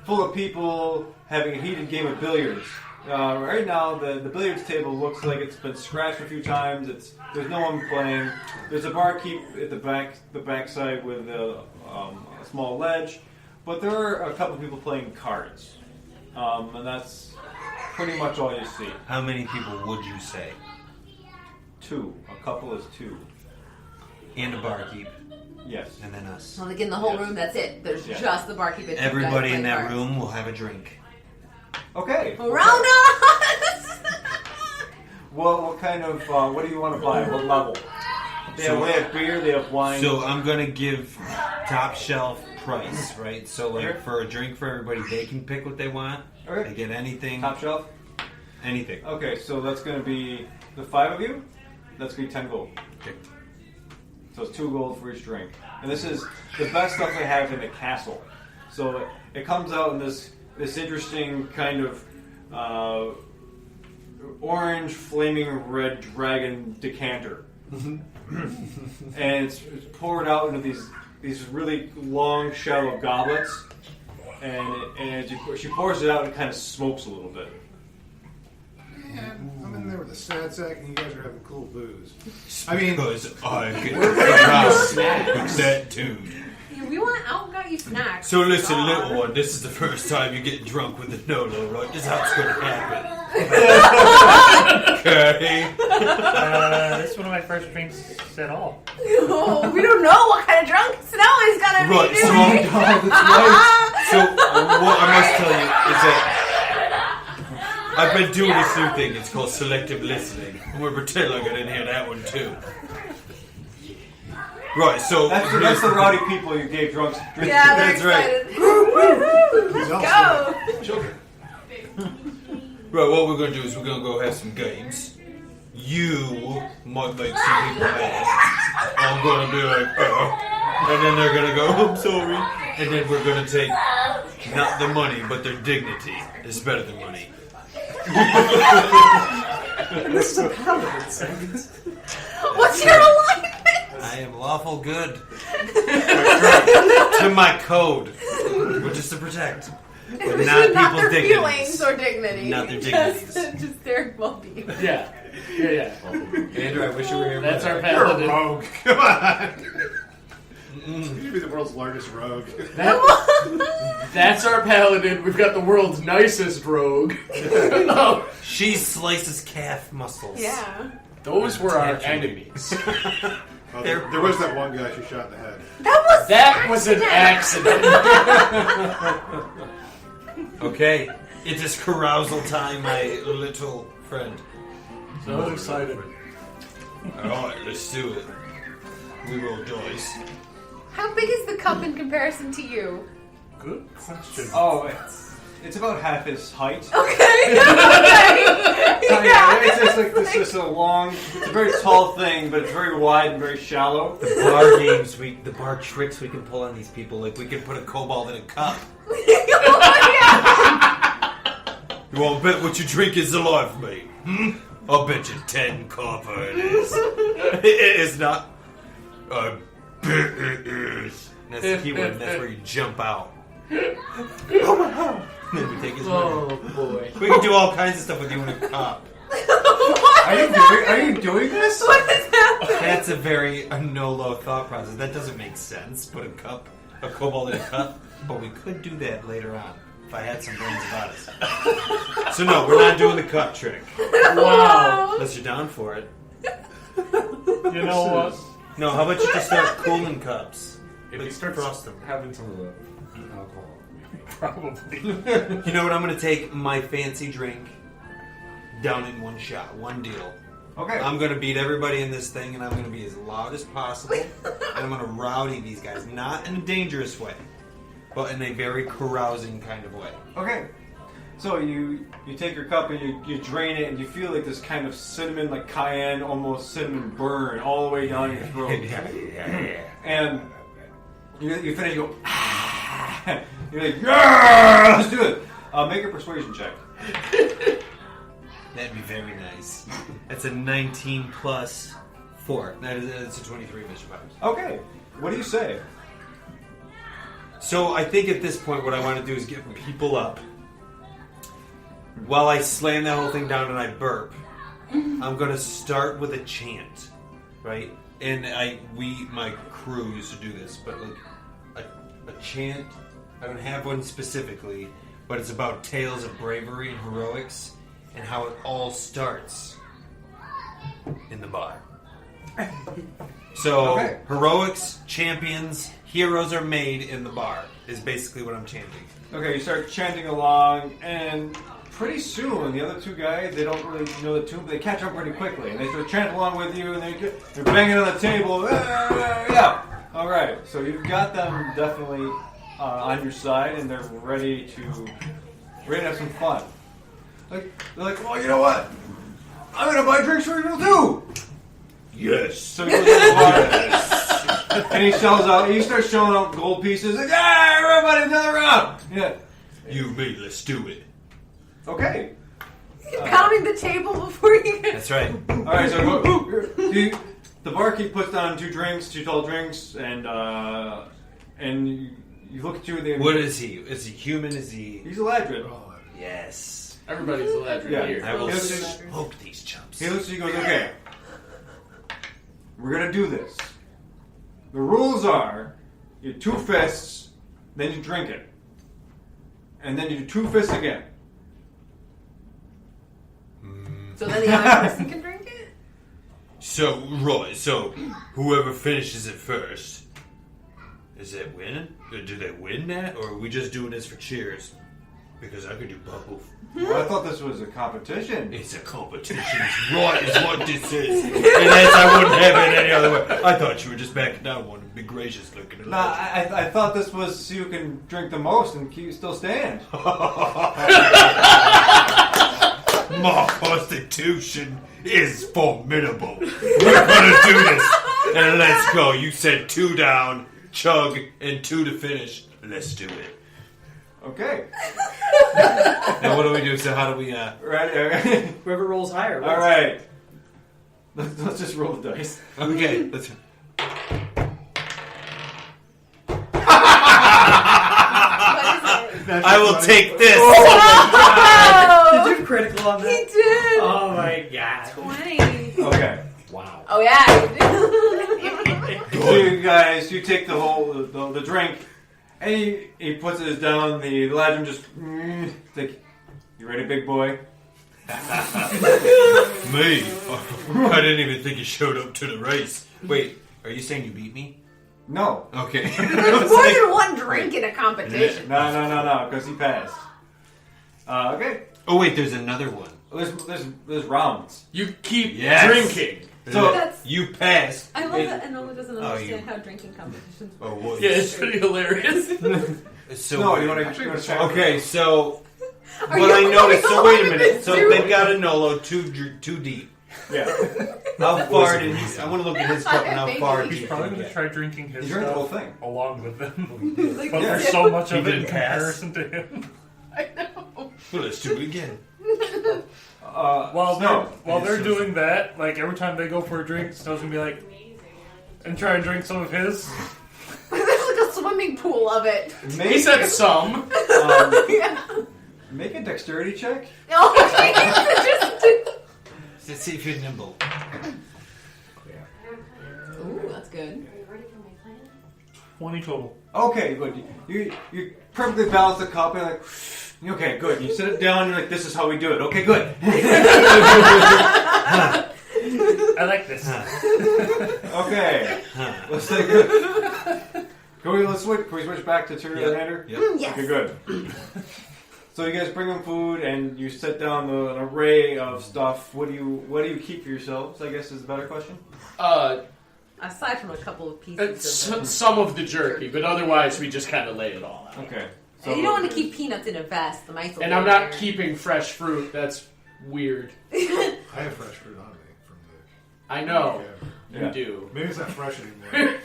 full of people having a heated game of billiards. Right now, the billiards table looks like it's been scratched a few times. There's no one playing. There's a barkeep at the backside with a small ledge, but there are a couple of people playing cards, and that's pretty much all you see. How many people would you say? 2. A couple is 2. And a barkeep. Yes. And then us. So like in the whole room, that's it. There's just the barkeep. And 2 guys Everybody in playing that cards. room will have a drink. Okay. Round us! What kind of, what do you want to buy? What level? They have beer, they have wine. So I'm gonna give top shelf price, right? So like Okay. for a drink for everybody, they can pick what they want. Okay. They get anything. Top shelf? Anything. Okay, so that's going to be the 5 of you. That's going to be 10 gold. Okay. So it's 2 gold for each drink. And this is the best stuff they have in the castle. So it comes out in this interesting kind of orange flaming red dragon decanter. And it's poured out into these really long shallow goblets. And as she pours it out, it kind of smokes a little bit. Man, I'm in there with a sad sack, and you guys are having cool booze. I mean, Because I get around with that dude. Yeah, we went out and got you snacks. So listen, God. little one, this is the first time you get drunk with the no-no, right? This is how it's going to happen. Okay? This is one of my first drinks at all. Oh, we don't know what kind of drunk Snow is gonna Right, be. so, so what I must tell you is that I've been doing this new thing. It's called selective listening. I'm going to pretend like I didn't hear that one too. Right, so That's the rowdy people you gave drunks drinks. Yeah, they're That's right. excited. Woo-hoo, let's go. children. Right, what we're going to do is we're going to go have some games. You might make some people mad. I'm going to be like, and then they're going to go, I'm sorry. And then we're going to take not the money, but their dignity. It's better than money. This is a paladin segment. What's your alignment? I am lawful good. To my code. Which is to protect. But not Not people's their dignities. feelings or dignity. Not their dignities. Just their well-being. Yeah. Andrew, I wish you were here. That's our You're a paladin. rogue. Come on. You should be the world's largest rogue. That's our paladin. We've got the world's nicest rogue. Oh, She slices calf muscles. Yeah. those were our enemies. Oh, there was that one guy she shot in the head. That was an accident. Okay. It is carousal time, my little friend. So I was excited. Alright, let's do it. We roll dice. How big is the cup in comparison to you? Good question. Oh, it's about half his height. Okay. Yeah, it's just a long, it's a very tall thing, but it's very wide and very shallow. The bar games, the bar tricks we can pull on these people, like we can put a kobold in a cup. You won't bet what you drink is alive, mate. I'll bet you 10 copper it is. It is not. I bet it is. That's the keyword, and that's where you jump out. Oh my god! Then we take his money. Oh boy. We can do all kinds of stuff with you in a cup. Are you doing this? What is happening? That's a very no-low thought process. That doesn't make sense. Put a kobold in a cup. But we could do that later on if I had some brains about it. So no, we're not doing the cup trick. Wow. Unless you're down for it. You know what? No, how about you just start cooling cups? If he starts frost them. having some of the alcohol. Probably. You know what? I'm going to take my fancy drink down in one shot, one deal. Okay. I'm gonna beat everybody in this thing, and I'm gonna be as loud as possible, and I'm gonna rowdy these guys, not in a dangerous way, but in a very carousing kind of way. Okay. So you take your cup and you drain it, and you feel like this kind of cinnamon, like cayenne, almost cinnamon burn all the way down your throat. And you finish, you go, ah! You're like, yeah, let's do it. Make a persuasion check. That'd be very nice. That's a 19 plus 4. That's a 23 mission powers. Okay. What do you say? So I think at this point what I want to do is get people up. While I slam that whole thing down and I burp, I'm going to start with a chant, right? And my crew used to do this, but like a chant, I don't have one specifically, but it's about tales of bravery and heroics and how it all starts in the bar. So, Okay. heroics, champions, heroes are made in the bar, is basically what I'm chanting. Okay, you start chanting along, and pretty soon the other two guys, they don't really know the tune, but they catch up pretty quickly. And they start chanting along with you, and they're banging on the table. Yeah. All right, so you've got them definitely on your side, and they're ready to have some fun. They're like, well, you know what? I'm gonna buy drinks for you too. Yes. So he goes to the bar, and he starts shelling out gold pieces. Like, yeah, everybody, another round. Yeah. You, me, let's do it. Okay. Counting the table before you get... That's right. All right. So the barkeep puts down 2 tall drinks, and you look at you. And What is he? Is he human? Is he... He's Eladrin. Yes. Everybody's Eladrin Yeah. here. I will He'll smoke these chumps. He looks at you and goes, okay, we're going to do this. The rules are you do 2 fists, then you drink it. And then you do 2 fists again. So then the other person can drink it? So whoever finishes it first, is it winning? Do they win that? Or are we just doing this for cheers? Because I could do both. Well, I thought this was a competition. It's a competition. It's right is what this is. And as I wouldn't have it any other way. I thought you were just backing down one and be gracious looking at No, I thought this was so you can drink the most and still stand. My constitution is formidable. We're gonna do this. And let's go. You said 2 down, chug, and 2 to finish. Let's do it. Okay. Now what do we do? So how do we Right. Whoever rolls higher wins. All right. Let's just roll the dice. Okay, let's I will take this. Did you critical on He that? did! Oh my god. 20. Okay. Wow. Oh, yeah. So you guys, you take the drink, and he puts it down. The Eladrin just like, you ready, big boy? Me? I didn't even think you showed up to the race. Wait, are you saying you beat me? No. Okay. There's more than one drink in a competition. No, because he passed. Okay. Oh wait, there's another one. There's rounds. You keep Yes. drinking. So That's, You passed. I love that Enola doesn't Oh, understand you- how drinking competitions work. Oh, what? Yeah, it's pretty hilarious. So no, you want to check? Okay, so Are what you I noticed. So really wait a minute. So doing they've got a Nolo too deep. Yeah. How far did he? I want to look at his cup and how far Maybe. deep. He's probably did he going to get. try drinking his He drank the whole stuff thing. along with them. Like, But yeah. there's so much He of it in didn't pass. comparison to him. I know. Well, let's do it again. While Snow. they're doing that, like every time they go for a drink, Snow's going to be like, and try and drink some of his. There's like a swimming pool of it. He said some. Yeah. Make a dexterity check. No, Let's see if you're nimble. Ooh, that's good. 20 total. Okay, good. You perfectly balance the cup and like, okay, good. You sit it down. You're like, this is how we do it. Okay, good. I like this. Okay, let's take it. Can we switch back to Tyrion Commander? Yep. Yes. Okay, good. So you guys bring them food, and you set down an array of stuff. What do you keep for yourselves? I guess is the better question. Aside from a couple of pieces of Some of the jerky, but otherwise we just kind of lay it all out. Okay. And you don't want to keep peanuts in a vest. The mice will And get I'm not there. keeping fresh fruit. That's weird. I have fresh fruit on me from the. I know. Yeah. You do. Maybe it's not fresh anymore.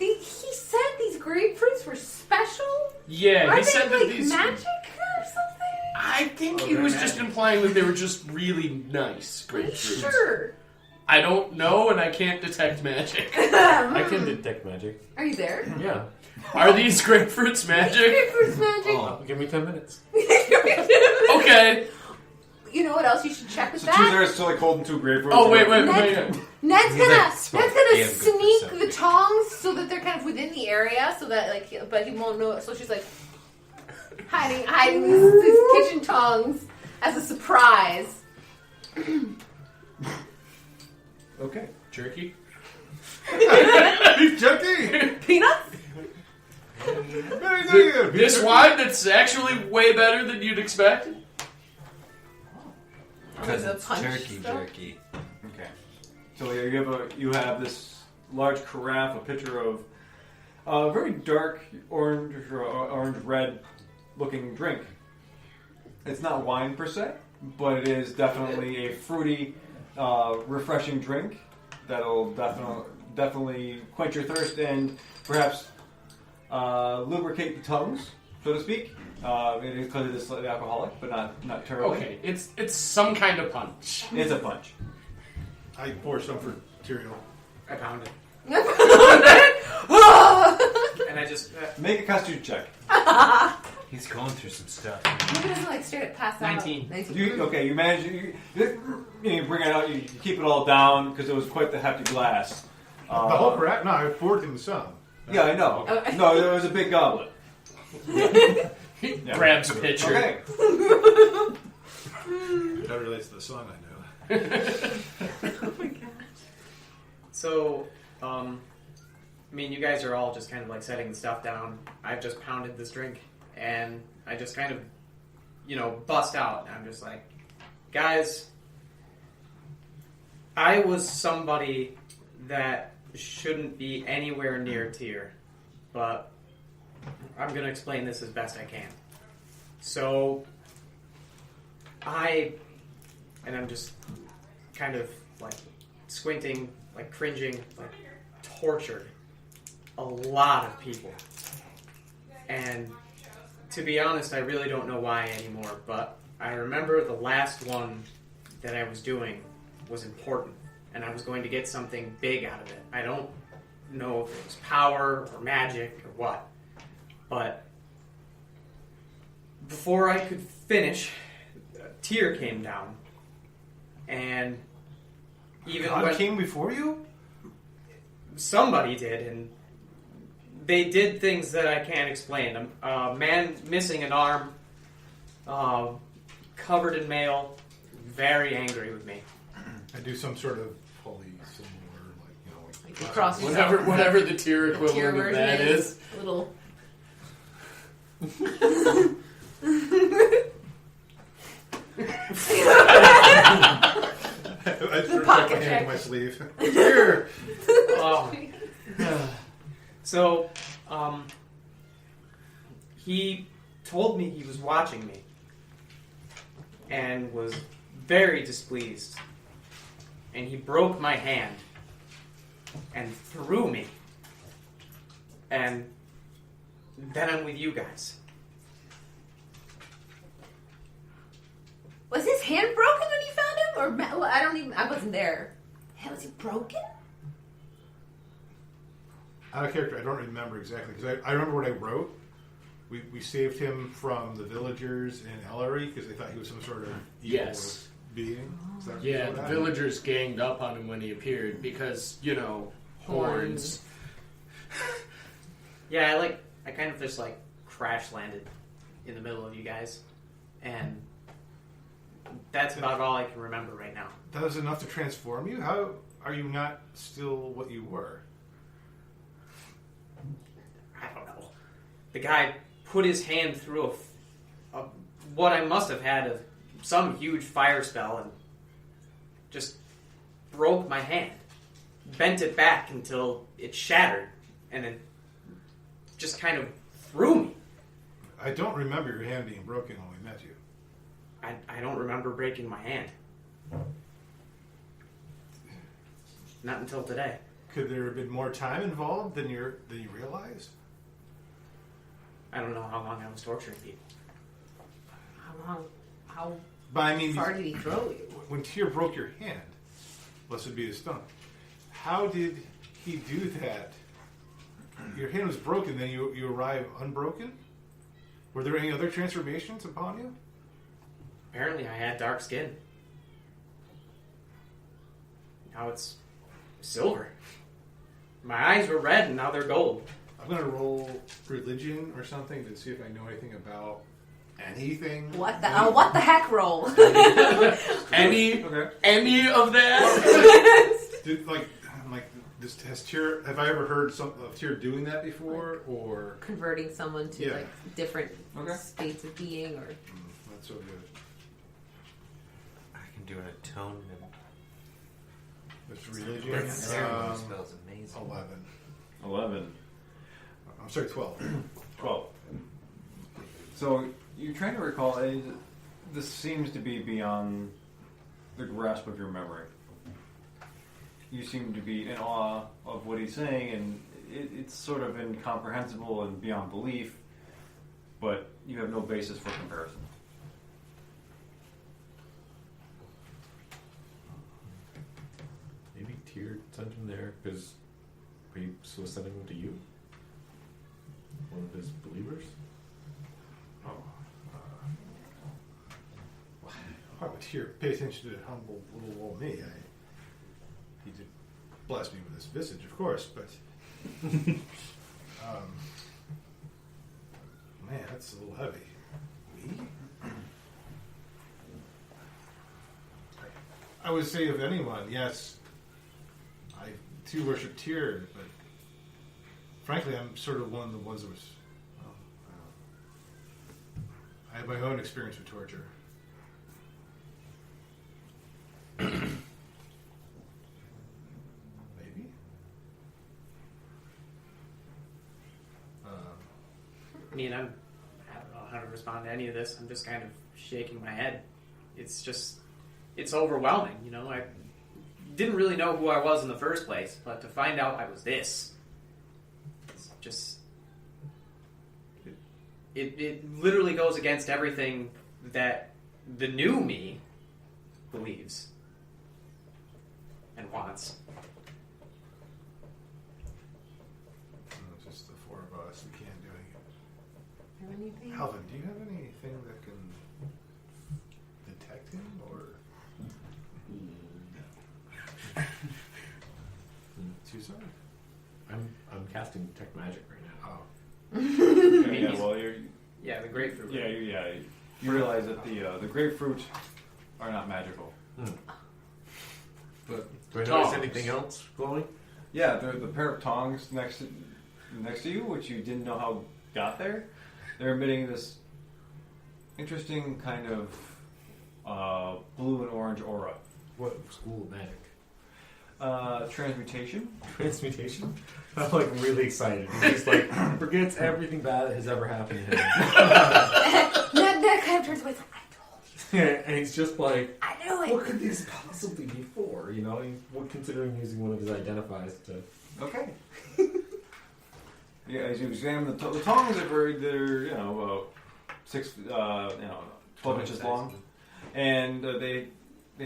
He said these grapefruits were special? Yeah, Are he they said like that these. magic or something? I think he was just implying that they were just really nice Are you grapefruits. sure? I don't know, and I can't detect magic. I can detect magic. Are you there? Yeah. Are these grapefruits magic? Grapefruits magic? Oh, give me 10 minutes. Okay. You know what else you should check with So 2 that? theirs to like holding 2 grapefruits. Oh wait. Ned's gonna That's Ned's what gonna they have good for sneak something. the tongs so that they're kind of within the area, so that like, but he won't know. So she's like hiding these kitchen tongs as a surprise. Okay. Jerky. Beef jerky. Peanuts? Very good. Beef This jerky. wine that's actually way better than you'd expect. Because The it's punch turkey stuff? jerky. Okay. So you have this large carafe, a pitcher of very dark orange or orange red looking drink. It's not wine per se, but it is definitely a fruity, refreshing drink that'll definitely quench your thirst and perhaps lubricate the tongues, so to speak. It is because it is slightly alcoholic, but not terribly. Okay, it's some kind of punch. It's a punch. I pour some for Tyrael. I pound it. Look And I just... Make a constitution check. He's going through some stuff. at him like straight up pass out. 19. You manage. You bring it out. You keep it all down because it was quite the hefty glass. The whole crap? No, I poured him some. Yeah, I know. Okay. No, there was a big goblet. He Yeah. grabs a pitcher. Okay. That relates to the song I know. Oh my gosh. So, I mean, you guys are all just kind of like setting the stuff down. I've just pounded this drink, and I just kind of, bust out. And I'm just like, guys, I was somebody that shouldn't be anywhere near tier, but I'm going to explain this as best I can. So, and I'm just kind of like squinting, like cringing, like tortured a lot of people. And to be honest, I really don't know why anymore, but I remember the last one that I was doing was important, and I was going to get something big out of it. I don't know if it was power or magic or what, but before I could finish, a tear came down, and even God when came before you? somebody did, and they did things that I can't explain. A man missing an arm, covered in mail, very angry with me. I do some sort of holy symbol or Like you cross yourself. Whatever the tier The tier equivalent of version that is. A little. I threw pocket my hand check. in my sleeve. Here. So, he told me he was watching me and was very displeased. And he broke my hand and threw me. And then I'm with you guys. Was his hand broken when you found him? Or well, I wasn't there. Yeah, was he broken? Out of character, I don't remember exactly because I remember what I wrote. We saved him from the villagers in Ellery because they thought he was some sort of evil Yes. being. Is that Yeah, what the happened? villagers ganged up on him when he appeared because, horns. Yeah, I kind of just crash landed in the middle of you guys. And that's about all I can remember right now. That was enough to transform you? How are you not still what you were? I don't know. The guy put his hand through a what I must have had of some huge fire spell and just broke my hand. Bent it back until it shattered, and then just kind of threw me. I don't remember your hand being broken when we met you. I don't remember breaking my hand. Not until today. Could there have been more time involved than you realized? I don't know how long I was torturing people. How But I mean, far did he throw you? when Tyr broke your hand, lest it be a stunt, how did he do that? Your hand was broken, then you arrive unbroken? Were there any other transformations upon you? Apparently I had dark skin. Now it's silver. My eyes were red and now they're gold. I'm going to roll religion or something to see if I know anything about anything. What the heck roll? Any of that? Has Tyr, have I ever heard of Tyr doing that before, or Converting someone to like different Okay. states of being, or not so good? I can do an atonement. This religion. Ceremony spell's amazing. 11. I'm sorry, 12. 12. So you're trying to recall. This seems to be beyond the grasp of your memory. You seem to be in awe of what he's saying, and it's sort of incomprehensible and beyond belief, but you have no basis for comparison. Maybe Tyr sent him there because he was sending him to you? One of his believers? Why would Tyr pay attention to humble little old me? He did bless me with his visage, of course, but man, that's a little heavy. Me? I would say of anyone, yes, I too worship Tyr, but frankly, I'm sort of one of the ones that was. I have my own experience with torture. Maybe. I mean, I don't know how to respond to any of this. I'm just kind of shaking my head. It's overwhelming, you know. I didn't really know who I was in the first place, but to find out I was this, it's just... It literally goes against everything that the new me believes and wants. Just the four of us. We can't do anything. anything? Alvin, do you have anything that can detect him, or? Too sorry. I'm casting detect magic right now. Oh. Yeah, the grapefruit. You realize that the grapefruit are not magical. But do I notice anything else glowing? Yeah, the pair of tongs next to you, which you didn't know how got there, they're emitting this interesting kind of blue and orange aura. What school of magic? Transmutation. Transmutation? I'm like really excited. He just like forgets everything bad that has ever happened to him. that kind of turns away. Like, I told you. And he's just like, I knew it. what could these possibly be for? You know, he's considering using one of his identifiers to. Okay. Yeah, as you examine the tongs, they're 12 inches long, and they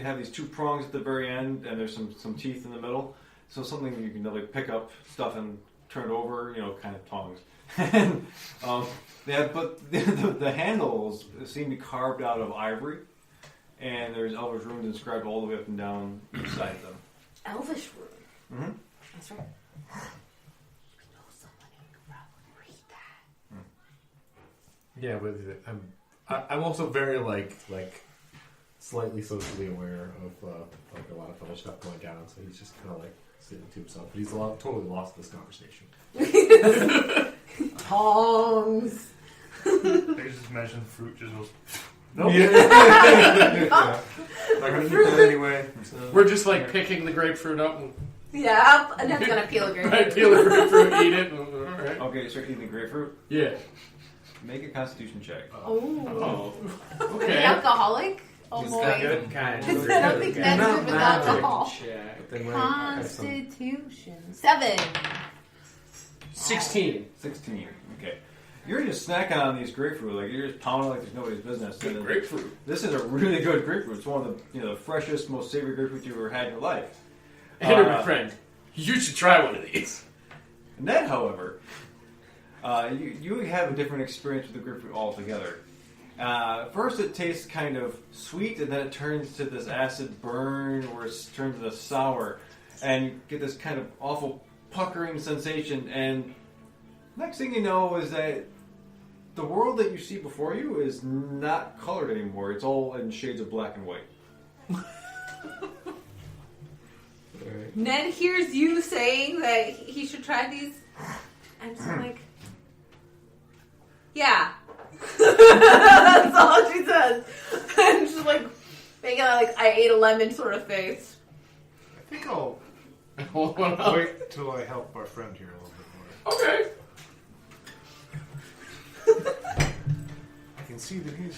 have these two prongs at the very end, and there's some teeth in the middle. So something you can like pick up stuff and turn it over, kind of tongs. And the handles seem to be carved out of ivory, and there's elvish runes inscribed all the way up and down each side of them. Elvish rune. Mm-hmm. That's right. We know someone who can probably read that. Yeah, but I'm also very like slightly socially aware of like a lot of other stuff going down, so he's just kind of like sitting to himself. But he's totally lost this conversation. Tongs. I just imagine fruit just goes Nope. Yeah. Not gonna do that anyway. So. We're just like picking the grapefruit up and Yeah, and that's gonna peel a grapefruit. right, peel the grapefruit, eat it. Alright. Okay, start eating the grapefruit. Yeah. Make a Constitution check. Oh. Oh. Is Okay. he alcoholic? Oh He's boy. got Good kind. I don't think that's Not good with magic. alcohol. Check. But then I have some- Constitution. 7. 16. 16. Okay. You're just snacking on these grapefruit, like you're just pounding like there's nobody's business. Good And grapefruit. This is a really good grapefruit. It's one of the freshest, most savory grapefruit you've ever had in your life. Hey, my friend, you should try one of these. Ned, however, you have a different experience with the grapefruit altogether. First, it tastes kind of sweet, and then it turns to this acid burn, or it turns to sour, and you get this kind of awful puckering sensation. And next thing you know is that the world that you see before you is not colored anymore. It's all in shades of black and white. Ned hears you saying that he should try these. I'm just like, yeah. That's all she says. And she's like making a, like, I ate a lemon sort of face. I think I'll Hold on up. wait till I help our friend here a little bit more. Okay. I can see that he's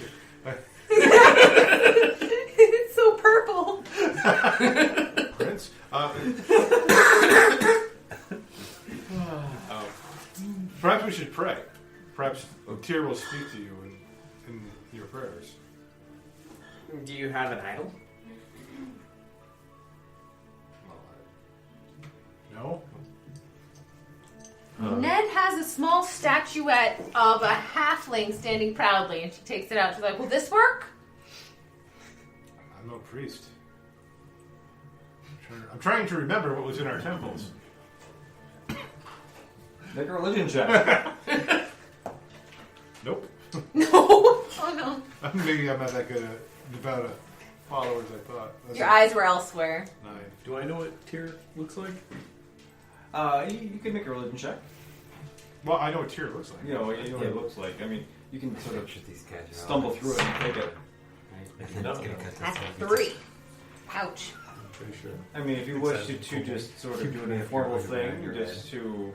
It's so purple. Prince. Perhaps we should pray. Perhaps Tyr will speak to you in your prayers. Do you have an idol? No? Ned has a small statuette of a halfling standing proudly, and she takes it out. She's like, will this work? I'm no priest. I'm trying to remember what was in our temples. Make a religion check. Nope. No. Oh, no. Maybe I'm not that good at devout followers I thought. That's Your eyes were elsewhere. 9. Do I know what Tyr looks like? You can make a religion check. Well, I know what Tyr looks like. You know what it looks like. I mean, you can sort of These guys are stumble all through it and take it. And then it's gonna cut That's this 3. Ouch. I'm pretty sure. I mean, if you wish to just sort of do an informal thing, just to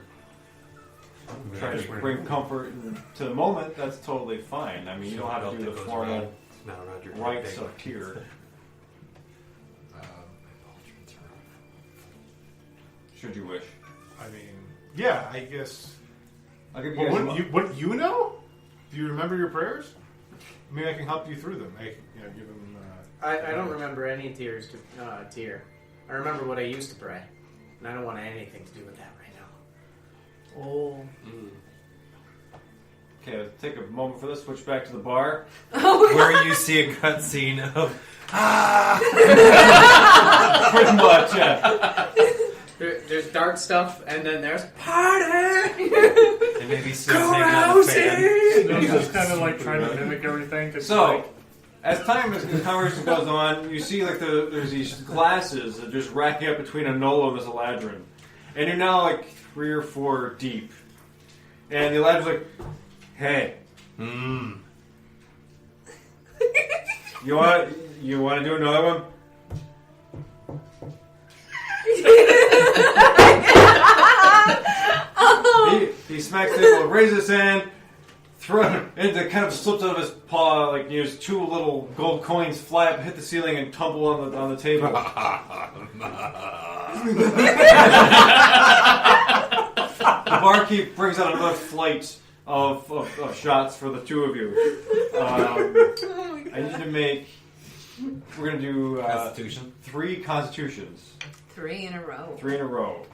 try to bring comfort to the moment, that's totally fine. I mean, you don't have to do the formal Now around your rites of Tyr. Should you wish. I mean, yeah, I guess. I'll give you Well, guys wouldn't you know? Do you remember your prayers? I mean, I can help you through them. I can, give them. I don't remember any tears to tear. I remember what I used to pray, and I don't want anything to do with that right now. Oh. Okay, let's take a moment for this. Switch back to the bar. Where you see a cutscene of Pretty much, yeah. There's dark stuff, and then there's party. and maybe Sid's hanging on the fan. No, just kind of like trying to mimic everything. 'Cause, So, like, as the conversation goes on, you see like there's these glasses that are just racking up between a Nolo and this Eladrin. And you're now like 3 or 4 deep. And the Eladrin's like, hey, you want to do another one? He smacks the table, raises his hand, and it kind of slips out of his paw, like there's 2 little gold coins fly up, hit the ceiling, and tumble on the table. The barkeep brings out another flight of shots for the 2 of you. I need you to make. We're gonna do Constitution. 3 constitutions. 3 in a row. 3 in a row.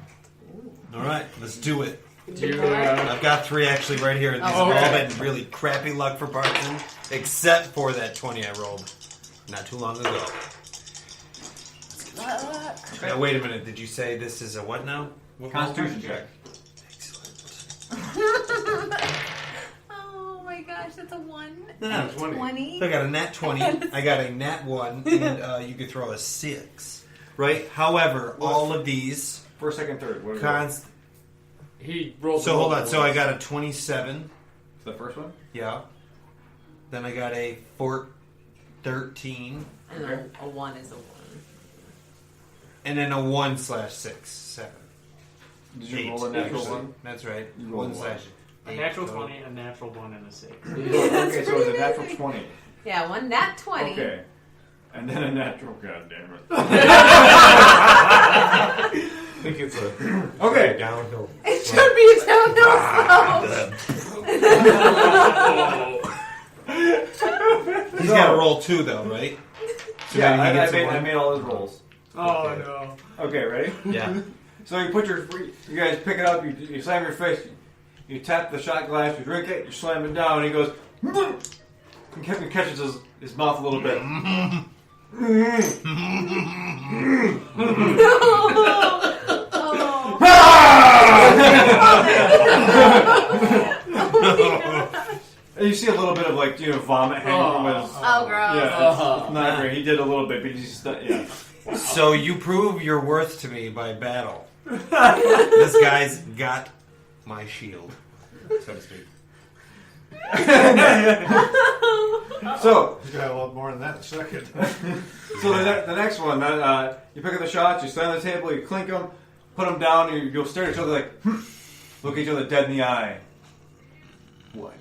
All right, let's do it. Do you, I've got 3 actually right here. These have all been really crappy luck for Barton, except for that 20 I rolled not too long ago. Now, wait a minute. Did you say this is a what now? What Constitution check. Oh my gosh, that's a 1. No, 20. So I got a nat 20. I got a nat 1, and you could throw a 6. Right? However, all of these... First, second, third. What is he rolled. So hold on. So I got a 27. the first one? Yeah. Then I got a 14. 13. And a 1 is a 1. And then a 1/6. 7. Did you 8. roll a natural one? That's right. You rolled 1/8. A natural 20, a natural 1, and a 6. Okay, so it's a natural 20. Yeah, 1 nat 20. Okay. And then a natural, goddammit. I think it's a Okay. downhill. It should be a downhill slope. He's got to roll 2, though, right? So Yeah, maybe he gets a I one. made all his rolls. Oh, no. Okay, ready? Yeah. So you guys pick it up, you slam your face, you tap the shot glass, you drink it, you slam it down, and he goes, and catches his mouth a little bit. And you see a little bit of vomit hanging from his. Oh, gross. Yeah, it's not great. He did a little bit, but he's yeah. So you prove your worth to me by battle. This guy's got my shield, so to speak. So He's gonna have a lot more than that in a second. So the next one, you pick up the shots, you stand on the table, you clink them, put them down, and you'll stare at each other like, look at each other dead in the eye. What?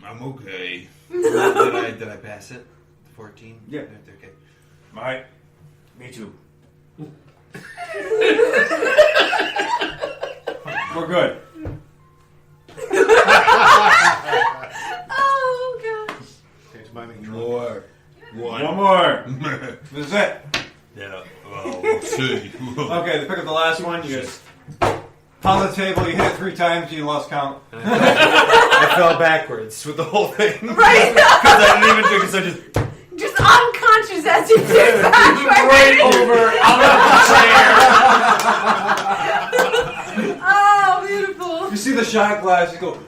I'm okay. Did I pass it? 14? Yeah. Okay. Alright. Me too. We're good. Oh, gosh. Okay, buy me More. One more. This is it. Yeah, well, we'll see. Okay, to pick up the last one, you just pound the table, you hit it 3 times, you lost count. I fell backwards with the whole thing. Right. Because I didn't even do it, because I Just unconscious as you did that. Right over out of the chair. Oh, beautiful. You see the shot glass, you go,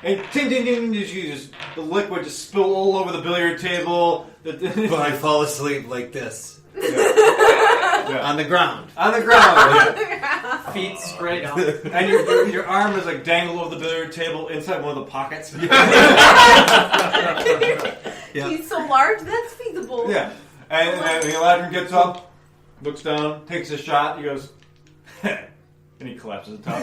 and ting, ting, ting, the liquid just spill all over the billiard table. But I fall asleep like this. Yeah. On the ground. On the ground. Feet straight up. And your arm is like dangled over the billiard table inside one of the pockets. Yeah. He's so large, that's feasible. Yeah. And then Eladrin gets up, looks down, takes a shot, he goes, and he collapses atop.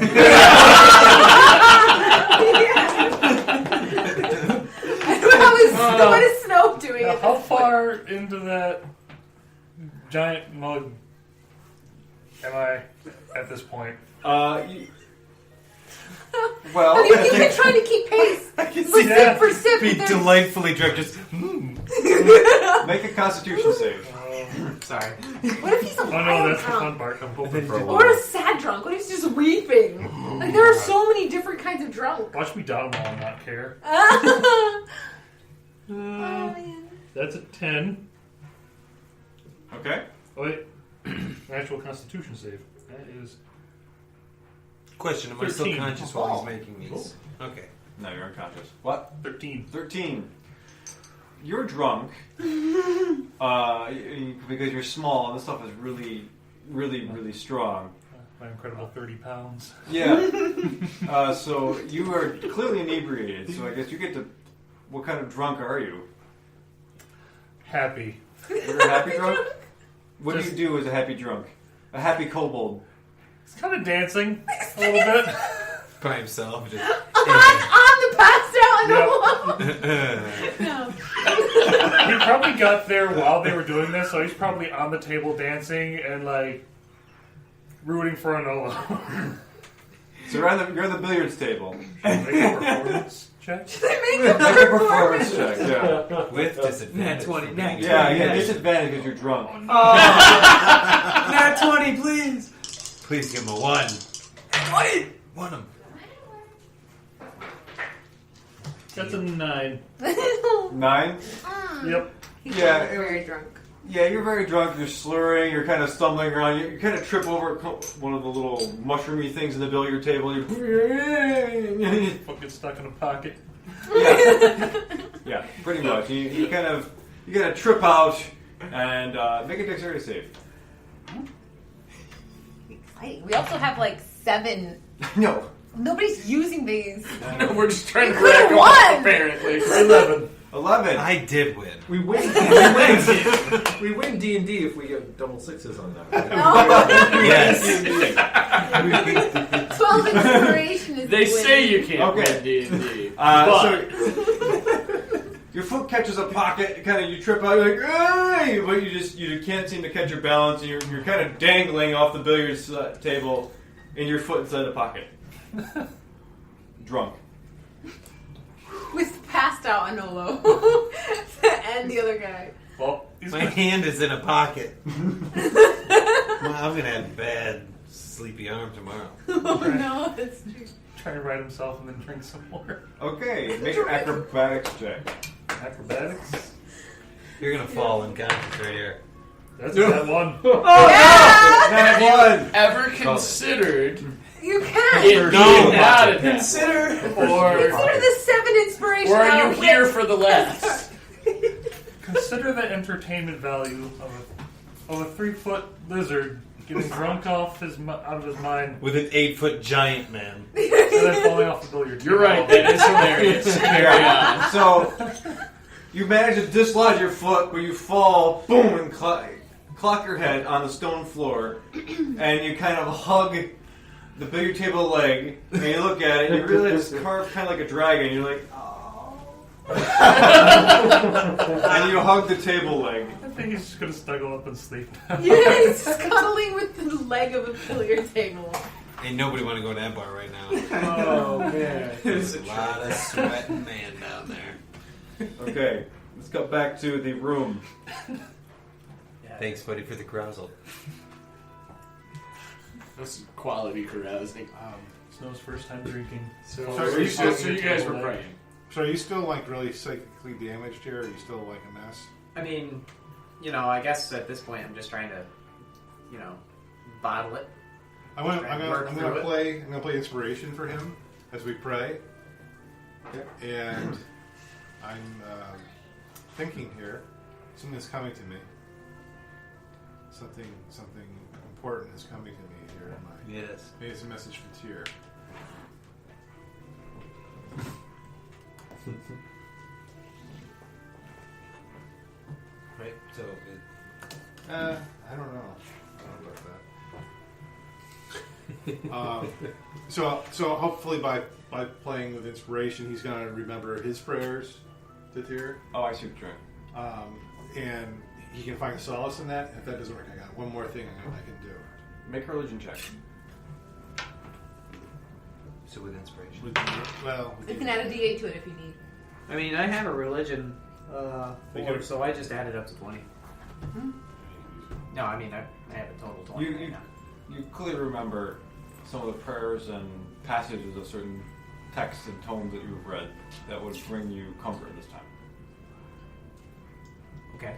What is Snow doing? Now, At how this far into that giant mug am I at this point? Well, Well, I mean, he's been trying to keep pace. I can See that? For sip, Be there's- delightfully drunk. Just, make a Constitution save. Sorry. What if he's a Oh no, wild that's the fun drunk? part. I'm hoping for a Or while. a sad drunk? What if he's just weeping? Like, there are so many different kinds of drunk. Watch me down while I not care. Oh, man. That's a 10. Okay. Oh wait, natural Constitution save. That is question, am I still 13. conscious while he's making these? Okay. No, you're unconscious. What? 13. 13. You're drunk because you're small and this stuff is really, really, really strong. My incredible 30 pounds. Yeah. So you are clearly inebriated. So I guess you get to. What kind of drunk are you? Happy. You're a happy drunk? What do you do as a happy drunk? A happy kobold. It's kind of dancing a little bit. By himself. Just, On the passed out in the Yep. wall. No. He probably got there while they were doing this, so he's probably on the table dancing and like rooting for an Olo. So you're on the billiards table. Make a performance check. Make a performance check. Yeah. with disadvantage. Nat 20. Nat 20. Yeah, you get disadvantage because you're drunk. Nat 20, please. Please give him a 1. 20. Won him. That's a 9. 9? Yep. He's Yeah, very drunk. Yeah, you're very drunk. You're slurring. You're kind of stumbling around. You kind of trip over one of the little mushroomy things in the billiard table. You Fuck gets stuck in a pocket. yeah, pretty much. You kind of trip out and make a dexterity save. Exciting. We also have like 7. No. Nobody's using these. We're just trying to You could've rack them won. up, apparently. 11. 11. I did win. We win. We win D&D if we get double sixes on that. Right? Yes. 12 inspiration is They the say win. you can't Okay. win D&D. So your foot catches a pocket, kind of you trip out, you're like, "Ay!" But you can't seem to catch your balance, and you're kind of dangling off the billiards table, and your foot inside the pocket. Drunk. With passed out Anolo and the other guy. Well, he's My gonna, hand is in a pocket. Well, I'm gonna have bad sleepy arm tomorrow. Oh no, that's true. try to right himself and then drink some more. Okay, make an acrobatics check. Acrobatics? You're gonna fall unconscious right here. That's that one. That one. Ever considered You can. it being out of that? Consider. Or Consider the 7 inspiration. are you out of here which- for the less? Consider the entertainment value of a 3-foot lizard getting drunk off out of his mind With an 8-foot giant man. and then falling off the billiard table. You're right, that is hilarious. Carry on. So you manage to dislodge your foot, but you fall, boom, and clock your head on the stone floor, and you kind of hug the billiard table leg, and you look at it, and you realize it's carved kind of like a dragon, and you're like, oh. And you hug the table leg. I think he's just gonna snuggle up and sleep now. Yeah, he's cuddling with the leg of a billiard table. Ain't nobody want to go to that bar right now. Oh man. There's a lot of sweating man down there. Okay, let's go back to the room. Thanks, buddy, for the carousal. That's quality carousing. Snow's first time drinking. So, So you you guys were praying. So are you still like really psychically damaged here? Or are you still like a mess? I mean, I guess at this point I'm just trying to, bottle it. I'm gonna through play inspiration for him as we pray. And I'm thinking here, something's coming to me. Something important is coming to me here in my. Yes. Maybe it's a message from Tyr. Right, so I don't know. I don't know about that. So hopefully by playing with inspiration, he's going to remember his prayers to Tyr, Oh, I see what you're doing. and he can find solace in that. If that doesn't work, I got one more thing I can do. Make a religion check. So with inspiration. You can add a D8 to it if you need. I mean, I have a religion, Because- so I just added up to 20. No, I mean, I have a total 20 You- right now. You clearly remember some of the prayers and passages of certain texts and tomes that you've read that would bring you comfort this time. Okay.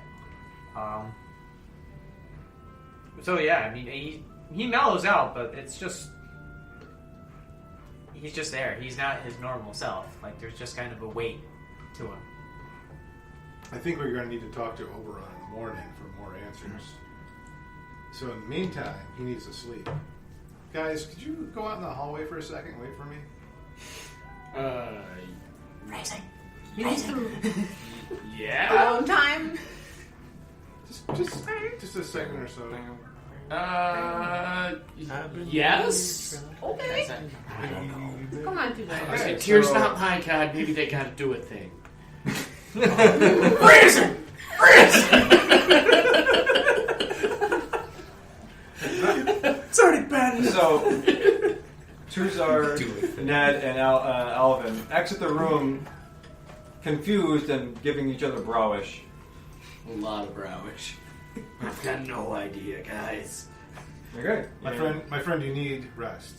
So yeah, I mean, he mellows out, but it's just he's just there. He's not his normal self. Like there's just kind of a weight to him. I think we're going to need to talk to Oberon in the morning for more answers. So in the meantime, he needs to sleep. Guys, could you go out in the hallway for a second? Wait for me. Rising. You need some Yeah. alone time. Just a second or so. Yes. Okay. Come on, two guys. Okay, Tyr's not my god. Maybe they got to do a thing. It's already bad. So, Truzar, Ned, and Alvin exit the room confused and giving each other browish. A lot of browish. I've got no idea, guys. Okay. My friend, you need rest.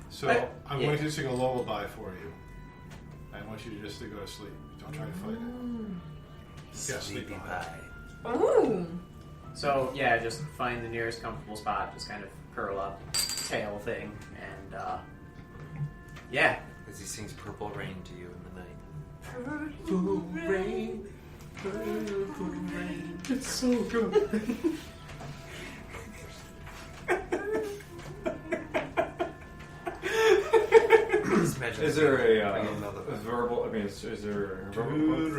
So I'm going to sing a lullaby for you. I want you to just to go to sleep. Don't try to fight it. Yeah, sleep on it. Ooh. So yeah, just find the nearest comfortable spot, just kind of curl up, tail thing, and yeah. As he sings Purple Rain to you in the night. Purple rain, purple rain. It's so good. Just imagine Is there a verbal? I mean, is there a verbal?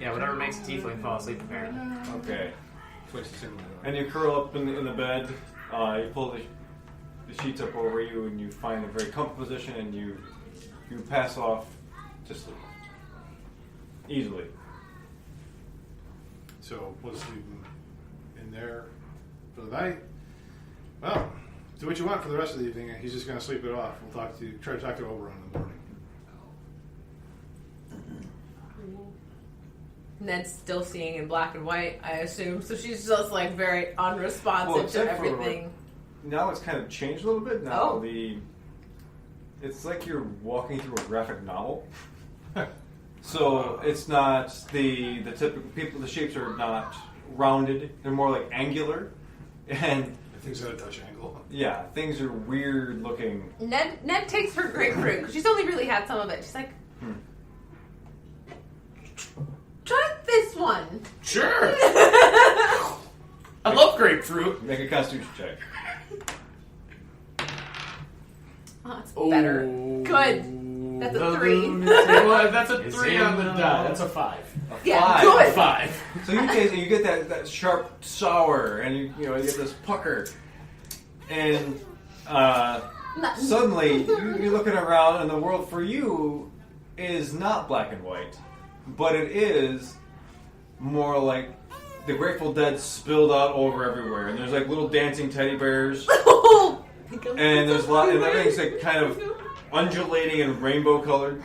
Yeah, whatever makes a tiefling fall asleep, apparently. Okay. And you curl up in the bed. You pull the sheets up over you, and you find a very comfortable position, and you pass off to sleep easily. So we'll just leave him in there for the night. Well, do what you want for the rest of the evening. He's just going to sleep it off. We'll try to talk to Oberon in the morning. Ned's still seeing in black and white, I assume. So she's just like very unresponsive to everything. Now it's kind of changed a little bit. Now it's like you're walking through a graphic novel. So it's not the typical people. The shapes are not rounded; they're more like angular, and things at a touch angle. Yeah, things are weird looking. Ned takes her grapefruit because she's only really had some of it. She's like, try this one. Sure. I love grapefruit. Make a Constitution check. Oh, it's better. Good. That's a 3. Well, that's a 3 on the die. That's a 5. Yeah, good. 5. So you taste it, you get that sharp sour, and you get this pucker, and suddenly you're looking around, and the world for you is not black and white, but it is more like the Grateful Dead spilled out over everywhere, and there's like little dancing teddy bears, and there's and everything's like kind of undulating and rainbow colored.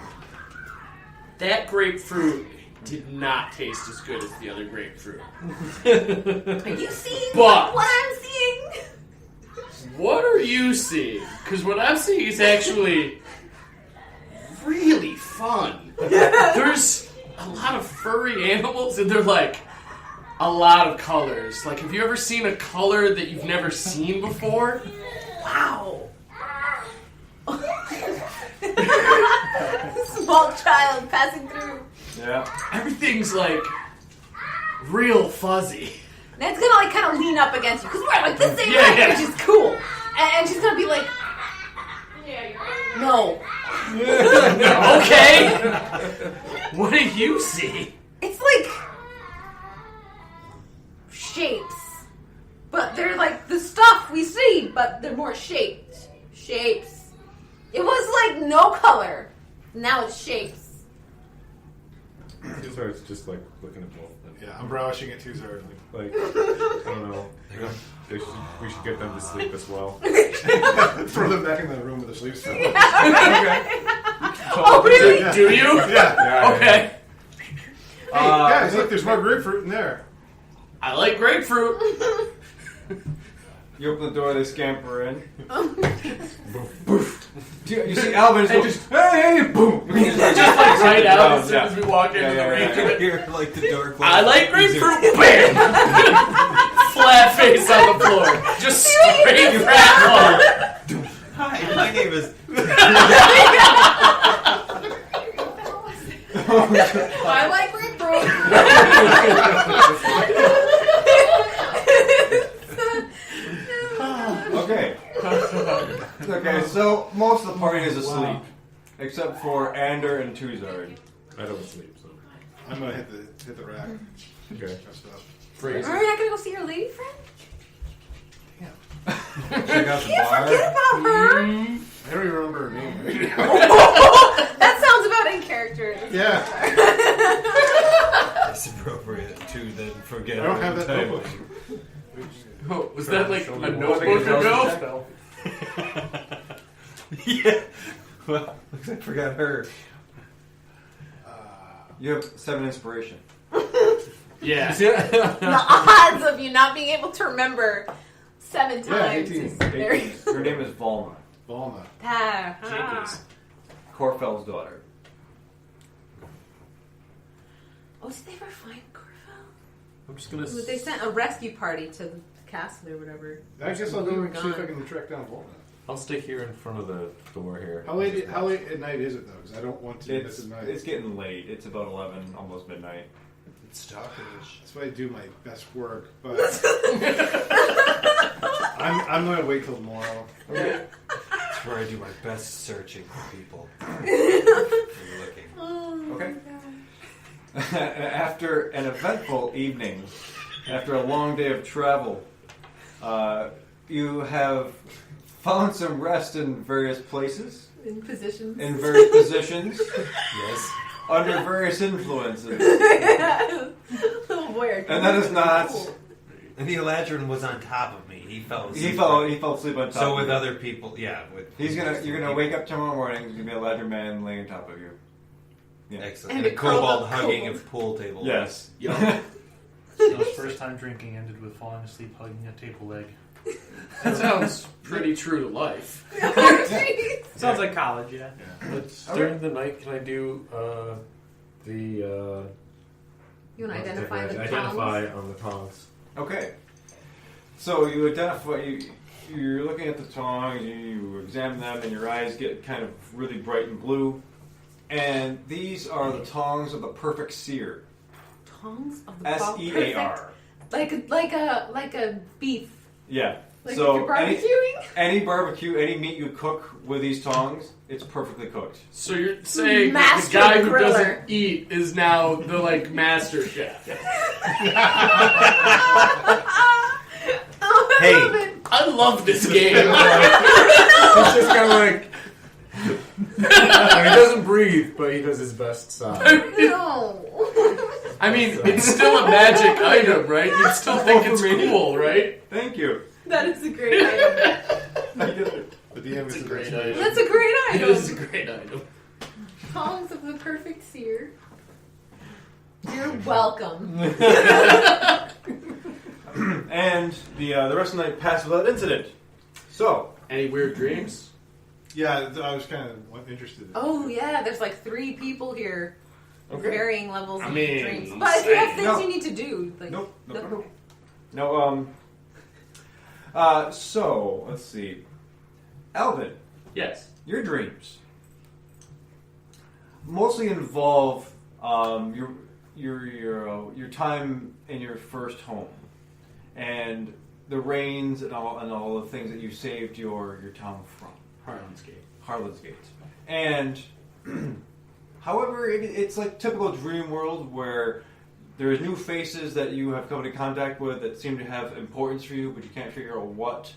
That grapefruit did not taste as good as the other grapefruit. Are you seeing But what I'm seeing? what are you seeing? Because what I'm seeing is actually really fun. There's a lot of furry animals, and they're like a lot of colors. Like, have you ever seen a color that you've never seen before? Wow. Small child passing through. Yeah. Everything's like real fuzzy. Ned's gonna like kind of lean up against you because we're like the same Yeah, height, yeah. which is cool. And she's gonna be like, no. Okay. What do you see? It's like shapes, but they're like the stuff we see, but they're more shaped. Shapes. It was like no color. Now it's shapes. Tuzar's just like looking at both of them. Yeah, I'm browishing it too hard. Like, I don't know. We should get them to sleep as well. Throw them back in the room with the sleeves. Yeah, right. Oh, really? Yeah. Do you? Yeah. Okay. Hey, guys, look, there's more grapefruit in there. I like grapefruit. You open the door, they scamper in. You see Alvin just go, hey, boom! Just like right out as soon as we walk into the range of it. Hear like the door close. I like grapefruit. Bam! Flat face on the floor. Just straight rattle. Hi, my name is. I like grapefruit. Okay. Okay, so most of the party is asleep. Except for Ander and Tuzard. I don't sleep, so. I'm gonna hit the rack. Okay. That's stuff. Are you not gonna go see your lady friend? Check out the Can't bar. forget about her. I don't even remember her name right now. That sounds about in character. Yeah. It's appropriate to then forget. I don't have that time. notebook. Oh, was that like a notebook ago? Yeah. Well, looks like I forgot her. You have 7 inspiration. Yeah. The odds of you not being able to remember 7 Yeah, times 18. is very... Her name is Volma. Valna. Jenkins. Corfel's daughter. Oh, did they ever find Corfell? I'm just gonna. They sent a rescue party to the castle or whatever. I guess I'll We were go see if I gone. can track down Valna. I'll stay here in front of the door here. How late at night is it though? Because I don't want to miss It's the night. it's getting late. It's about 11, almost midnight. It's stalkerish. That's why I do my best work, but I'm going to wait till tomorrow. Okay. It's where I do my best searching for people. And looking. Oh, Okay. my God. After an eventful evening, after a long day of travel, you have found some rest in various places, In positions. in various positions, Yes. under various influences. Oh boy, And that is not... cool. And the Eladrin was on top of me. He fell asleep. He fell asleep on top So of with you. other people, yeah. You're gonna wake up tomorrow morning, there's gonna be a Ladder man laying on top of you. Yeah. Excellent. And And a a kobold kobold. hugging a pool table. Yes. His first time drinking ended with falling asleep hugging a table leg. That sounds pretty true to life. Oh, jeez. Sounds like college, yeah. During the night, can I do the You want to identify the identify tongs? on the tongs? Okay. So you identify, you're looking at the tongs, you examine them, and your eyes get kind of really bright and blue. And these are the tongs of the perfect seer. Tongs of the S-E-A-R. perfect- like a beef. Yeah. Like So if you're barbecuing. any barbecue, any meat you cook with these tongs, it's perfectly cooked. So you're saying that Master the guy who griller. doesn't eat is now the master chef. Oh, I Hey. love it. I love this game. He's just kind of like. He doesn't breathe, but he does his best side. No. I mean, it's still a magic item, right? You'd still think it's cool, right? Thank you. That is a great item. But the It's a great item. item. That's a great It item. is a great item. Tongs of the perfect seer. You're welcome. And the rest of the night passed without incident. So, Any weird dreams? Yeah, I was kind of interested in Oh yeah, there's like 3 people here. Okay. Varying levels I of mean, dreams. But if you have things No. you need to do, like Nope. no. So, let's see. Alvin, Yes. your dreams mostly involve your time in your first home and the rains and all the things that you saved your town from. Harlan's Gate. And however, it's like typical dream world where there's new faces that you have come into contact with that seem to have importance for you, but you can't figure out what.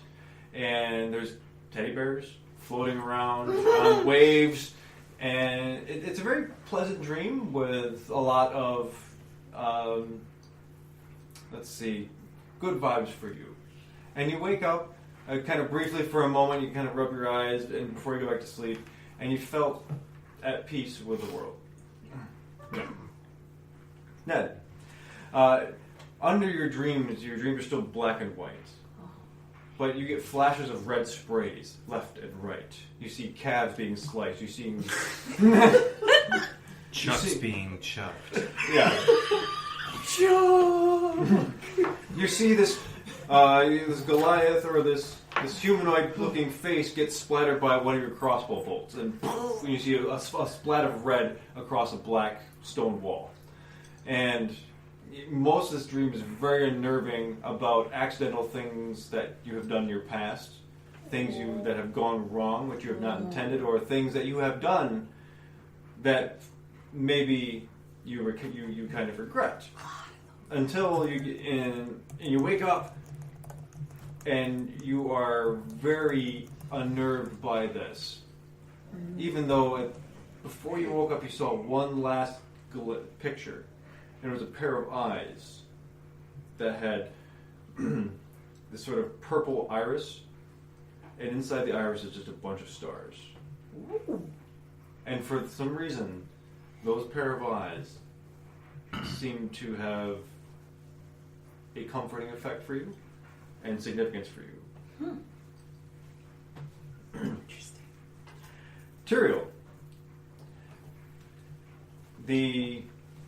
And there's teddy bears floating around on waves. And it's a very pleasant dream with a lot of, good vibes for you. And you wake up, kind of briefly for a moment, you kind of rub your eyes and before you go back to sleep, and you felt at peace with the world. Ned, under your dreams are still black and white. But you get flashes of red sprays left and right. You see calves being sliced. You see Chuck's being chucked. yeah. You see this Goliath or this humanoid-looking face get splattered by one of your crossbow bolts, and you see a splat of red across a black stone wall. And most of this dream is very unnerving about accidental things that you have done in your past, things that have gone wrong, which you have not intended, or things that you have done that maybe you kind of regret. Until you wake up and you are very unnerved by this. Even though before you woke up you saw one last picture. And it was a pair of eyes that had this sort of purple iris, and inside the iris is just a bunch of stars. And for some reason, those pair of eyes seem to have a comforting effect for you and significance for you. Interesting. Tyrael,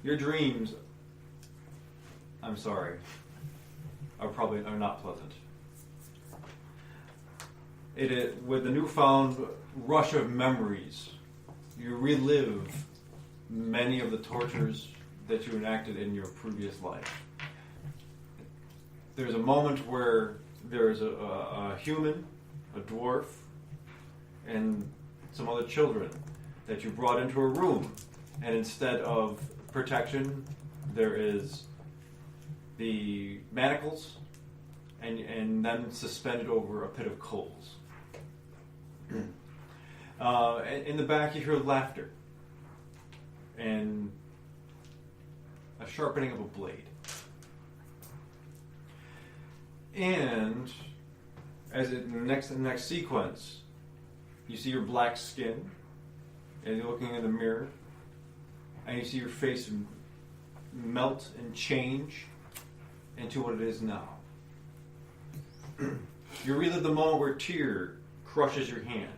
your dreams, I'm sorry, are not pleasant. With the newfound rush of memories, you relive many of the tortures that you enacted in your previous life. There's a moment where there's a human, a dwarf, and some other children that you brought into a room, and instead of protection, there is the manacles, and then suspended over a pit of coals. In the back, you hear laughter and a sharpening of a blade. And as in the next sequence, you see your black skin, and you're looking in the mirror, and you see your face melt and change into what it is now. You relive the moment where Tyr crushes your hand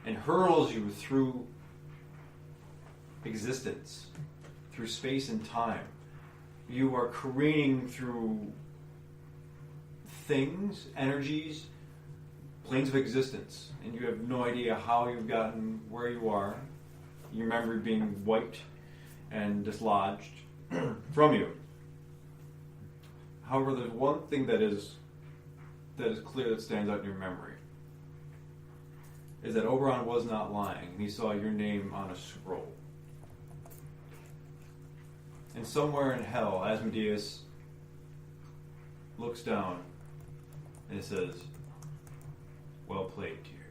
and hurls you through existence, through space and time. You are careening through things, energies, planes of existence, and you have no idea how you've gotten where you are. Your memory being wiped and dislodged from you. However, there's one thing that is clear that stands out in your memory. Is that Oberon was not lying, and he saw your name on a scroll. And somewhere in hell, Asmodeus looks down and it says, "Well played, Tyr.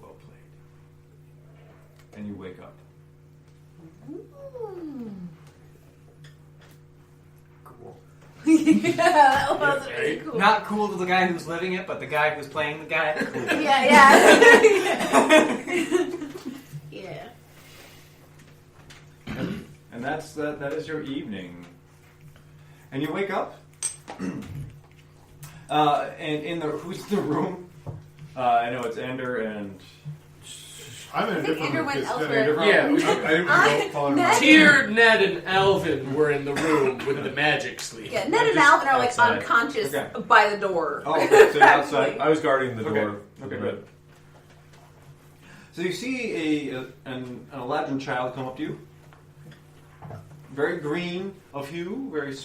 Well played." And you wake up. Cool. Yeah, that was really cool. Not cool to the guy who's living it, but the guy who's playing the guy. Cool. Yeah. Yeah. And that is your evening. And you wake up. And who's in the room? I know it's Ender and I'm in a I think different Andrew room. went 'cause elsewhere. Yeah, I didn't follow him. Ned- Tyr, Ned, and Alvin were in the room with the magic sleeve. Yeah, Ned and Alvin are like outside. unconscious Okay. by the door. Oh, okay, so you're outside. I was guarding the Okay. door. Okay, good. So you see an Eladrin child come up to you. Very green of hue, very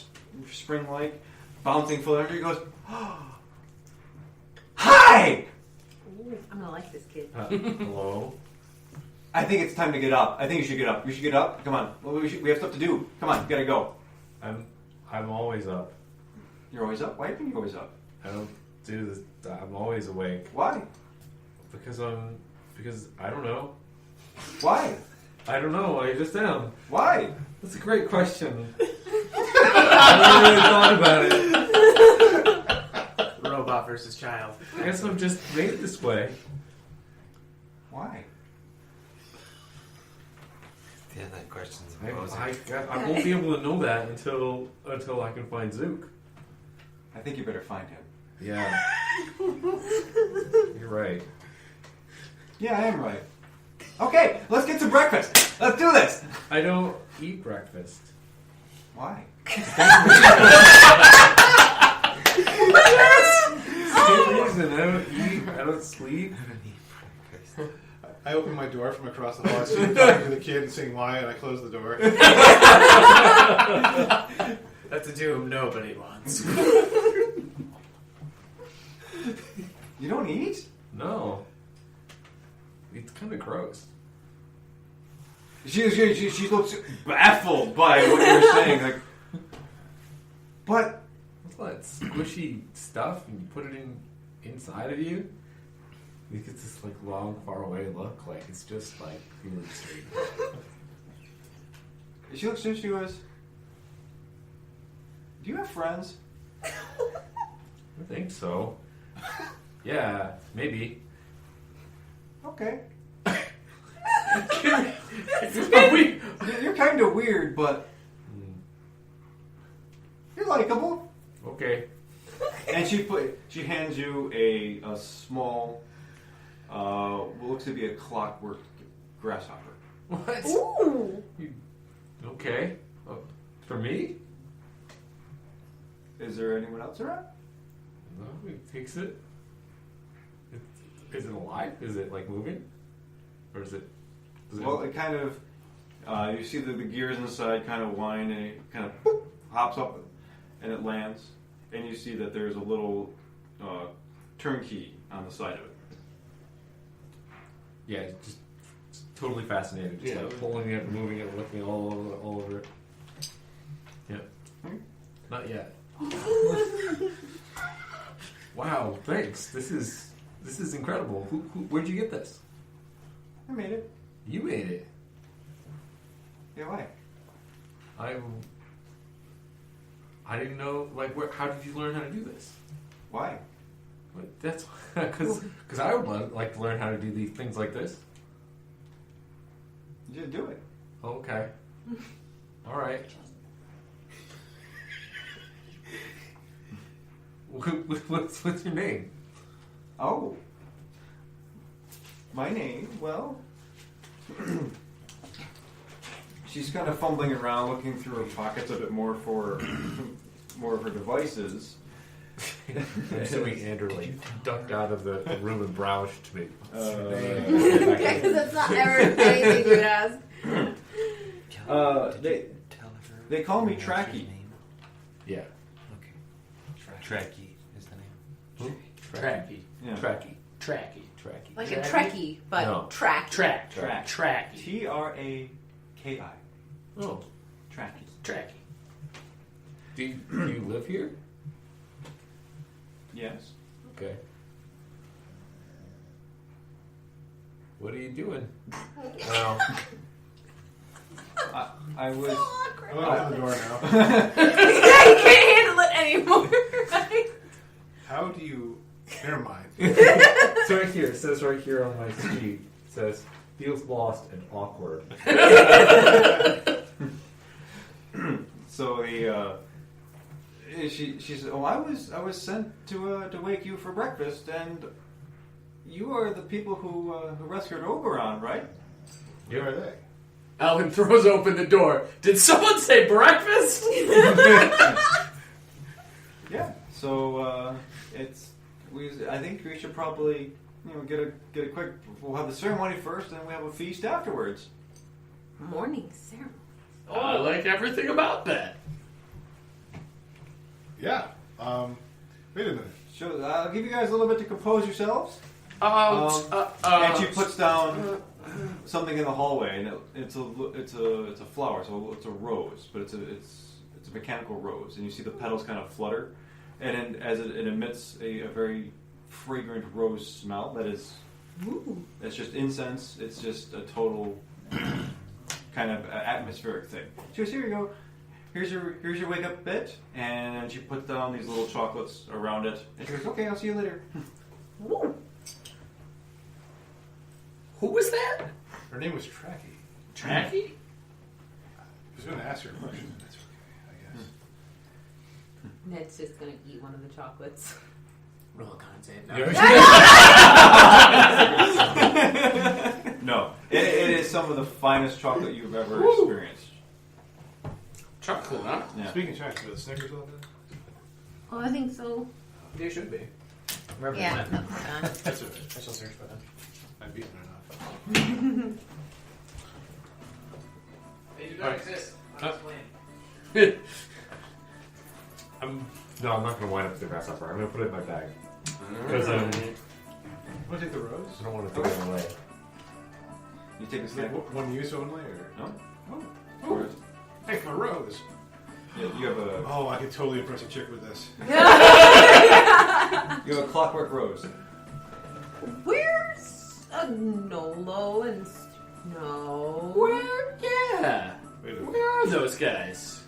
spring-like, bouncing full of energy. He goes, "Hi! Ooh, I'm gonna like this kid. Hello? I think it's time to get up. I think you should get up. You should get up. Come on. Well, we have stuff to do. Come on, you gotta go." I'm always up. You're always up? Why are you always up? I don't do this. I'm always awake. Why? Because I don't know. Why? I don't know. I just am. Why? That's a great question. I never really thought about it. Robot versus child. I guess I'm just made this way. Why? Yeah, that question's I imposing. won't be able to know that until I can find Zook. I think you better find him. Yeah. You're right. Yeah, I am right. Okay, let's get to breakfast. Let's do this. I don't eat breakfast. Why? Same reason. I don't eat. I don't sleep. I open my door from across the hall. I see him talking to the kid and saying why, and I close the door. That's a doom nobody wants. You don't eat? No. It's kind of gross. She looks baffled by what you're saying. Like, but What's all that squishy stuff and you put it inside of you? It gets this like long, far away look, like it's just like feeling straight. she looks at you as, "Do you have friends?" I think so. Yeah, maybe. Okay. Are we? You're kind of weird, but you're likable. Okay. And she hands you a small, what looks to be a clockwork grasshopper. What? Ooh. Okay. For me? Is there anyone else around? No, he takes it. Is it alive? Is it like moving? Or is it... Well, it kind of, you see the gears inside kind of whine, and it kind of boop, hops up, and it lands. And you see that there's a little turnkey on the side of it. Yeah, just totally fascinated. Just like pulling it, moving it, looking all over it. Yeah. Not yet. Wow, thanks. This is incredible. Where'd you get this? I made it. You made it. Yeah, why? I didn't know. Like, how did you learn how to do this? Why? That's because I would like to learn how to do these things like this. You just do it. Okay. All right. What's your name? Oh. My name? Well... She's kind of fumbling around, looking through her pockets a bit more for more of her devices. Assuming Andrew ducked out of the room and browsed to me. Yeah, because that's not ever anything you would ask. They call me Tracky. Yeah. Okay. Tracky is the name. Tracky. Yeah. Tracky. Tracky. Like a Trekkie, but No. track. Tracky. Traki. Oh. Tracky. Tracky. Do you live here? Yes. Okay. What are you doing? Well, I was... I'm going to open the door now. Yeah, you can't handle it anymore, right? How do you... Never mind. so right here, it says right here on my sheet, it says, feels lost and awkward. So she said, "Oh, I was sent to wake you for breakfast, and you are the people who rescued Oberon, right?" Where are they? Alvin throws open the door. Did someone say breakfast? Yeah. So I think we should probably get a quick. We'll have the ceremony first, and we have a feast afterwards. Morning ceremony. I like everything about that. Yeah. Wait a minute. So I'll give you guys a little bit to compose yourselves. And And she puts down something in the hallway, and it's a flower, so it's a rose, but it's a mechanical rose, and you see the petals kind of flutter, and as it emits a very fragrant rose smell that is, it's just incense. It's just a total kind of atmospheric thing. She goes, "Here you go. Here's your wake up bit," and she puts down these little chocolates around it, and she goes, "Okay, I'll see you later." Woo. Who was that? Her name was Tracky. Tracky? I was going to ask her a question. That's okay, I guess. Ned's just gonna eat one of the chocolates. Roll content. No, it is some of the finest chocolate you've ever experienced. Chocolate, huh? Yeah. Speaking of chocolate, the Snickers all that? Oh, I think so. They should be. Yeah, no, hold on. That's okay. I shall search for them. I'm beating enough. They do not exist. I'm not going to wind up the grasshopper. I'm going to put it in my bag. Because Want to take the rose? I don't want to throw it away. You take a Is snack. it one use only, or? No? Oh. Hey, my rose. Yeah, you have a Oh, I could totally impress a chick with this. clockwork rose. Where's Nolo and Snow? Where? Yeah. Wait a minute. Where are those guys?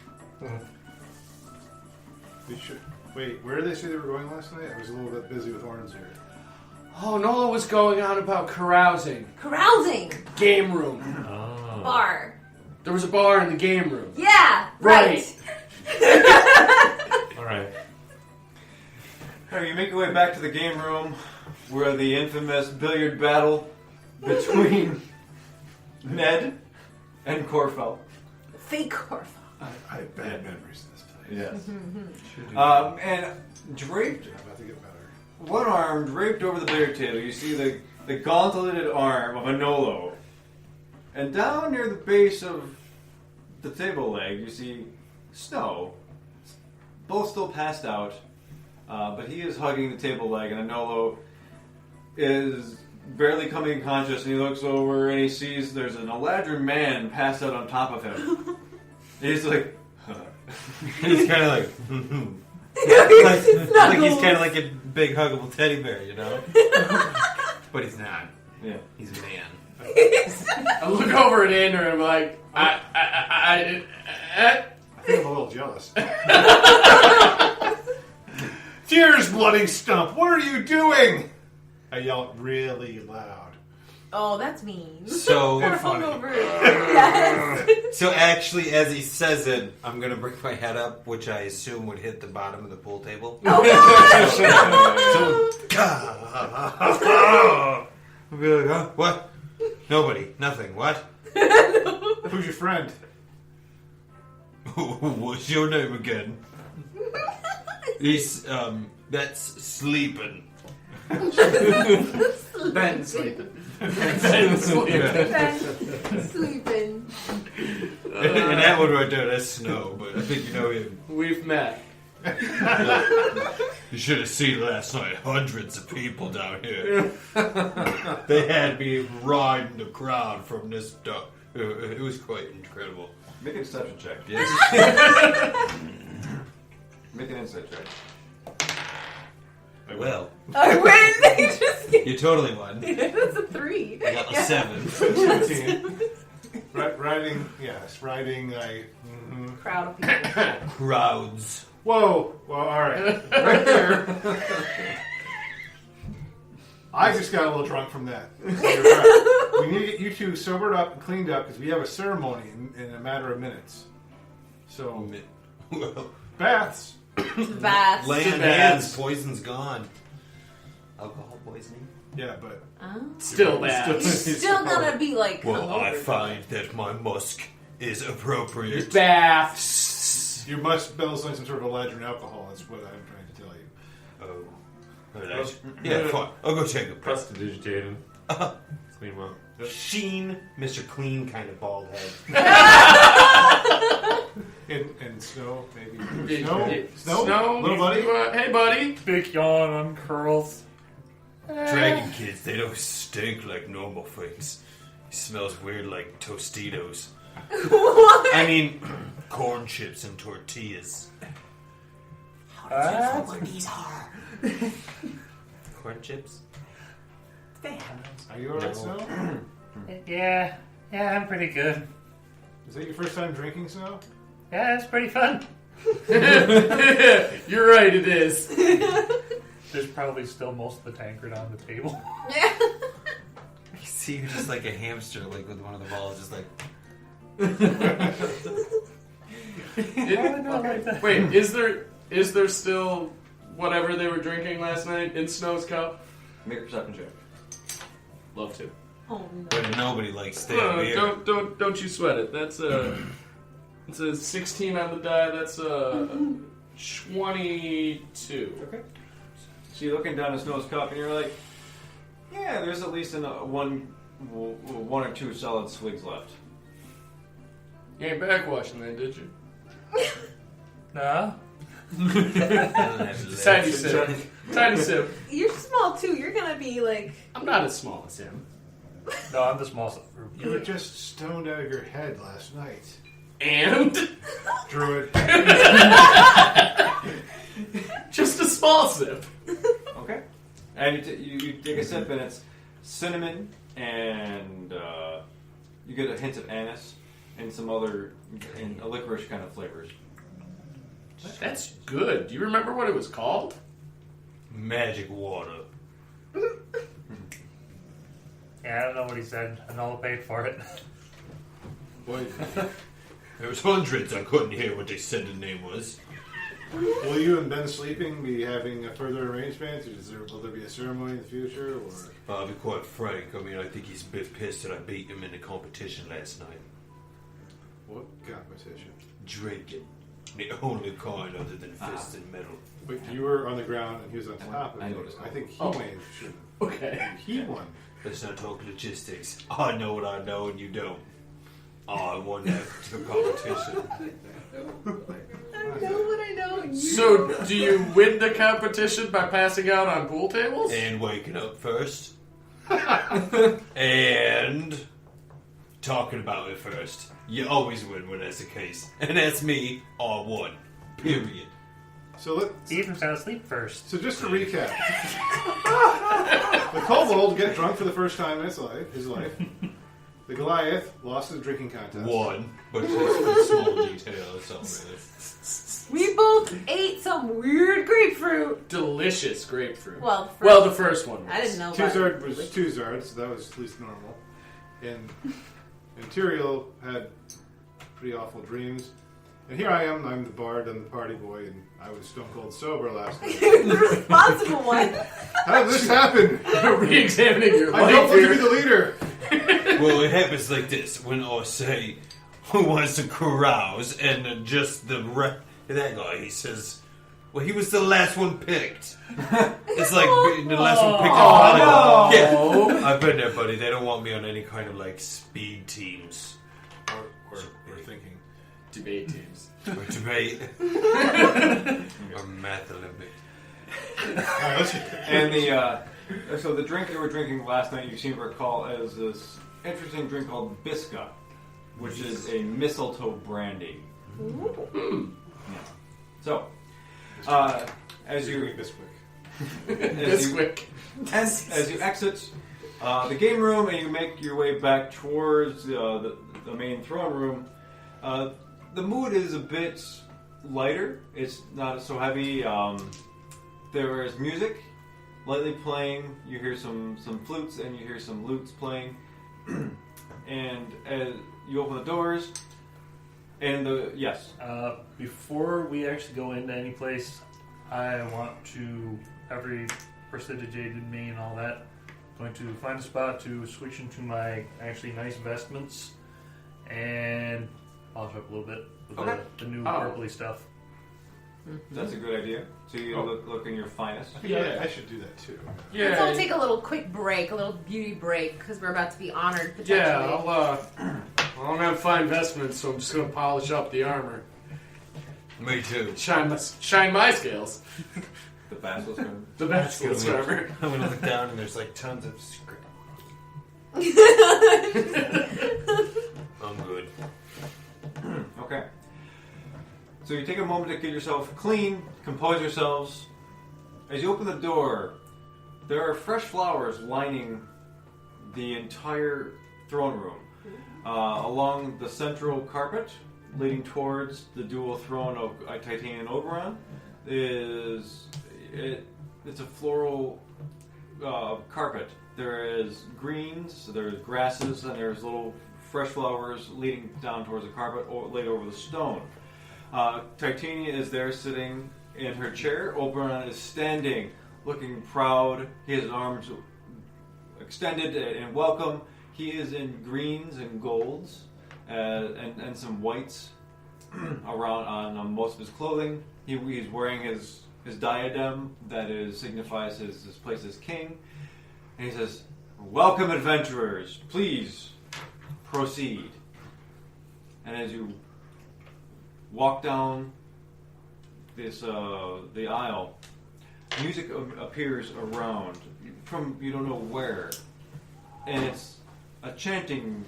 Wait, where did they say they were going last night? I was a little bit busy with Orange here. Oh, Nola was going on about carousing. Carousing Game room. Oh. bar. There was a bar in the game room. Yeah, Right. All right. Alright, you make your way back to the game room where the infamous billiard battle between Ned and Corfell. Fake Corfa. I have bad memories of this place. Yes. And draped, I'm about to get better. one arm draped over the billiard table, you see the gauntleted arm of a Nolo. And down near the base of the table leg, you see Snow, both still passed out, but he is hugging the table leg, and Anolo is barely coming conscious, and he looks over and he sees there's an Eladrin man passed out on top of him. And he's like, He's kind of like, like he's kind of like a big huggable teddy bear, you know? But he's not. yeah. He's a man. I look over at Andrew and I'm like, I think I'm a little jealous. Cheers, bloody stump! What are you doing? I yelled really loud. Oh, that's mean. So Poor hungover. Yes. So actually, as he says it, I'm gonna bring my head up, which I assume would hit the bottom of the pool table. Oh gosh! I'll be like, huh? What? Nobody. Nothing. What? Who's your friend? What's your name again? He's, that's sleeping. Ben sleeping. Ben sleeping. Sleeping. And that one right there, that's Snow, but I think you know him. We've met. You should have seen last night. Hundreds of people down here. They had me riding the crowd from this duck. It was quite incredible. Make an insight check. Yes. Make an insight check. Well, I win. you totally won. That's a 3. I got a 7. 17. Riding, yes, riding, Crowd of people. Crowds. Whoa! Well, alright. Right there. I just got a little drunk from that. So you're right. We need to get you two sobered up and cleaned up because we have a ceremony in a matter of minutes. So, Well, baths. Baths. laying Bad. hands, poison's gone. Alcohol poisoning? Yeah, but Still bad. Still gonna be like. Well, I hungover. find that my musk is appropriate. Baths. you must smell like some sort of Eladrin alcohol. That's what I'm trying to tell you. Oh. Yeah, fine. I'll go take a breath. Prestidigitated. Clean him up. Sheen, Mr. Clean kind of bald head. And Snow, maybe. Snow, little buddy. Hey, buddy. Big yawn uncurls. Dragon kids, they don't stink like normal things. He smells weird like Tostitos. What? I mean, corn chips and tortillas. What these are? Corn chips? Are you alright, Snow? Yeah, I'm pretty good. Is that your first time drinking, Snow? Yeah, it's pretty fun. You're right, it is. There's probably still most of the tankard on the table. Yeah. I see you just like a hamster, like with one of the balls, just like. Wait, is there still whatever they were drinking last night in Snow's cup? Make a perception check. Love to. Oh no. But nobody likes stale No, beer. don't you sweat it. That's it's a 16 on the die. That's a 22. Okay. So you're looking down at Snow's cup, and you're like, yeah, there's at least one or two solid swigs left. You ain't backwashing then, did you? No? Tiny sip. Tiny sip. You're small too. You're gonna be like. I'm not as small as him. No, I'm the smallest group. You were just stoned out of your head last night. And Druid. just a small sip. Okay. And you take a sip, and it's cinnamon, and you get a hint of anise, and some other and a licorice kind of flavors. That's good. Do you remember what it was called? Magic water. Yeah, I don't know what he said. I know I paid for it. Boy, There was hundreds. I couldn't hear what they said the name was. Will you and Ben Sleeping be having further arrangements? Will there be a ceremony in the future? Or I'll be quite frank. I mean, I think he's a bit pissed that I beat him in the competition last night. what competition? Drinking. The only kind other than fist and metal. Wait, you were on the ground and he was on top of I you. noticed. I think he Oh. won. Should okay. he won? Let's not talk logistics. I know what I know and you don't. I won that competition. I know what I know. So, do you win the competition by passing out on pool tables? And waking up first. And talking about it first. You always win when that's the case. And that's me, R1. Period. So Ethan's gotta sleep first. So just to recap, the kobold get drunk for the first time in his life. The Goliath lost his drinking contest. One, but just for small details, so really. We both ate some weird grapefruit. Delicious grapefruit. Well, the first one was. I didn't know. Two Zard was 2 Zards, so that was at least normal. And Tyrael had pretty awful dreams. And here I am, I'm the bard, I'm the party boy, and I was stone cold sober last night. The responsible one. How did this happen? Re-examining your life I don't want to be here. the leader. Well, it happens like this. When I say, who wants to carouse, and then just that guy, he says, well, he was the last one picked. It's like the last one picked. Oh, no. Yeah, I've been there, buddy. They don't want me on any kind of like speed teams. We're thinking. Debate teams. Or debate. Or math Olympic. And so the drink they were drinking last night, you seem to recall, is this interesting drink called Bisca, which is a mistletoe brandy. Yeah. So, as you as you exit the game room and you make your way back towards the main throne room, the mood is a bit lighter. It's not so heavy. There is music lightly playing. You hear some flutes and you hear some lutes playing. And as you open the doors, and yes. Before we actually go into any place, I want to, every prestidigitated me and all that, going to find a spot to switch into my actually nice vestments and polish up a little bit with the new purpley stuff. That's a good idea. So you look in your finest. Yeah, I should do that too. Yeah. Let's all take a little quick break, a little beauty break, because we're about to be honored potentially. Yeah, I don't have fine vestments, so I'm just going to polish up the armor. Me too. Shine my scales. The basilisk armor. The basilisk armor. I'm gonna look down and there's like tons of script. I'm good. Okay. So you take a moment to get yourself clean, compose yourselves. As you open the door, there are fresh flowers lining the entire throne room. Along the central carpet, leading towards the dual throne of Titania and Oberon, it's a floral carpet. There is greens, there's grasses, and there's little fresh flowers leading down towards the carpet or laid over the stone. Titania is there sitting in her chair. Oberon is standing, looking proud. He has his arms extended in welcome. He is in greens and golds and some whites around on most of his clothing. He's wearing his diadem that signifies his place as king. And he says, "Welcome, adventurers. Please proceed." And as you walk down the aisle, music appears around from you don't know where, and it's a chanting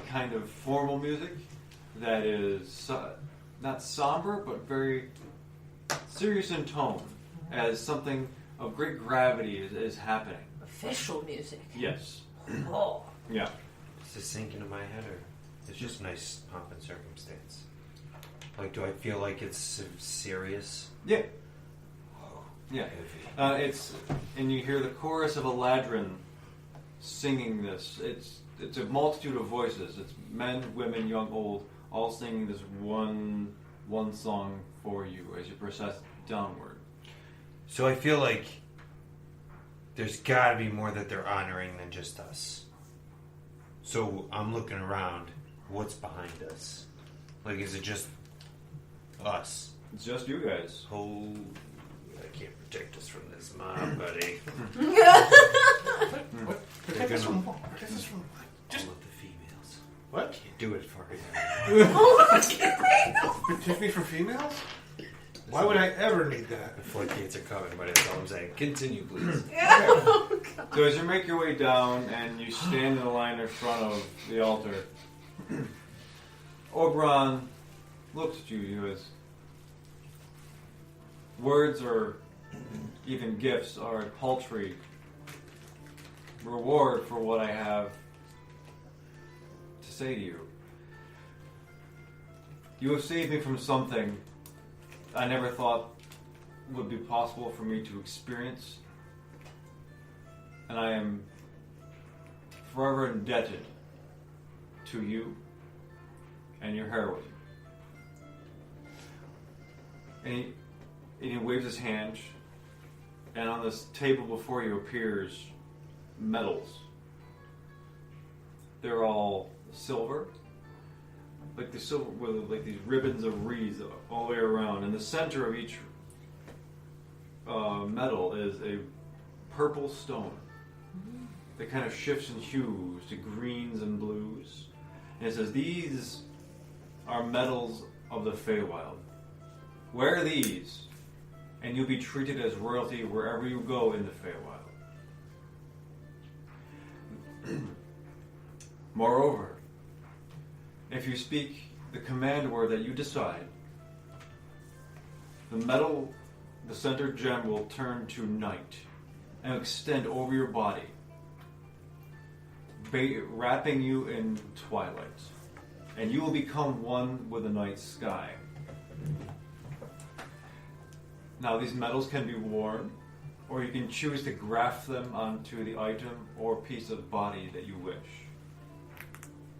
kind of formal music that is not somber but very serious in tone, as something of great gravity is happening. Official music. Yes. Oh. Yeah. Does this sink into my head, or it's just nice pomp and circumstance? Like, do I feel like it's serious? Yeah. Oh, Yeah. heavy. And you hear the chorus of Eladrin singing this. It's a multitude of voices. It's men, women, young, old, all singing this one song for you as you process downward. So I feel like there's got to be more that they're honoring than just us. So I'm looking around. What's behind us? Like, is it just us? It's just you guys. Oh, I can't protect us from this mob, buddy. Protect us from what? All of the females. What? Can't do it for you. Protect me from females? Why would I ever need that? The floodgates are coming, but it's all I'm saying. Continue, please. So as you make your way down and you stand in the line in front of the altar, Oberon looks at you. He goes, words or even gifts are a paltry reward for what I have to say to you. You have saved me from something I never thought would be possible for me to experience, and I am forever indebted to you and your heroism. And he waves his hand, and on this table before you appears medals. They're all silver, like the silver with like these ribbons of wreaths all the way around. In the center of each medal is a purple stone that kind of shifts in hues to greens and blues. And it says, "These are medals of the Feywild. Wear these, and you'll be treated as royalty wherever you go in the Feywild. Moreover, if you speak the command word that you decide, the medal, the center gem, will turn to night and extend over your body, wrapping you in twilight, and you will become one with the night sky. Now, these medals can be worn, or you can choose to graft them onto the item or piece of body that you wish."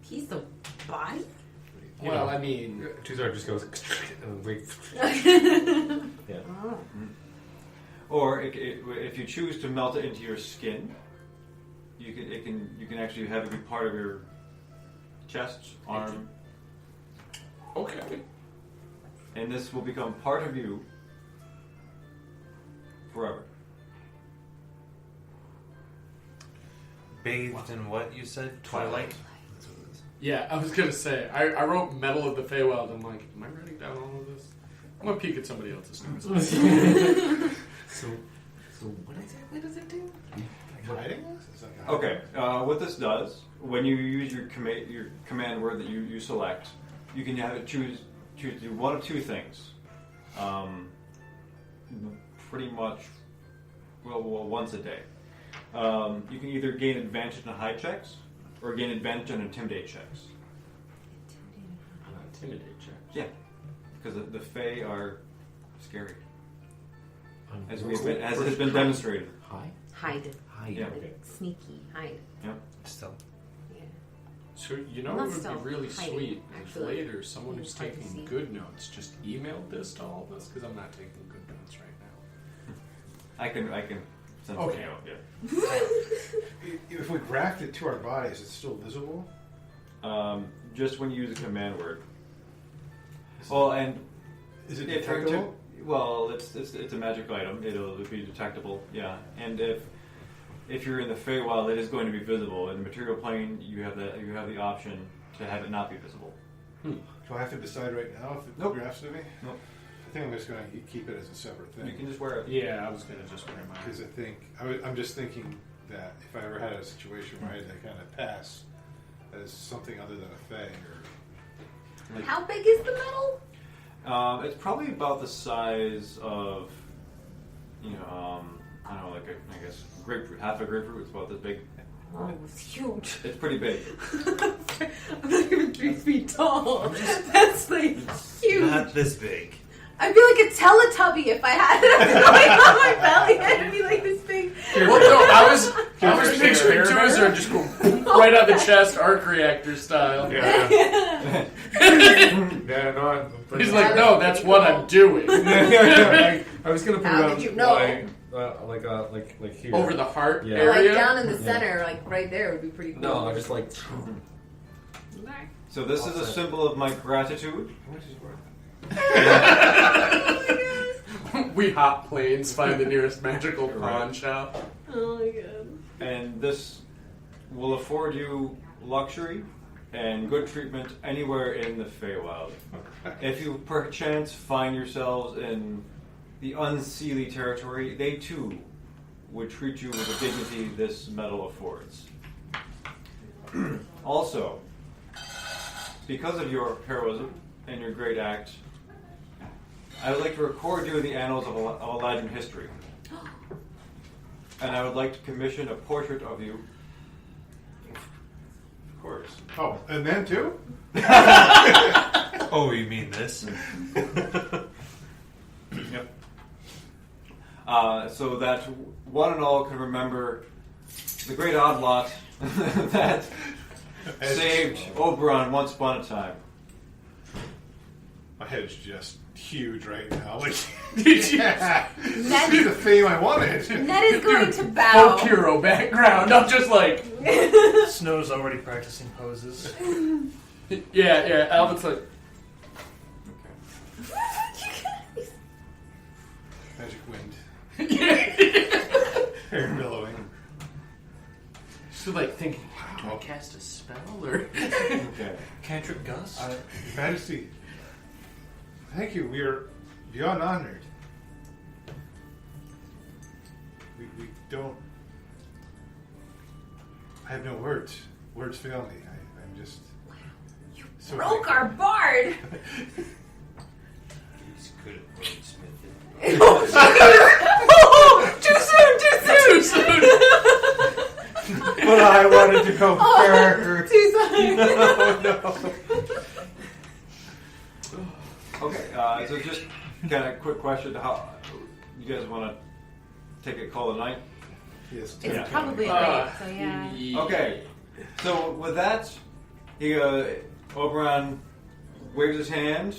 Piece of body? Well, I mean, Tuzar just goes and wait. Yeah. Oh. Or if you choose to melt it into your skin, you can actually have it be part of your chest, arm, okay. and this will become part of you forever. Bathed in what you said? Twilight? Yeah, I was gonna say, I wrote Medal of the Feywild. I'm like, am I writing down all of this? I'm gonna peek at somebody else's notes. So what exactly does it do? Hiding us? Is that Okay, what this does, when you use your command word that you select, you can have it choose to do one of two things. Pretty much, well, once a day. You can either gain advantage on high checks, or gain advantage on intimidate checks. Intimidate checks. Yeah, because the Fae are scary, as has been demonstrated. Hide. Yeah. Sneaky. Hide. Still. Yeah. So, you know Not what would still be really hiding, sweet? If actually. later, someone who's It's hard to see. taking good notes just emailed this to all of us, because I'm not taking good notes right now. I can send Okay. something out. Yeah. If we graft it to our bodies, it's still visible? Just when you use a command word. Well, and Is it if you're detectable? well, it's a magic item. It'll be detectable. Yeah, and if you're in the Feywild, it is going to be visible. In the material plane, you have the option to have it not be visible. Do I have to decide right now if it Nope. grafts to me? Nope. I think I'm just going to keep it as a separate thing. You can just wear it. Yeah, I was going to just wear mine. Because I think I'm just thinking that if I ever had a situation where I had to kind of pass as something other than a fae, or How big is the medal? It's probably about the size of, I don't know, like I guess grapefruit. Half a grapefruit. It's about this big. Oh, it's huge. It's pretty big. I'm not even 3 feet tall. That's like huge. Not this big. I'd be like a Teletubby if I had it going on my belly. I'd be like this big. Well, no, I was picturing Tuzar just go right out the chest, arc reactor style. Yeah, no. He's like, no, that's what I'm doing. I was gonna put How it on did you know? like here. Over the heart Yeah. area. Like down in the center, like right there would be pretty cool. No, I just like. So this is a symbol of my gratitude. how much is it worth? We hop planes, find the nearest magical pawn shop. Oh my god. And this will afford you luxury and good treatment anywhere in the Feywild. If you perchance find yourselves in the unseelie territory, they too would treat you with the dignity this medal affords. Also, because of your heroism and your great act, I would like to record you in the annals of Eladrin history. And I would like to commission a portrait of you. Of course. Oh, and then too? Oh, you mean this? Yep. So that one and all can remember the great odd lot that saved Oberon once upon a time. My head's just huge right now. Like, this is the fame I wanted. Ned is going to bow. Folk hero background. I'm just like, Snow's already practicing poses. yeah. Alvin's like, Magic wind. yeah. Hair billowing. So like thinking, do I cast a spell or? Okay. Cantrip Gust? Your Majesty, thank you. We are beyond honored. We don't... I have no words. Words fail me. I'm just... so Broke our bard. He's good at wordsmithing. Too soon. But I wanted to go first. Too soon. Okay, so just kind of quick question: how you guys want to take a call tonight? Yes. It's Yeah. probably late, so yeah. Okay, so with that, Oberon waves his hand.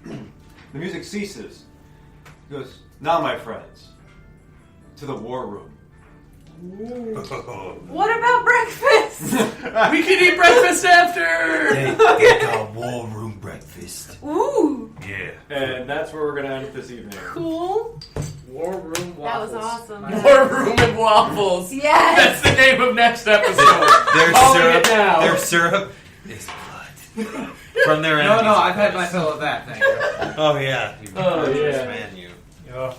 The music ceases. He goes, "Now, my friends, to the war room." What about breakfast? We can eat breakfast after. Hey, get our war room breakfast. Ooh, Yeah. And that's where we're going to end this evening. cool. War room That was waffles. awesome. More room and waffles. Yes. That's the name of next episode. Their Calling syrup, it now. their syrup is blood from their No, enemies. I've had my fill of that, thank you. Oh yeah. You Oh, virtuous yeah. man, you. Yeah.